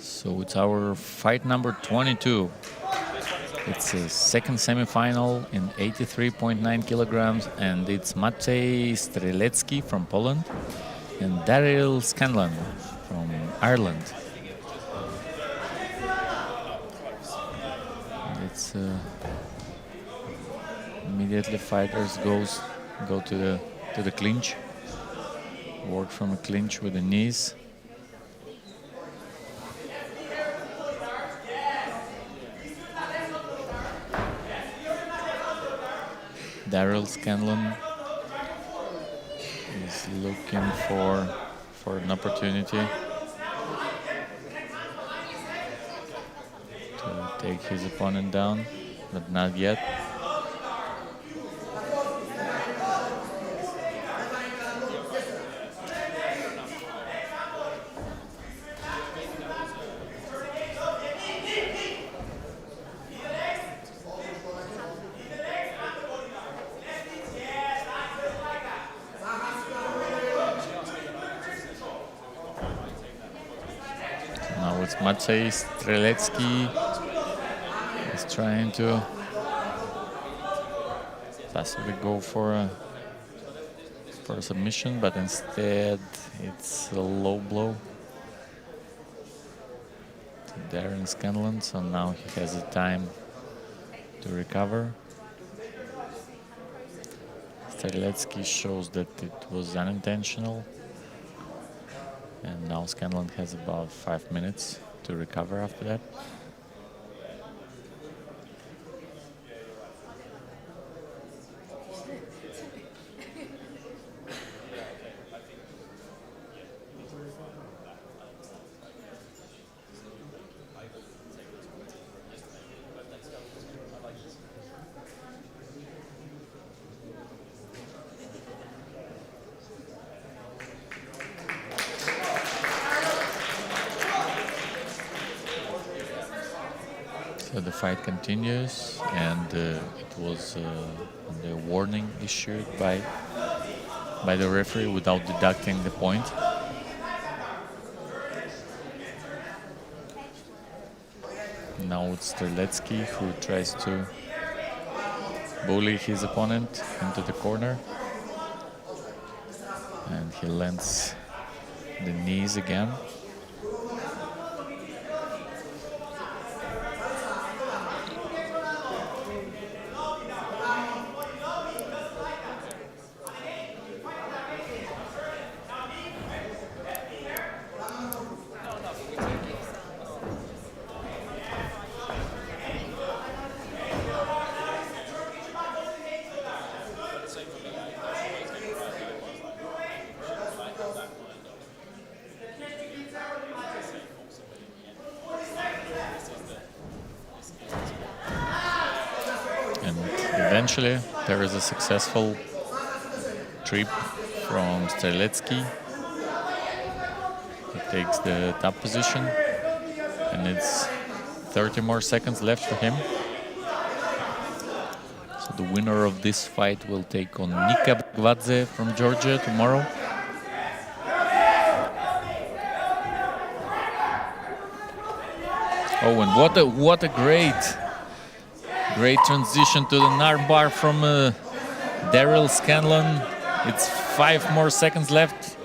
So it's our fight number 22. It's a second semifinal in 83.9 kilograms, and it's Maciej Strelecki from Poland and Daryl Scanlon from Ireland. And it's immediately fighters go to the clinch, work from a clinch with the knees. Daryl Scanlon is looking for an opportunity to take his opponent down, but not yet. Now it's Maciej Strelecki. He's trying to possibly go for a submission, but instead it's a low blow to Darren Scanlon, so now he has the time to recover. Strelecki shows that it was unintentional, and now Scanlon has about 5 minutes to recover after that. So the fight continues, and it was the warning issued by the referee without deducting the point. Now it's Strelecki who tries to bully his opponent into the corner, and he lands the knees again. Eventually, there is a successful trip from Strelecki. He takes the top position, and it's 30 more seconds left for him. So the winner of this fight will take on Nika Gwadze from Georgia tomorrow. Oh, and what a great transition to the armbar from Daryl Scanlon. It's 5 more seconds left,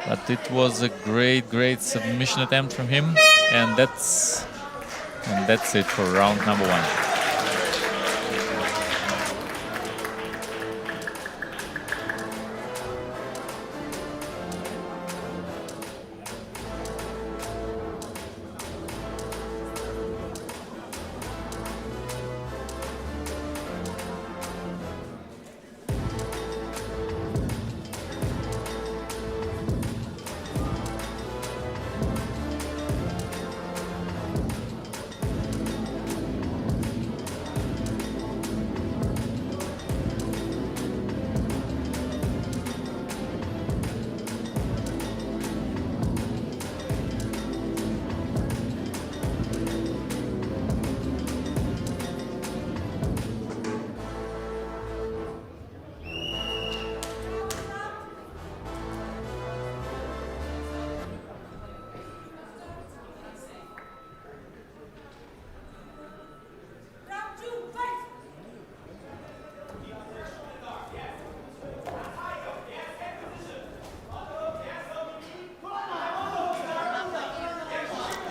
but it was a great submission attempt from him, and that's it for round number 1.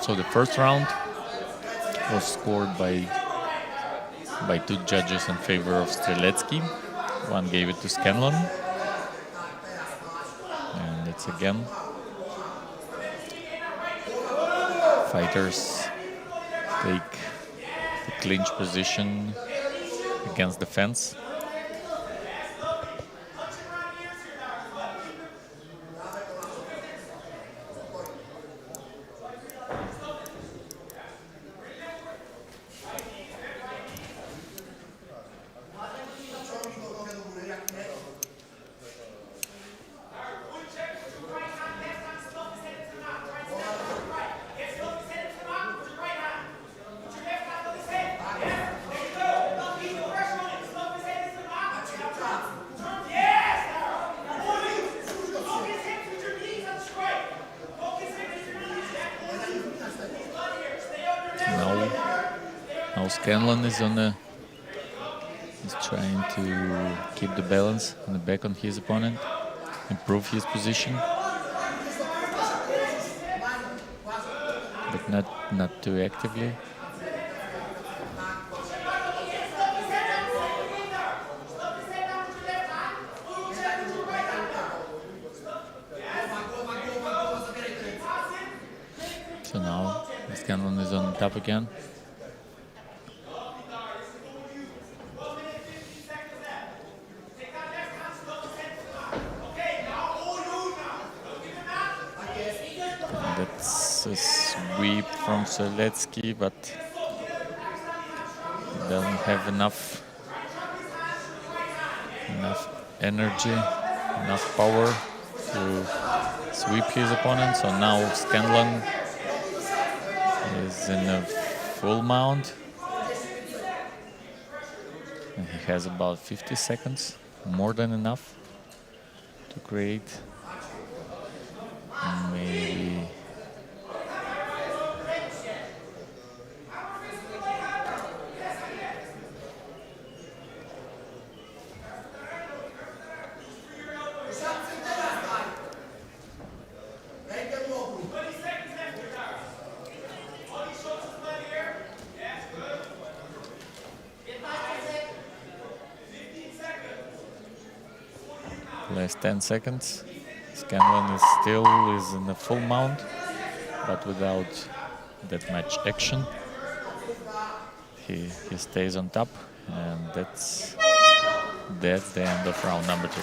So the first round was scored by two judges in favor of Strzelecki. One gave it to Scanlon. And it's again fighters take the clinch position against the fence. Now Scanlon is trying to keep the balance on the back on his opponent, improve his position, but not too actively. So now Scanlon is on top again. That's a sweep from Strzelecki, but he doesn't have enough energy, enough power to sweep his opponent. So now Scanlon is in a full mount. And he has about 50 seconds, more than enough to create maybe last 10 seconds. Scanlon is still in a full mount, but without that much action. He stays on top, and that's the end of round number 2.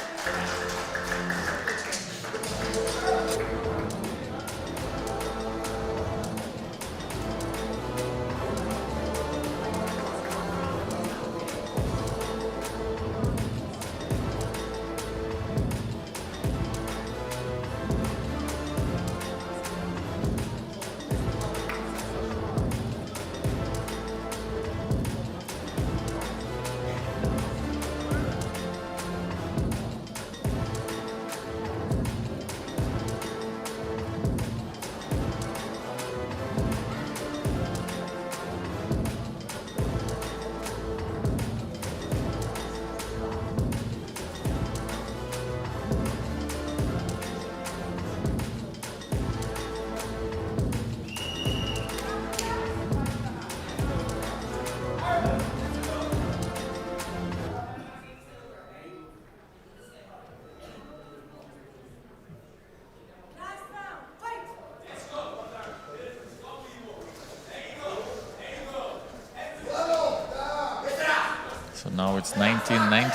So now it's 19-19,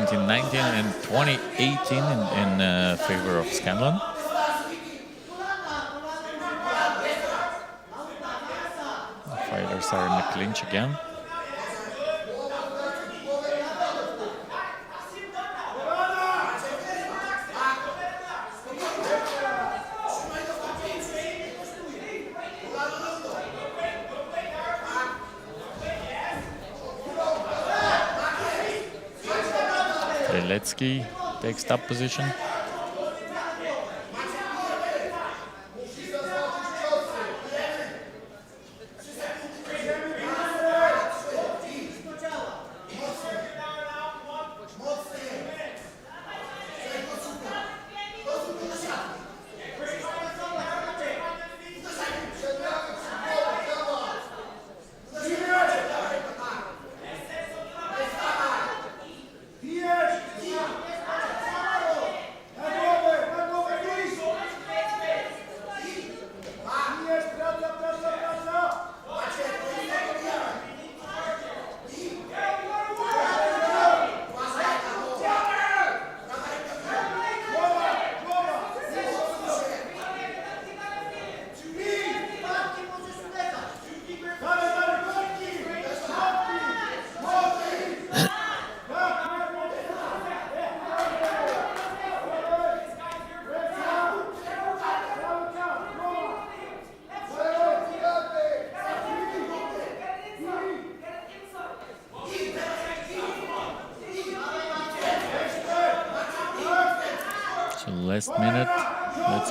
19-19, and 20-18 in favor of Scanlon. The fighters are in the clinch again. Strzelecki takes top position. Last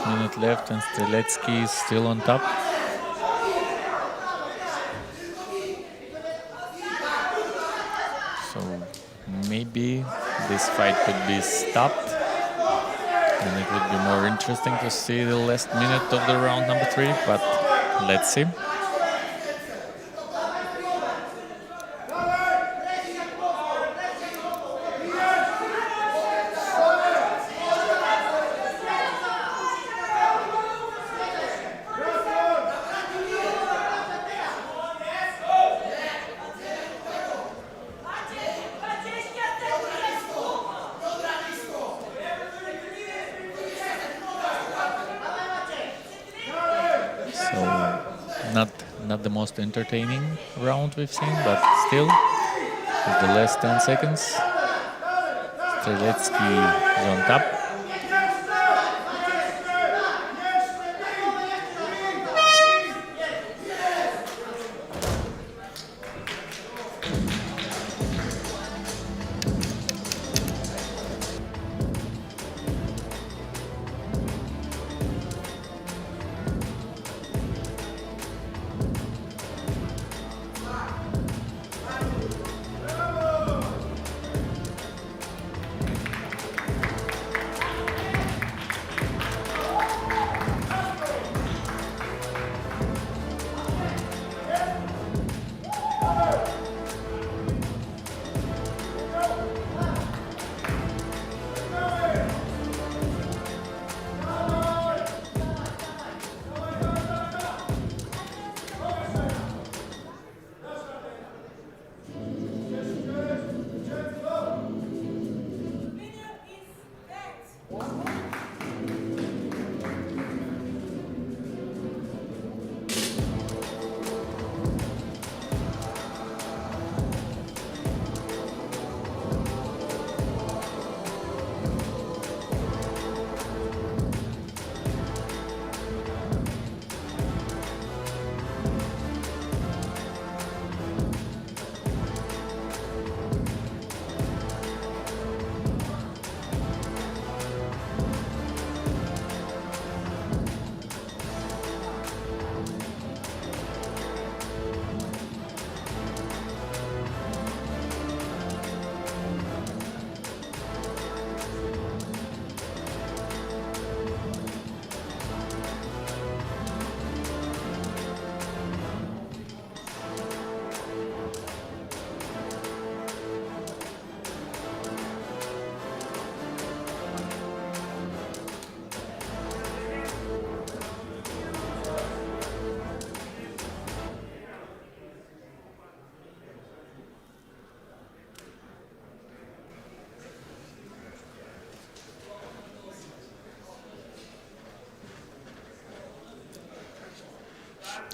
minute left, and Streletsky is still on top. So maybe this fight could be stopped, and it would be more interesting to see the last minute of the round number 3, but let's see. Not the most entertaining round we've seen, but still, with the last 10 seconds, Streletsky is on top.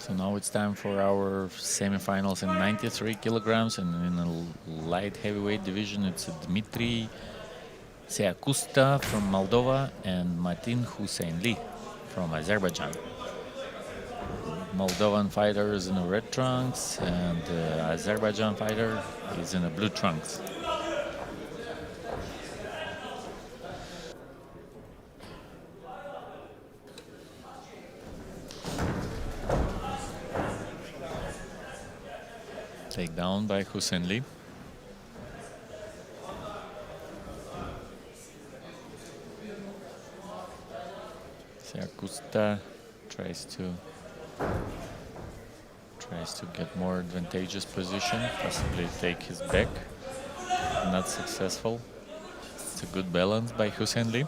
So now it's time for our semifinals in 93 kilograms, and in the light heavyweight division it's Dmitry Seakusta from Moldova and Matin Hussein-li from Azerbaijan. Moldovan fighter is in the red trunks, and the Azerbaijan fighter is in the blue trunks. Takedown by Hussein-li. Seakusta tries to get more advantageous position, possibly take his back. Not successful. It's a good balance by Hussein-li.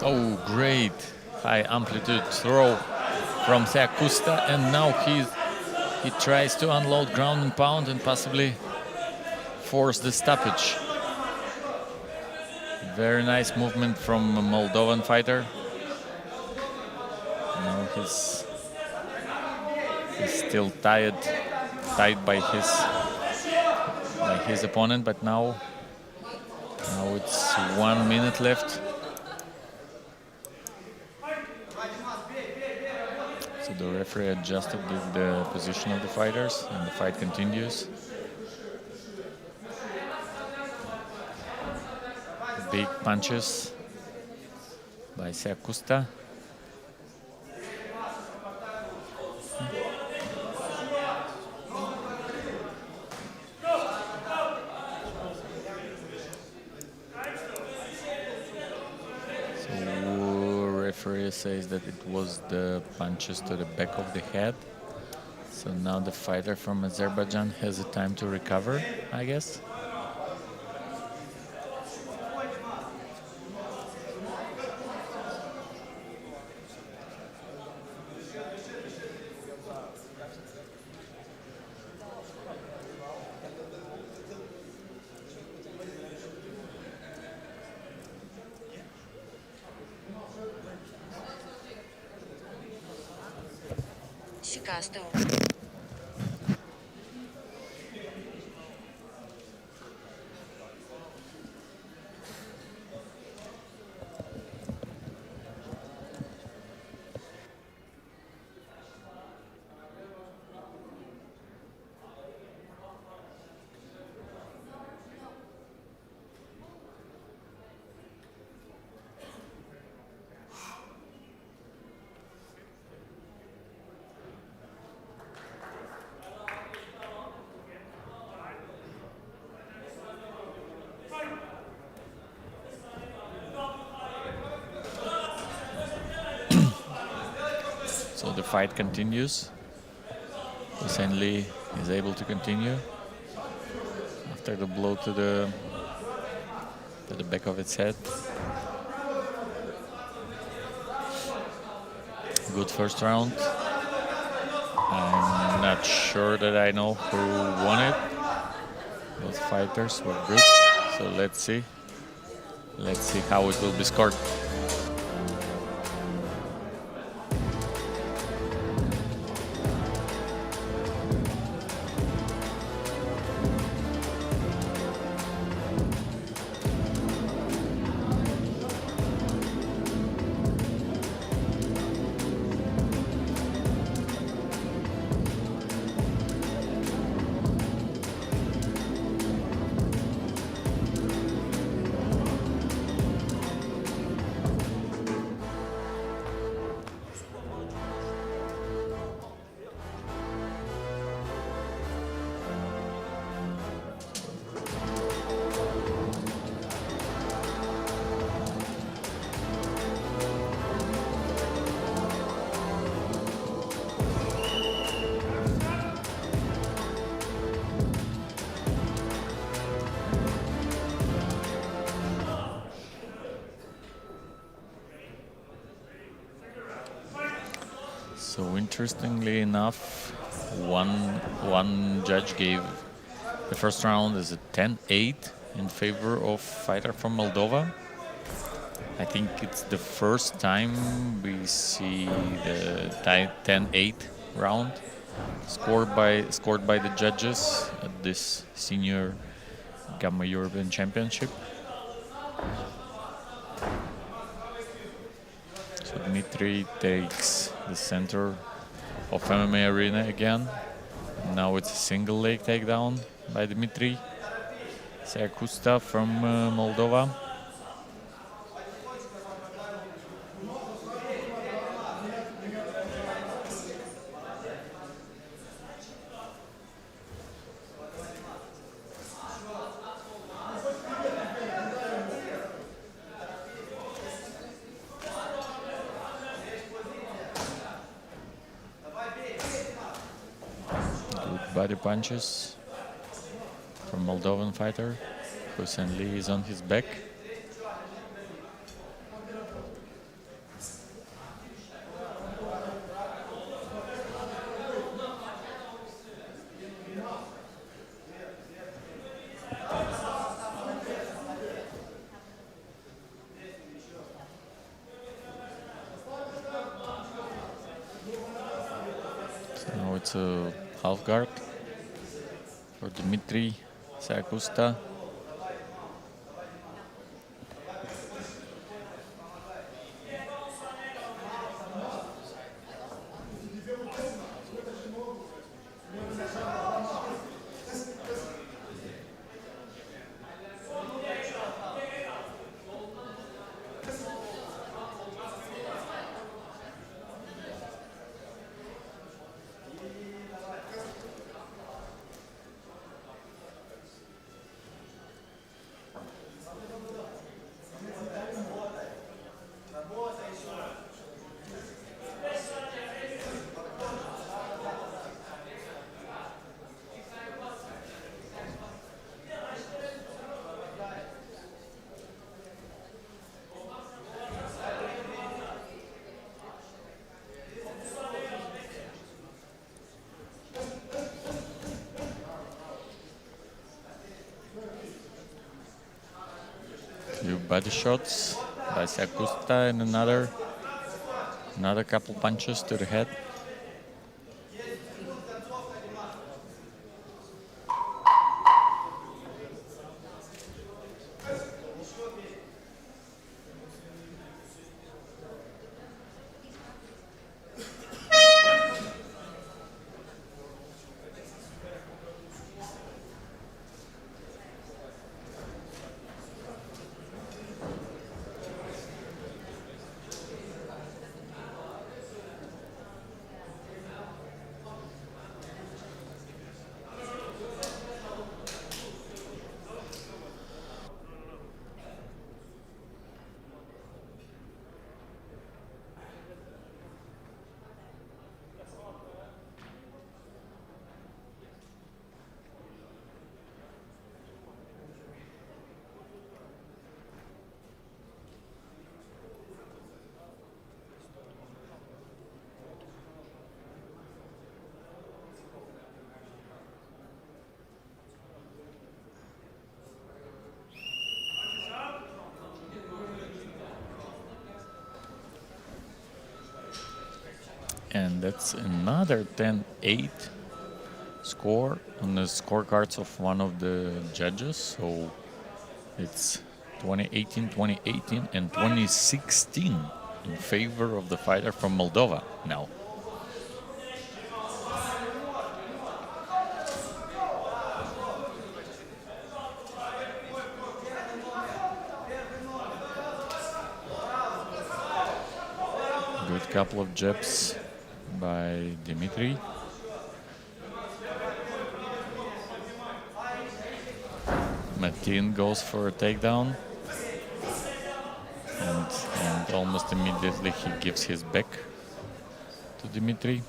Oh, great. High amplitude throw from Seacusta, and now he tries to unload ground and pound and possibly force the stoppage. Very nice movement from a Moldovan fighter. Now he's still tied by his opponent, but now it's 1 minute left. So the referee adjusted the position of the fighters, and the fight continues. Big punches by Seacusta. Referee says that it was the punches to the back of the head. So now the fighter from Azerbaijan has a time to recover, I guess. So the fight continues. Hussein Lee is able to continue after the blow to the back of its head. Good first round. I'm not sure that I know who won it. Both fighters were good. So let's see. Let's see how it will be scored. So interestingly enough, one judge gave the first round as a 10-8 in favor of fighter from Moldova. I think it's the first time we see the 10-8 round scored by the judges at this senior Gamma European Championship. So Dmitry takes the center of MMA arena again. Now it's a single leg takedown by Dmitry Seacusta from Moldova. Body punches from Moldovan fighter. Hussein Lee is on his back. to half guard for Dmitry Sakusta. Few body shots by Sakusta and another couple punches to the head. And that's another 10-8 score on the scorecards of one of the judges. So it's 2018, 2018, and 2016 in favor of the fighter from Moldova now. Good couple of jabs by Dmitry. Matin goes for a takedown, and almost immediately he gives his back to Dmitry.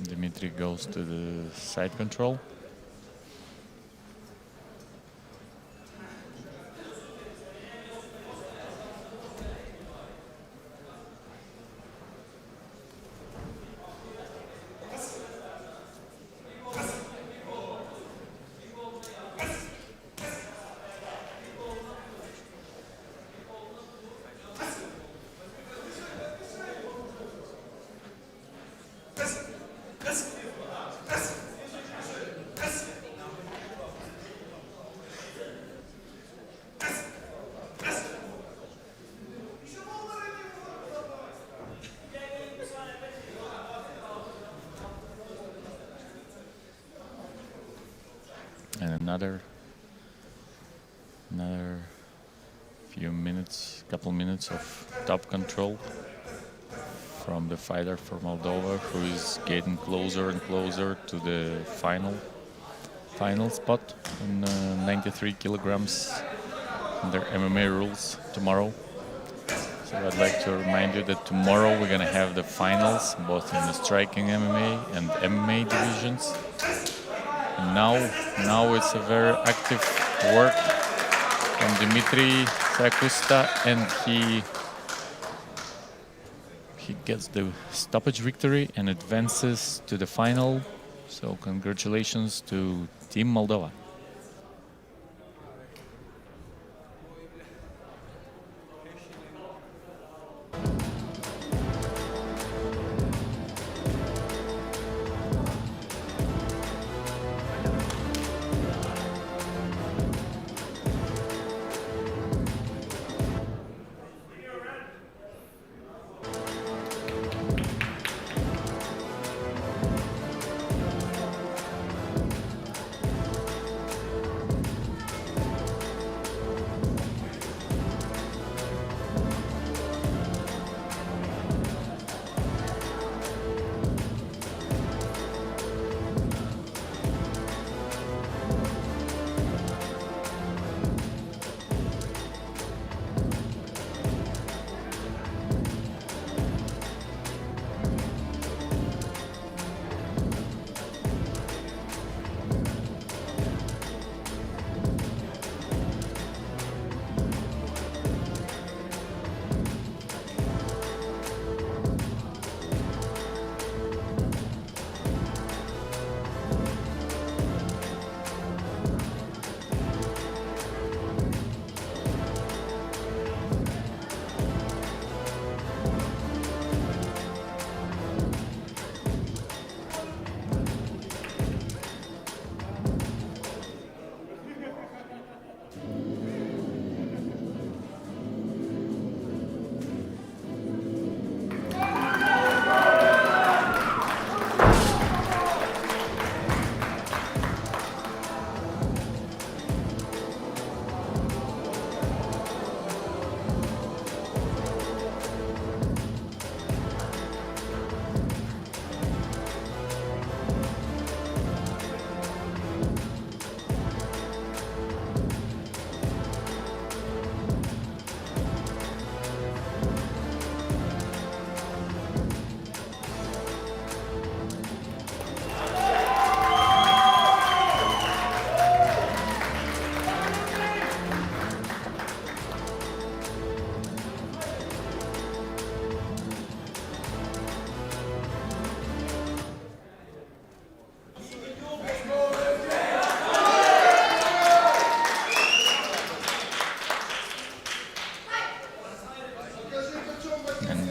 Dmitry goes to the side control. And another couple minutes of top control from the fighter from Moldova, who is getting closer and closer to the final spot in 93 kilograms under MMA rules tomorrow. So I'd like to remind you that tomorrow we're going to have the finals, both in the striking MMA and MMA divisions. And now it's a very active work from Dmitry Sakusta, and he gets the stoppage victory and advances to the final. So congratulations to Team Moldova.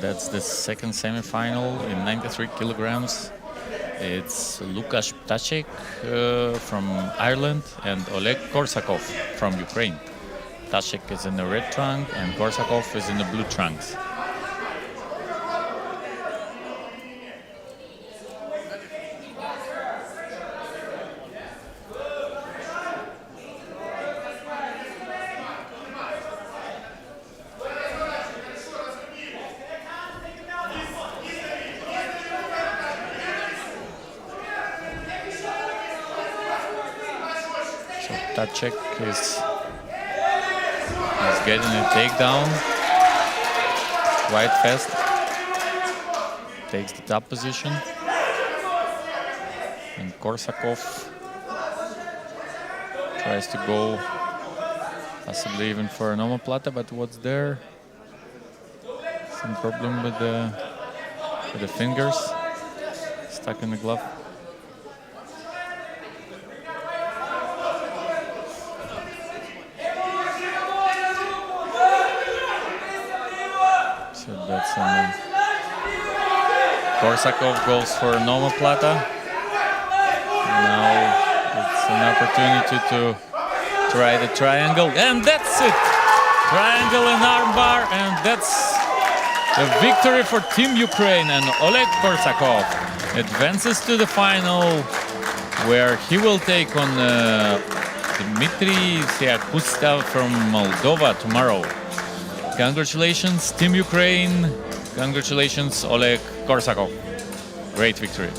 That's the second semi-final in 93 kilograms. It's Lukasz Ptacek from Ireland and Oleg Korsakov from Ukraine. Ptacek is in the red trunk and Korsakov is in the blue trunks. Ptacek is getting a takedown quite fast. Takes the top position. And Korsakov tries to go possibly even for an omoplata, but what's there? Some problem with the fingers stuck in the glove. Korsakov goes for an omoplata. Now it's an opportunity to try the triangle, and that's it! Triangle and armbar, and that's the victory for Team Ukraine, and Oleg Korsakov advances to the final, where he will take on Dmitry Sakusta from Moldova tomorrow. Congratulations, Team Ukraine. Congratulations, Oleg Korsakov. Great victory.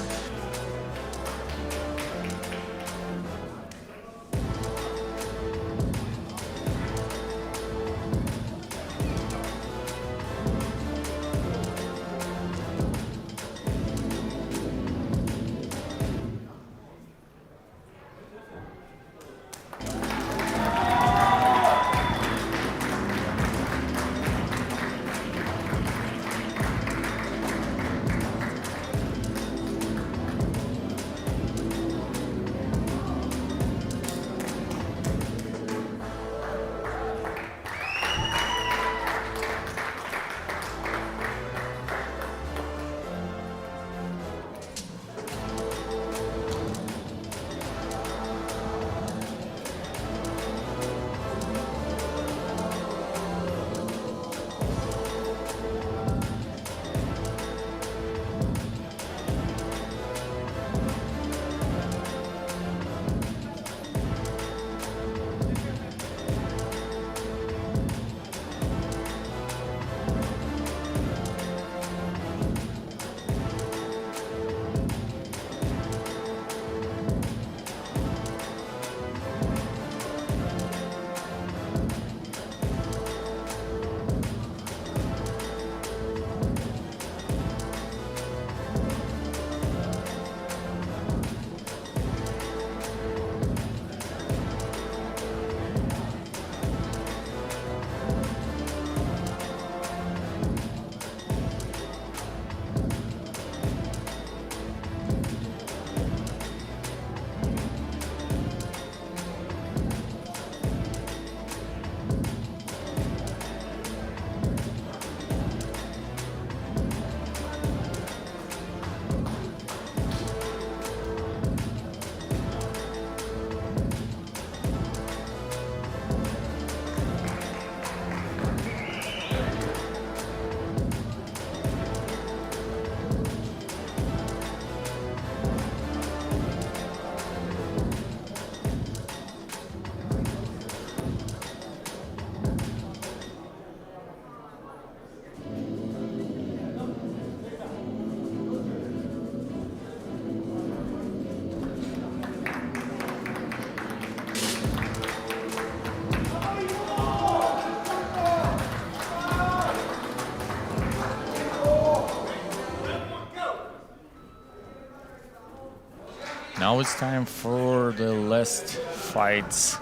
Now it's time for the last fights,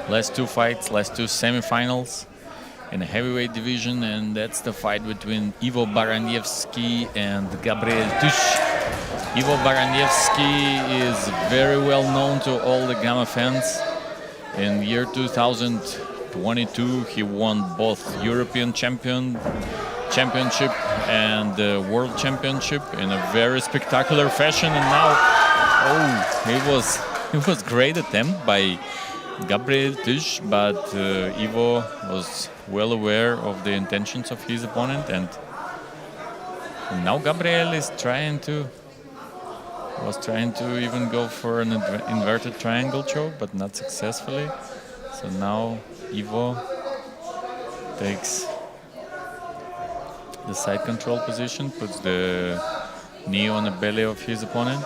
last two semifinals in the heavyweight division, and that's the fight between Ivo Baraniewski and Gabriel Tuch. Ivo Baraniewski is very well known to all the Gamma fans. In year 2022, he won both European Championship and the World Championship in a very spectacular fashion. And now, it was great attempt by Gabriel Tuch, but Ivo was well aware of the intentions of his opponent, and now Gabriel is trying to even go for an inverted triangle choke, but not successfully. So now Ivo takes the side control position, puts the knee on the belly of his opponent.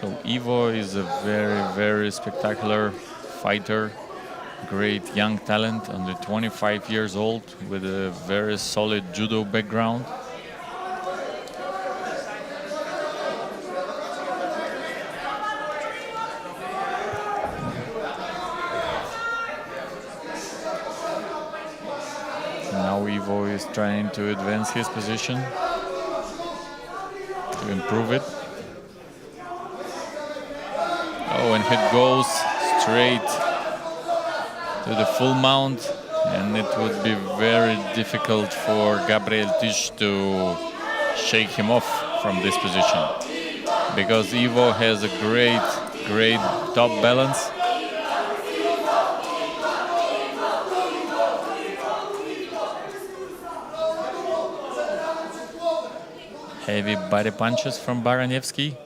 So Ivo is a very, very spectacular fighter, great young talent, only 25 years old, with a very solid judo background. Now Ivo is trying to advance his position, to improve it. Oh, and he goes straight to the full mount, and it would be very difficult for Gabriel Tuch to shake him off from this position, because Ivo has a great top balance. Heavy body punches from Baraniewski.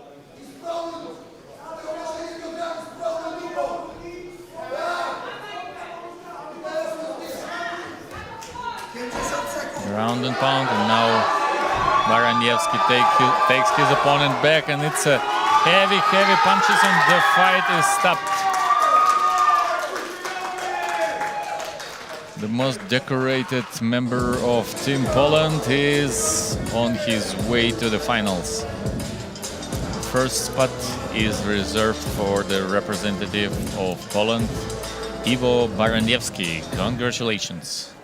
Ground and pound, and now Baraniewski takes his opponent back, and it's a heavy punches, and the fight is stopped. The most decorated member of Team Poland is on his way to the finals. The first spot is reserved for the representative of Poland, Ivo Baraniewski. Congratulations.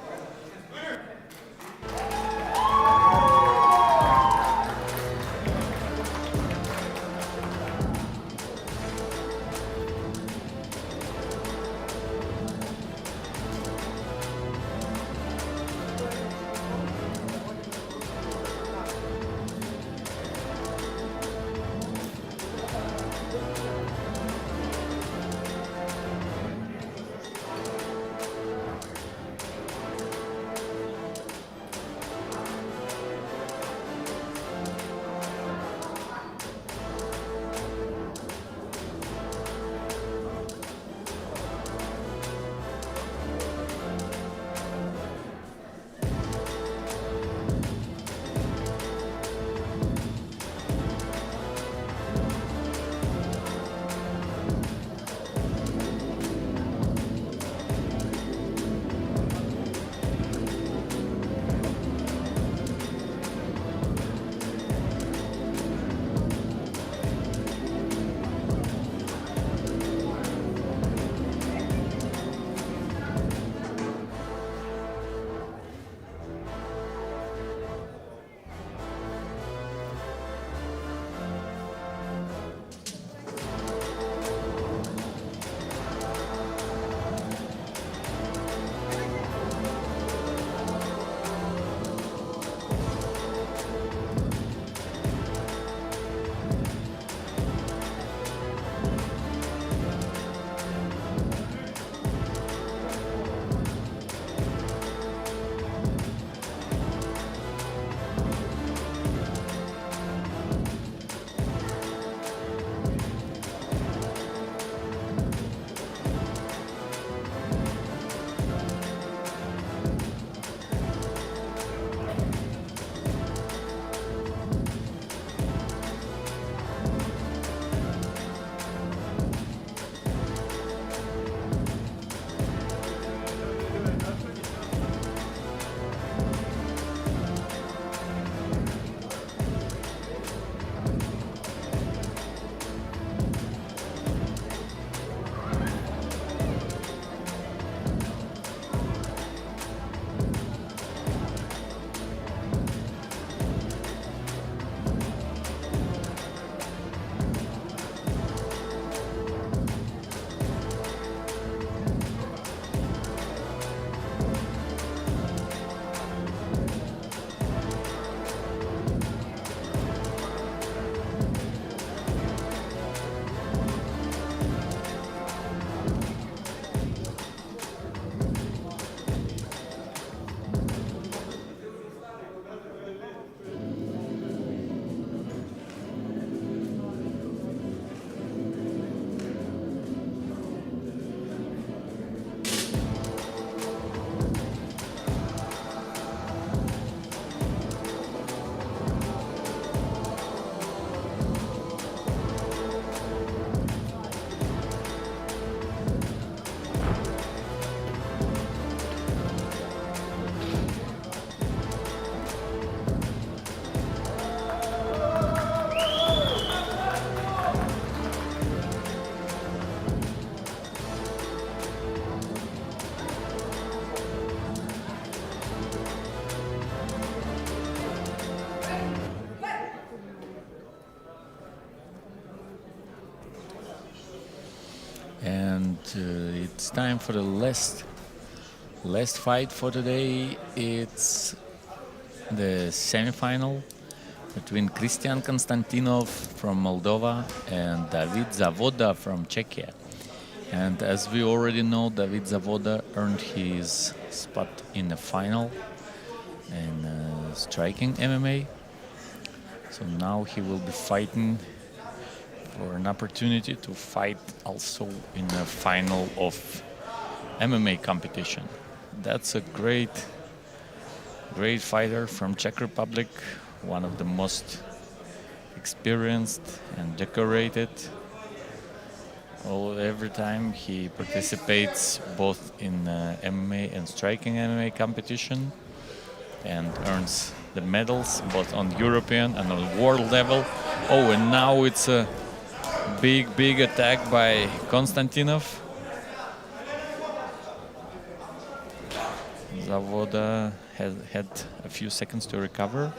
it's time for the last fight for today. It's the semifinal between Christian Konstantinov from Moldova and David Zavoda from Czechia. And as we already know, David Zavoda earned his spot in the final in striking MMA. So now he will be fighting for an opportunity to fight also in the final of MMA competition. That's a great fighter from Czech Republic, one of the most experienced and decorated. Every time he participates both in MMA and striking MMA competition and earns the medals both on European and on world level. And now it's a big attack by Konstantinov. Zavoda had a few seconds to recover,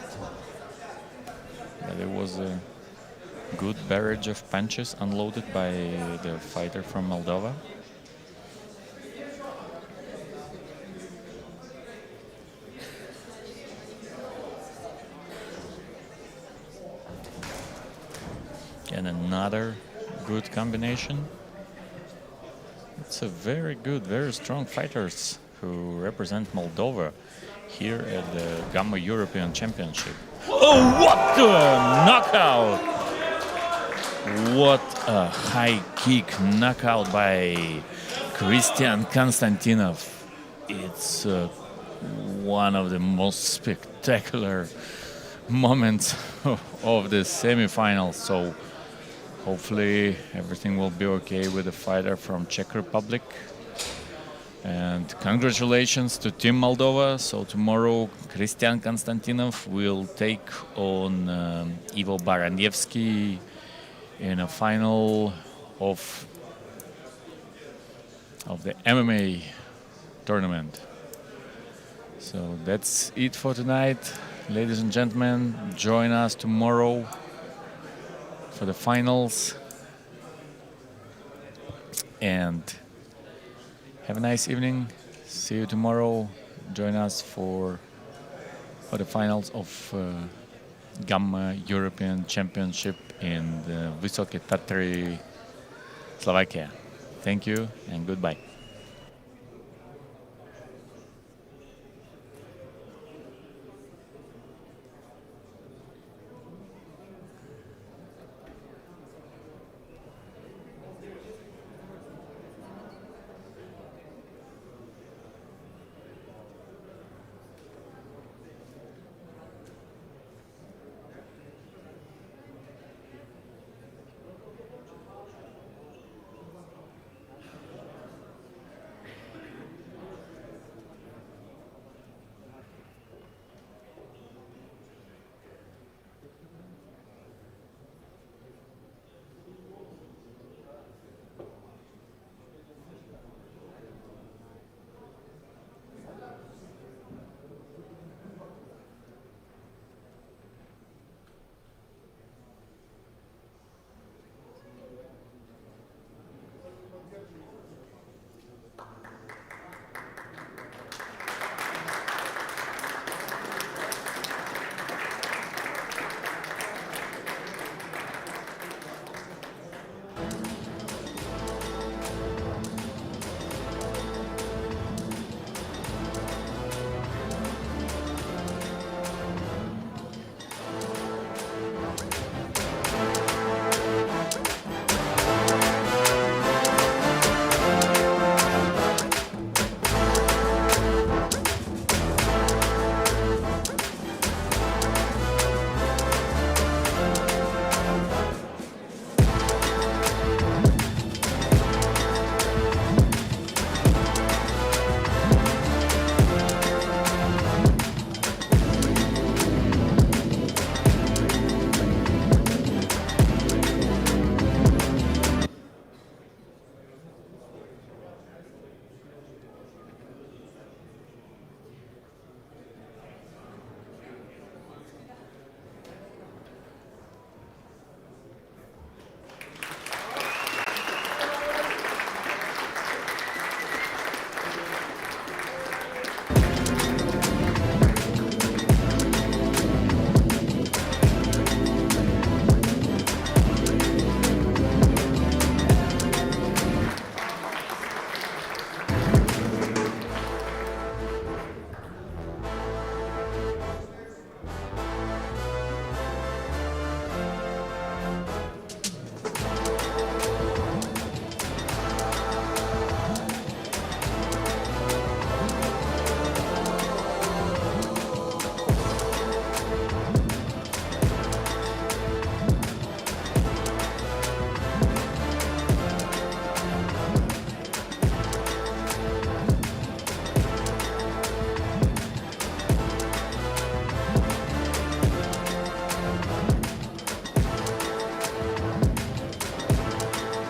but it was a good barrage of punches unloaded by the fighter from Moldova. And another good combination. It's a very good, very strong fighters who represent Moldova here at the Gamma European Championship. What a knockout! What a high kick knockout by Christian Konstantinov. It's one of the most spectacular moments of the semifinals. So hopefully everything will be okay with the fighter from Czech Republic. And congratulations to Team Moldova. So tomorrow Christian Konstantinov will take on Ivo Baraniewski in a final of the MMA tournament. So that's it for tonight. Ladies and gentlemen, join us tomorrow for the finals. And have a nice evening. See you tomorrow. Join us for the finals of Gamma European Championship in the Vysoké Tatry, Slovakia. Thank you and goodbye.